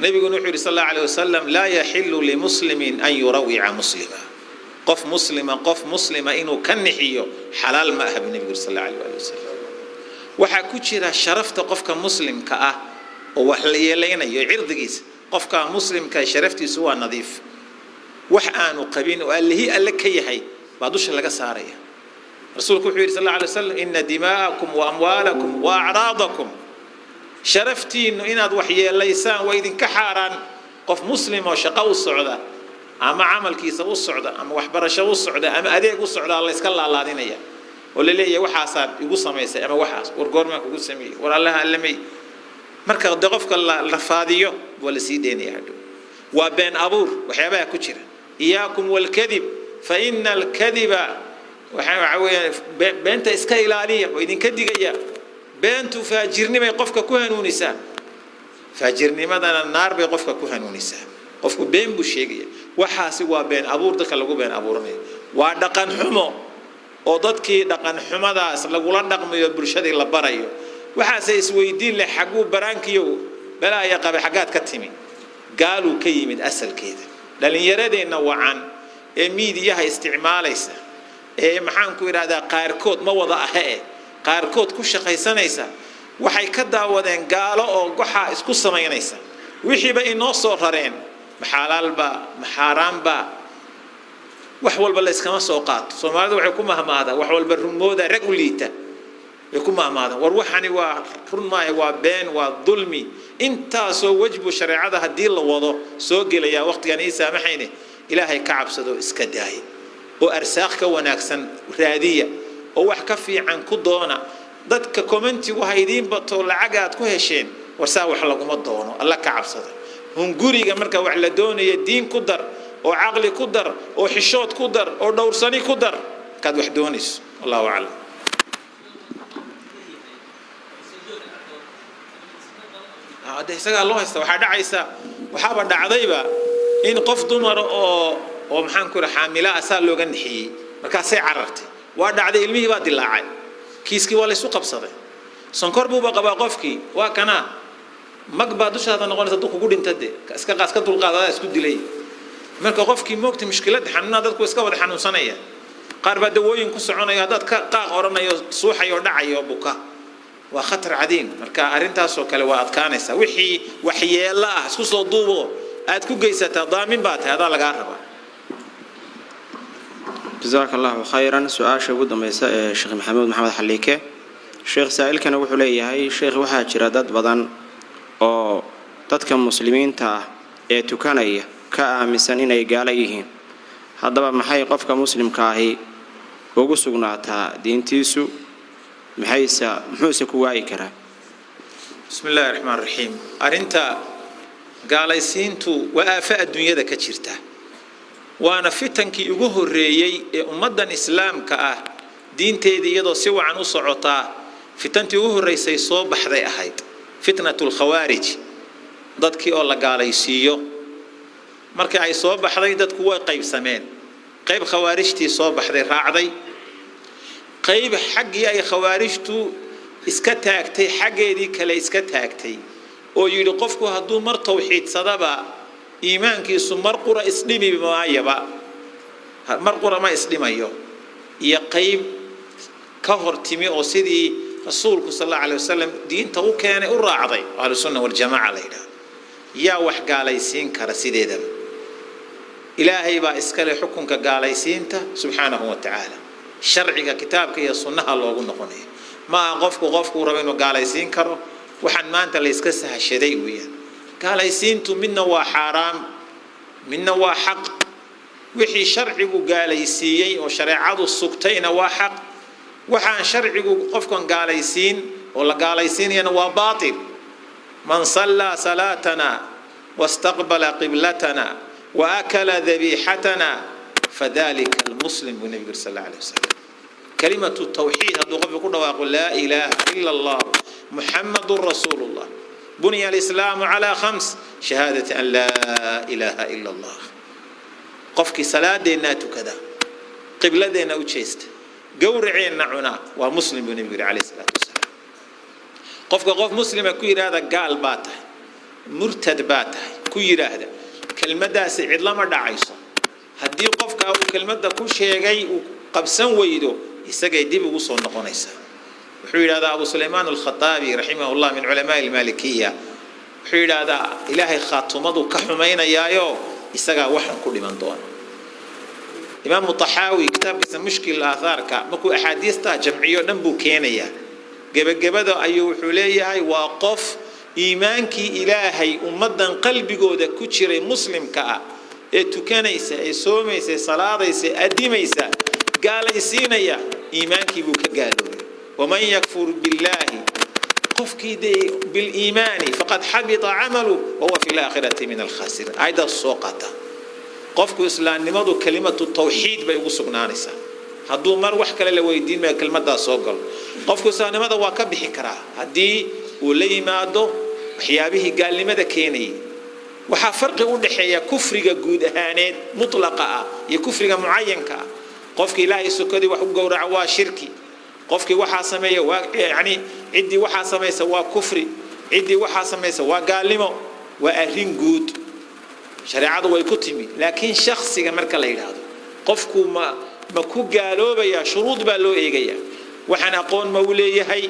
E: nabigu wuxuu yiri sallallahu alayhi wasallam la yahillu li muslimin an yurawi'a muslima qof muslima inuu ka nixiyo xalaal ma aha nabigu sallallahu alayhi wasallam waxa ku jira sharafta qofka muslimka ah oo wax la yeelaynayo cirdigiisa qofka muslimka sharaftiisu waa nadiif wax aanu qabin oo allahi alla ka yahay baa dusha laga saaraya rasuulku wuxuu yiri sallallahu alayhi wasallam inna dima'akum wa amwalakum wa a'radakum sharaftiinu inaad wax yeelaysaan way idinka xaaraan qof muslim oo shaqo u socda ama amalkiisa u socda ama waxbarasho u socda ama adeeg u socda la iska laalaadinaya oo la leeyahay waxaasaad igu samaysay ama waxaas war goorma kugu sameeyay war allaha allamay marka qofka la faadiyo wala sii deynaya hadhow waa been abuur waxyaabaha ku jira iyaakum wal kadhib fa innal kadhiba waxa weeyaan beenta iska ilaaliya oo idinka digaya beentu faajirnimay qofka ku hanuunisa faajirnimadana naar bay qofka ku hanuunisa qofku been buu sheegaya waxaasi waa been abuur dadka lagu been abuuranayo waa dhaqan xumo oo dadkii dhaqan xumadaas lagula dhaqmayo bulshada la barayo waxaas isweydiin leh xaqu baraankiyo balaaya qaba xagaad ka timi gaalu ka yimid asalkeeda dhalinyaradeenna wacan ee miidiyaha isticmaalaysa ee maxaan ku iraahdaa qaarkood ma wada ahee qaarkood ku shaqaysanaysa waxay ka daawadeen gaalo oo goxa isku sameynaysa wixiiba inoo soo rareen maxalaalba maxaraanba wax walba la iskama soo qaato Soomaalidu waxay ku mahmaada wax walba rumooda rag u liita way ku mahmaada war waxani waa run maahay waa been waa dulmi inta soo wajbu shariicada hadii la wado soo gelaya waqtigan ay saamaxayne ilaahay ka cabsado iska daay oo arsaaq ka wanaagsan raadiya oo wax ka fiican ku doona dadka commentigu haydiin bato lacag aad ku hesheen warsaa wax laguma doono alla ka cabsada hunguriga marka wax la doonayo diin ku dar oo aqli ku dar oo xishood ku dar oo dhowrsani ku dar kad wax doonayso wallahu a'lam هذا isaga loo haysta waxa dhacaysa waxaba dhacdayba in qof dumar oo maxaan ku raxaamila asal looga nixiyay markaasay carartay waa dhacday ilmihii baa dilaacay kiiskii waa la isu qabsaday sonkor buu qabaa qofkii waa kana magba dushaada noqonaysa dadku ku dhintade iska qaas ka dulqaadada isku dilay marka qofkii moogta mushkilad xanuuna dadku iska wada xanuunsanaya qaar baa dawooyin ku soconaya dad ka qaaq oranayo suuxayo dhacayo buka waa khatar cadiin marka arintaas oo kale waa adkaanaysa wixii waxyeelo ah isku soo duubo aad ku geysata daamin baad hada laga raba
B: jazakallahu khayran su'aasha ugu dambaysa ee Sheekh Maxamed Xaliike Sheekh Saa'ilkana wuxuu leeyahay Sheekh waxa jira dad badan oo dadka muslimiinta ah ee tukanaya ka aaminsan inay gaala yihiin haddaba maxay qofka muslimka ahi ugu sugnaataa diintiisu muxuuse ku waayi karaa
E: bismillahir rahmaanir rahiim arinta gaalaysiintu waa aafa adduunyada ka jirta waana fitankii ugu horeeyay ee ummadan islaamka ah diinteedii iyadoo si wacan u socota fitantii ugu horeysay soo baxday ahayd fitnatul khawarij dadkii oo la gaalaysiiyo markii ay soo baxday dadku way qaybsameen qayb khawaarijtii soo baxday raacday qayb xaqii ay khawaarijtu iska taagtay xaqeedii kale iska taagtay oo yiri qofku haduu mar tawxiidsadaba iimaankiisu mar qura isdhimi maayaba mar qura ma isdhimayo iyo qayb ka hortimi oo sidii rasuulku sallallahu alayhi wasallam diinta u keenay u raacday ahlus sunna wal jamaa leeyda yaa wax gaalaysiin kara sideedaba ilaahay baa iskale xukunka gaalaysiinta subhanahu wa ta'ala sharciga kitaabka iyo sunnaha loogu noqonay ma qofku rabo inuu gaalaysiin karo waxaan maanta la iska sahashaday weeyaan gaalaysiintu midna waa xaraam midna waa xaq wixii sharcigu gaalaysiiyay oo shariicadu sugtayna waa xaq waxaan sharcigu qofkan gaalaysiin oo la gaalaysiinayna waa baatil man salla salatana wastaqbala qiblatana wa akala dhabihatana فذلك المسلم النبي صلى الله عليه وسلم كلمة التوحيد هذا قف يقول لا إله إلا الله محمد رسول الله بني الإسلام على 5 شهادة أن لا إله إلا الله قفك صلاة ديناتو كذا قبلة دينا وشيست قورعين نعنا ومسلم النبي عليه الصلاة والسلام قف مسلم كوير هذا قال باته مرتد باته كوير هذا كلمة داس عدلا ما دعيسه haddii qofka uu kelmadda ku sheegay uu qabsan weydo isaga dib ugu soo noqonaysa wuxuu yiraahdaa Abu Sulaiman al-Khattabi rahimahullah min ulama al-Malikiyya wuxuu yiraahdaa ilaahay khaatumadu ka xumaynayaayo isaga waxan ku dhiman doona Imam Tahawi kitabkiisa Mushkil al-Atharka markuu ahadiista jamciyo dhan buu keenaya gabagabada ayuu wuxuu leeyahay waa qof iimaankii ilaahay ummadan qalbigooda ku jiray muslimka ah ee tukanaysa ee soomaysa salaadaysa adimaysa gaalaysiinaya iimaankii buu ka gaaloobay waman yakfur billahi qofkii bil iimaani faqad habita amalu wa huwa fil aakhirati min al khasirin ayda suqata qofku islaamnimadu kalimatu tawxiid bay ugu sugnaanaysa haduu mar wax kale la weydiin ma kelmadda soo gal qofku islaamnimada waa ka bixi karaa hadii uu la yimaado waxyaabihi gaalnimada keenay waxa farqi u dhaxeeya kufriga guud ahaaneed mutlaqa ah iyo kufriga muayyanka qofkii ilaahay sukadi wax u gowraco waa shirki qofkii waxa sameeyo waa yaani cidii waxa sameeysa waa kufri cidii waxa sameeysa waa gaalnimo waa arrin guud shariicadu way ku timi laakiin shakhsiga marka la yiraahdo qofku ma ku gaaloobaya shuruud baa loo eegaya waxaan aqoon ma u leeyahay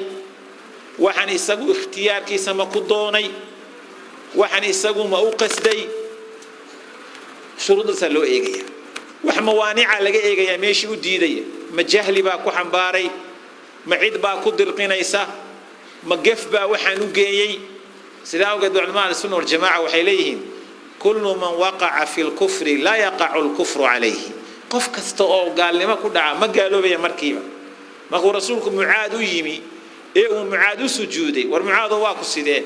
E: waxaan isagu ikhtiyaarkiisa ma ku doonay waxaan isagu ma u qasday shuruudda loo eegaya wax mawaanica laga eegaya meeshii u diidaya ma jahli baa ku xambaaray ma cid baa ku dirqinaysa ma gaf baa waxaan u geeyay sidaa uga ducmaa sunnah wal jamaa waxay leeyihiin kullu man waqa'a fil kufri la yaqa'u al kufru alayhi qof kasta oo gaalnimo ku dhaca ma gaaloobaya markiiba markuu rasuulku Mucaad u yimi ee uu Mucaad u sujuuday war Mucaad waa ku sidee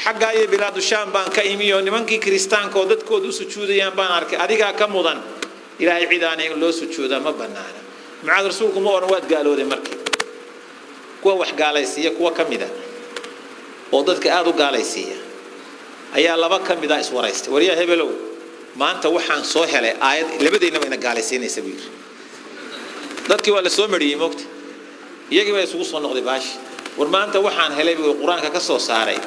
E: xagga ay bilaadu Shaam baan ka imiyo nimankii kristaanka oo dadkooda u sujuudayaan baan arkay adiga ka mudan ilaahay ciidaanay loo sujuuda ma banaana Mucaad rasuulku ma oran waad gaalooday markii kuwa wax gaalaysiya kuwa kamida oo dadka aad u gaalaysiya ayaa laba kamida is waraystay wariya hebelow maanta waxaan soo helay aayad labadeynaba ina gaalaysiinaysa wiil dadkii waa la soo mariyay moogta iyagii way isugu soo noqday baash war maanta waxaan helay quraanka ka soo saaray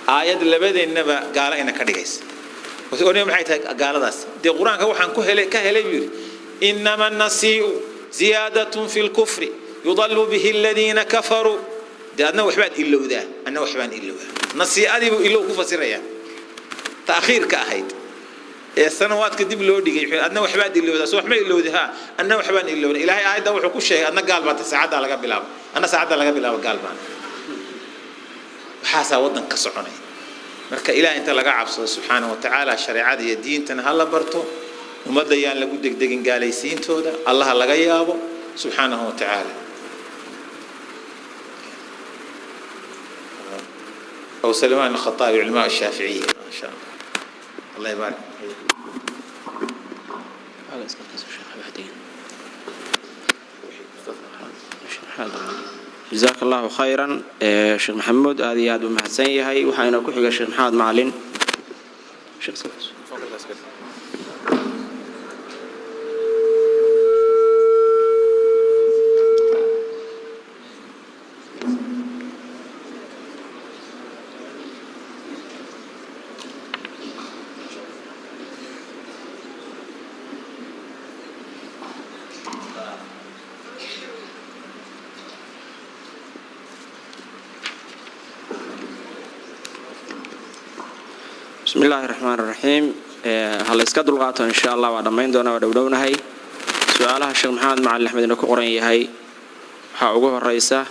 E: aayad labadeynaba gaala ina ka dhigaysa وثانيا maxay tahay gaaladaas de quraanka waxaan ku helay ka helay yiri inama an-nasi'u ziyadatun fil kufri yudallu bihi alladhina kafaru dadna waxbaad ilowda anna waxbaan ilowda nasi'adiibu ilow ku fasiraya ta'khirka ahayd ee sanawaadka dib loo dhigay adna waxbaad ilowda soo waxma ilowdaha anna waxbaan ilowda ilaahay aayada wuxuu ku sheegay adna gaal baad saacada laga bilaabo anna saacada laga bilaabo gaal baan waxa wadan ka soconay marka ilaahay inta laga cabsado subhanahu wa ta'ala shariicada iyo diintana hala barto umada yaan lagu degdegin gaalaysiintooda allah laga yaabo subhanahu wa ta'ala أو سلمان الخطابي علماء الشافعية ما شاء الله الله يبارك
F: جزاك الله خيرا شيخ محمود هذه هذا محسن هاي وحنا كحجة الشيخ محمد معلن شيخ بسم الله الرحمن الرحيم هل اسكدوا الغاطة إن شاء الله وعدمين دونا ودودونا هاي سؤالها الشيخ محمد مع أحمد إنه قرني هاي حاوجه الرئيسة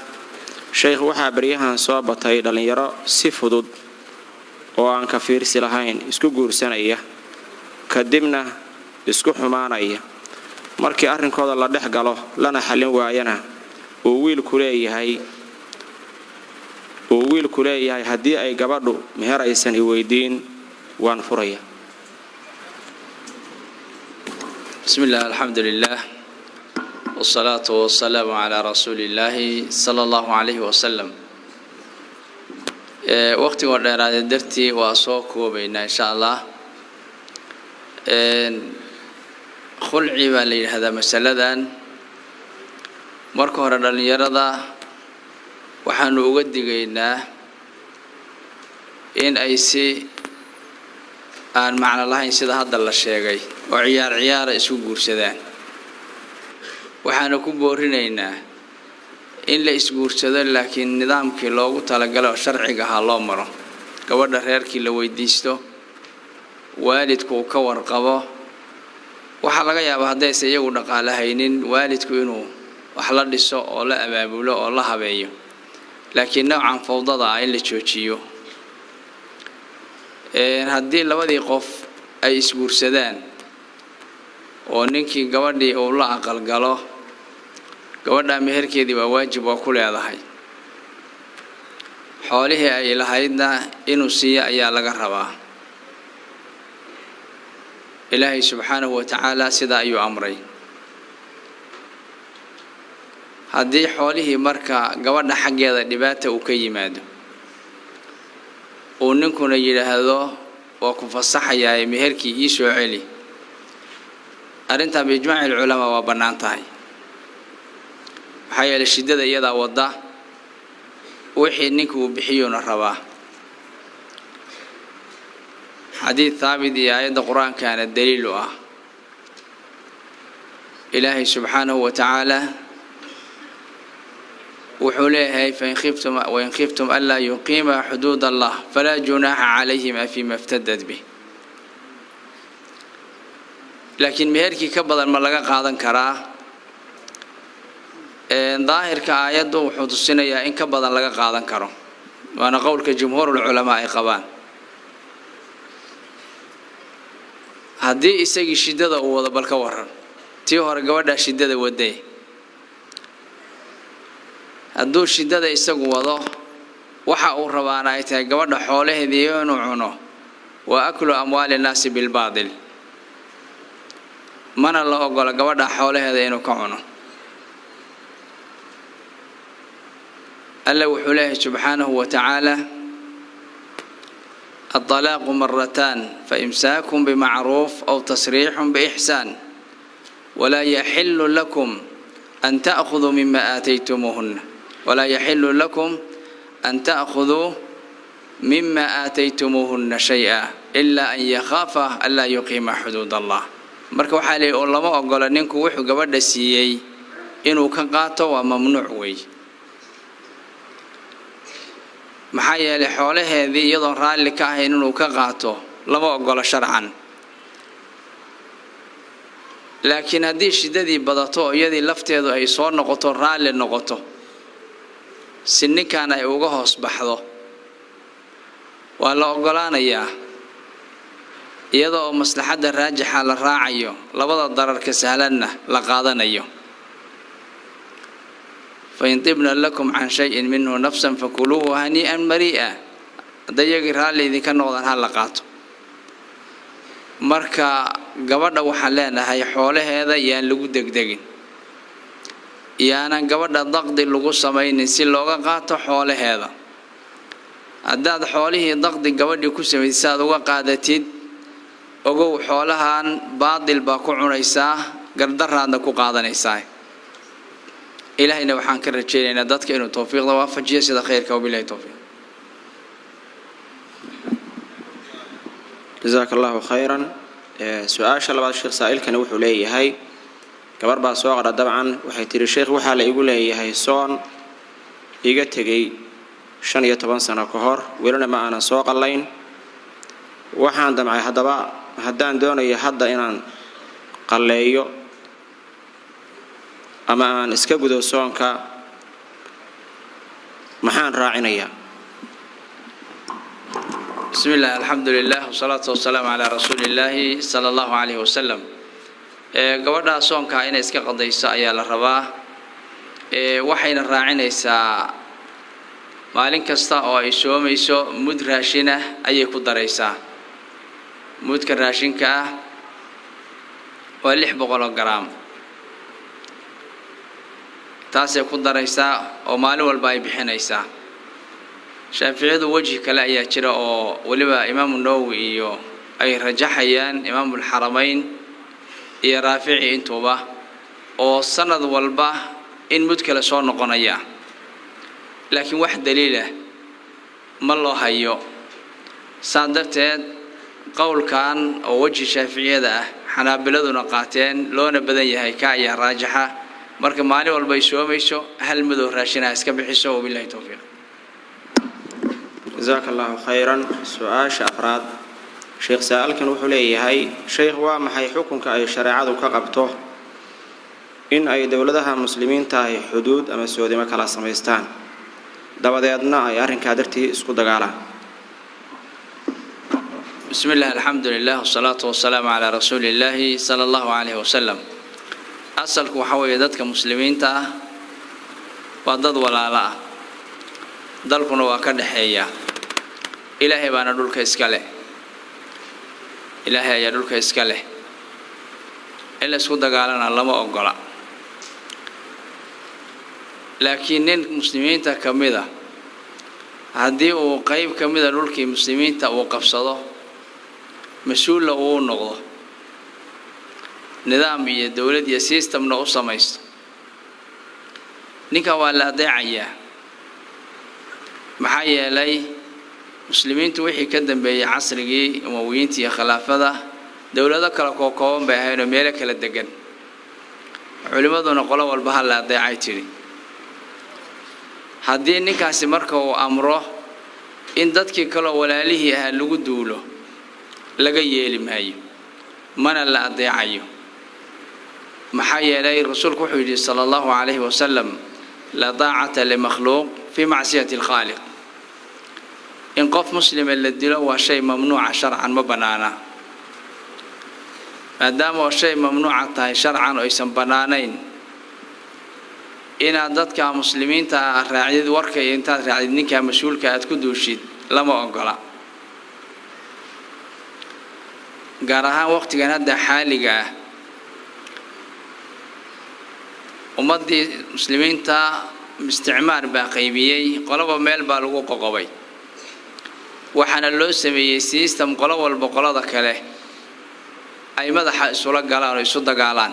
F: شيخ وحى بريها صابت هاي دلنا يرى سفدود وعن كفير سلاهين اسكو جورسانية كدمنا اسكو حمانية مركي أرن كذا الله ده قاله لنا حلين وعينا وويل كلي هاي هاي هدي أي جبردو مهر إنسان يويدين وان فريا
G: بسم الله الحمد لله والصلاة والسلام على رسول الله صلى الله عليه وسلم وقت ورد درتي وأسوق بينا إن شاء الله خلعي بالي هذا مسألة مركو هرد يرضى وحنو قدقينا إن أيسي aan macna lahayn sida hadda la sheegay oo ciyaar isu guursadaan waxaana ku boorinaynaa in la isguursado laakiin nidaamkii loogu talagalay sharciga ah loo maro gabadha reerkii la weydiisto waalidku ka warqabo waxa laga yaabaa haday iyagu dhaqaalahaynin waalidku inuu wax la dhiso oo la abaabulo oo la habeeyo laakiin noocan fawdada ah in la joojiyo haddii labadii qof ay isguursadaan oo ninkii gabadhii uu la aqal galo gabadha meherkeedii waa waajib oo ku leedahay xoolihii ay lahaydna inuu siiyo ayaa laga rabaa ilaahay subxaanahu wa ta'ala sida ayuu amray haddii xoolihii marka gabadha xaggeeda dhibaato uu ka yimaado oo ninkuna yiraahdo waa ku fasaxayaa meherkii ii soo celi arinta bijmaac ulama waa banaan tahay waxa yeelay shidada iyada wada wixii ninku bixiyona rabaa حديث ثابت آية القرآن كانت دليل إلهي سبحانه وتعالى وحوليه وإن خفتم ألا يقيم حدود الله فلا جناح عليهما فيما افتدت به لكن مهركي كبض الملقى قاضا كراه ظاهر كآيات وحوض السنة إن كبض الملقى قاضا كراه وأنا قول كجمهور العلماء قبان haddii isagii shidada uu wada balka waran tii hore gabadha shidada waday hadduu shidada isagu wado waxa uu rabaana ay tahay gabadha xoolaheedii inuu cuno wa aklu amwaali naasi bil baadil mana la ogola gabadha xoolaheeda inuu ka cuno alla wuxuu leeyahay subxaanahu wa tacaala الطلاق مرتان فإمساك بمعروف أو تصريح بإحسان ولا يحل لكم أن تأخذوا مما آتيتموهن ولا يحل لكم أن تأخذوا مما آتيتموهن شيئا إلا أن يخافا ألا يقيم حدود الله marka waxa leeyahay oo lama ogola ninku wuxuu gabadha siiyay inuu ka qaato waa mamnuuc way maxaa yeelay xoolaheedii iyadoo raalli ka ahayn inuu ka qaato lama ogola sharcan laakiin haddii shidadii badato iyadii lafteedu ay soo noqoto raalli noqoto si ninkan ay uga hoos baxdo waa la ogolaanayaa iyadoo maslaxada raajixa la raacayo labada dararka sahlanna la qaadanayo فإن طبنا لكم عن شيء منه نفسا فكلوه هنيئا مريئا دايغي رالي idin ka noqdaan hal la qaato marka gabadha waxa leenahay xoolaheeda yaan lagu degdegin yaanan gabadha daqdi lagu sameeynin si looga qaato xoolaheeda hadaad xoolihii daqdi gabadhii ku sameeysaad uga qaadatid ogow xoolahan baadil baa ku cunaysaa gardaraadna ku qaadanaysaa إلهنا وحان كرجينا دتك إنه توفيق وافجيه سيدا خيرك وبالله توفيق.
F: جزاك الله خيرا. سؤال شاء الله بعد الشيخ سائل كان وحول لي هاي كبر بعض صغار طبعا وحيتير الشيخ وحال يقول لي هاي صون يجتجي شن يتبان سنة كهر ولنا ما أنا سوق اللين وحان دمعي هذا بقى هدان دون يهدا إن قال لي أما أن إسكابدو صونك محان راعنيا.
G: بسم الله الحمد لله والصلاة والسلام على رسول الله صلى الله عليه وسلم. قبلنا صونك إن إسكابديسا يا الربا وحين راعنيسا مالين كستا أو إيشو ميشو مد راشينة أي كدريسا مد كراشينك واللح بقولو جرام taasay ku daraysaa oo maalin walba ay bixinaysaa shaafiiciyadu wajhi kale ayaa jira oo waliba imaam Nawawi iyo ay rajaxayaan imaam al-Haramayn iyo Raafici intuba oo sanad walba in mud kale soo noqonaya laakiin wax daliil ah ma loo hayo saadafteed qowlkan oo wajhi shaafiiciyada ah xanaabiladuna qaateen loona badan yahay ka ayaa raajaxa marka maalin walba ay soomayso hal madow raashina iska bixiso wabillahi tawfiiq.
F: جزاك الله خيرا. سؤال أفراد شيخ سائل كان وحولي هاي شيخ ومحي حكمك أي شريعة كقبته إن أي دولتها مسلمين تاهي حدود أما السعودية مكلا سميستان دباديادنا أي أرين كادرتي اسكو دقالا.
G: بسم الله الحمد لله والصلاة والسلام على رسول الله صلى الله عليه وسلم. asalku waxa weeye dadka muslimiinta ah waa dad walaalo ah dalkuna waa ka dhaxeeya ilaahay baana dhulka iska leh ilaahay ayaa dhulka iska leh in la isku dagaalana lama ogola laakiin nin muslimiinta kamida haddii uu qayb kamida dhulkii muslimiinta uu qabsado mas'uul uu noqdo nidaam iyo dawlad iyo systemna u samaysto ninka waa la adeecayaa maxaa yeelay muslimiintu wixii ka dambeeyay casrigii umawiyiinta iyo khilaafada dawlado kala kooban bay ahayn oo meelo kala degan culimaduna qolo walba hal la adeecay tiri haddii ninkaasi marka uu amro in dadkii kale walaalihii ah lagu duulo laga yeeli maayo mana la adeecayo maxaa yeelay rasuulku wuxuu yidhi sallallahu alayhi wa sallam la daa'ata li makhluuq fi ma'siyati al-khaliq in qof muslim la dilo waa shay mamnuuca sharcan ma banaana maadaama shay mamnuuca tahay sharcan oo aysan banaanayn inaad dadka muslimiinta raacid warka iyo intaad raacid ninka mas'uulka aad ku duushid lama ogola gaar ahaan waqtigan hadda xaaliga ah ummadii muslimiinta isticmaar baa qaybiyay qolaba meel baa lagu qoqobay waxaana loo sameeyay system qolo walba qolada kale ay madaxa isula galaan oo isu dagaalaan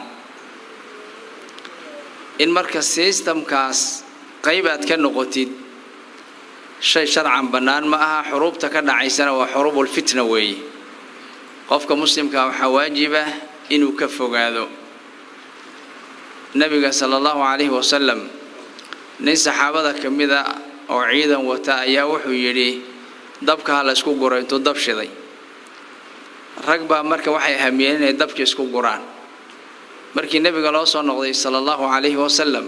G: in marka systemkaas qayb aad ka noqotid shay sharcan banaan ma aha xuruubta ka dhacaysana waa xuruubul fitna weeye qofka muslimka waxa waajib ah inuu ka fogaado nabiga sallallahu alayhi wasallam nin saxaabada kamida oo ciidan wata ayaa wuxuu yiri dabka la isku guray intuu dab shiday rag baa marka waxay hamiyeen inay dabka isku guraan markii nabiga loo soo noqday sallallahu alayhi wasallam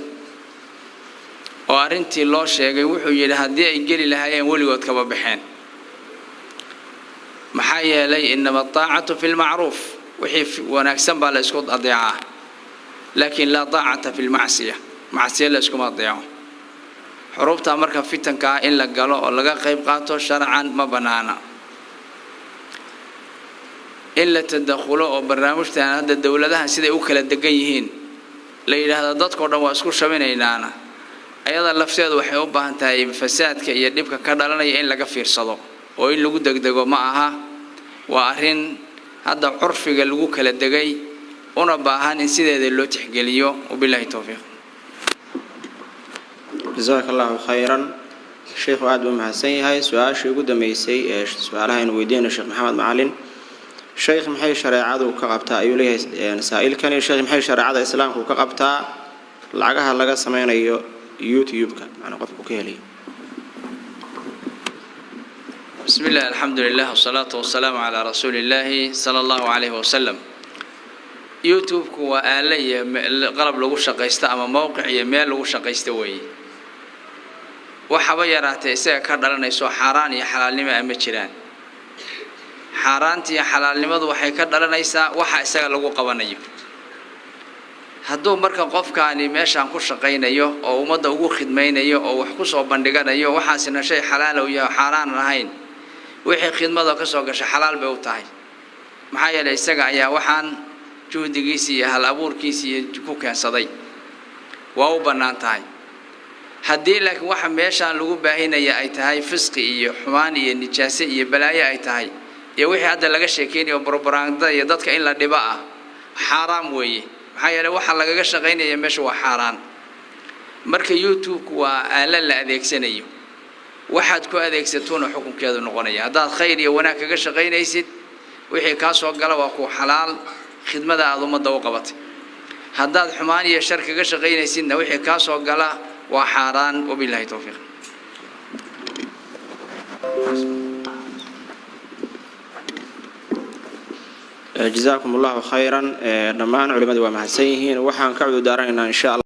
G: oo arintii loo sheegay wuxuu yiri hadii ay gali lahaayeen waligood kaba baxeen maxaa yeelay inama taa'atu fil ma'ruf wixii wanaagsan baa la isku adeecaa laakiin la taa'ata fil ma'siyah ma'siyah la isku adeeco xuruubta marka fitanka in la galo oo laga qayb qaato sharcan ma banaana illa tadakhulo oo barnaamijtan hadda dawladaha sida u kala degan yihiin la yiraahdo dadka dhan waa isku shabinaynaana ayada lafteedu waxay u baahan tahay fasaadka iyo dhibka ka dhalanaya in laga fiirsado oo in lagu degdego ma aha waa arin hadda curfiga lagu kala degay una baahan in sideeda loo tixgeliyo wabillahi tawfiiq
F: jazakallahu khayran sheekh aad u mahadsan yahay su'aashii ugu dambeysay ee su'aalaha in weydiinay sheekh maxamed macallin sheekh maxay shariicadu ka qabtaa ayuu leeyahay saa'ilkan sheekh maxay shariicada islaamku ka qabtaa lacagaha laga sameeyo YouTube-ka macna qofku ka helay
G: بسم الله الحمد لله والصلاة والسلام على رسول الله صلى الله عليه وسلم يوتيوب هو آلية قلب لغو شقيستا أما موقع يميل لغو شقيستا وي وحبا يراتي إساء كردلنا يسو حاران يا حلال نما أما جيران حاران يا حلال نما دو وحي كردلنا يساء وحا إساء لغو قوانيو هدو مركا قفكاني ميشان كو شقينيو أو مدى ugu khidmaynayo oo wax ku soo bandhiganayo waxaasina shay xalaal oo yahay xaraan ahayn wixii khidmada ka soo gashay xalaal bay u tahay maxaa yeelay isaga ayaa waxaan juhdigiisa iyo hal abuurkiisa ku keensaday waa u banaan tahay haddii laakiin waxa meeshaan lagu baahinaya ay tahay fisqi iyo xumaan iyo nijaase iyo balaayo ay tahay iyo wixii hadda laga sheekeynayo propaganda iyo dadka in la dhiba ah xaraam weeye maxaa yeelay waxa lagaga shaqeynaya meesha waa xaraan marka YouTube waa aalad la adeegsanayo waxaad ku adeegsatona xukunkeedu noqonaya hadaad khayr iyo wanaag kaga shaqeynaysid wixii ka soo gala waa ku xalaal khidmada aad umada u qabatay hadaad xumaan iyo shar kaga shaqeynaysidna wixii ka soo gala waa xaraan wabillahi tawfiiq
F: جزاكم الله خيرا دمان علماء ومحسنين وحان كعبد دارنا إن شاء الله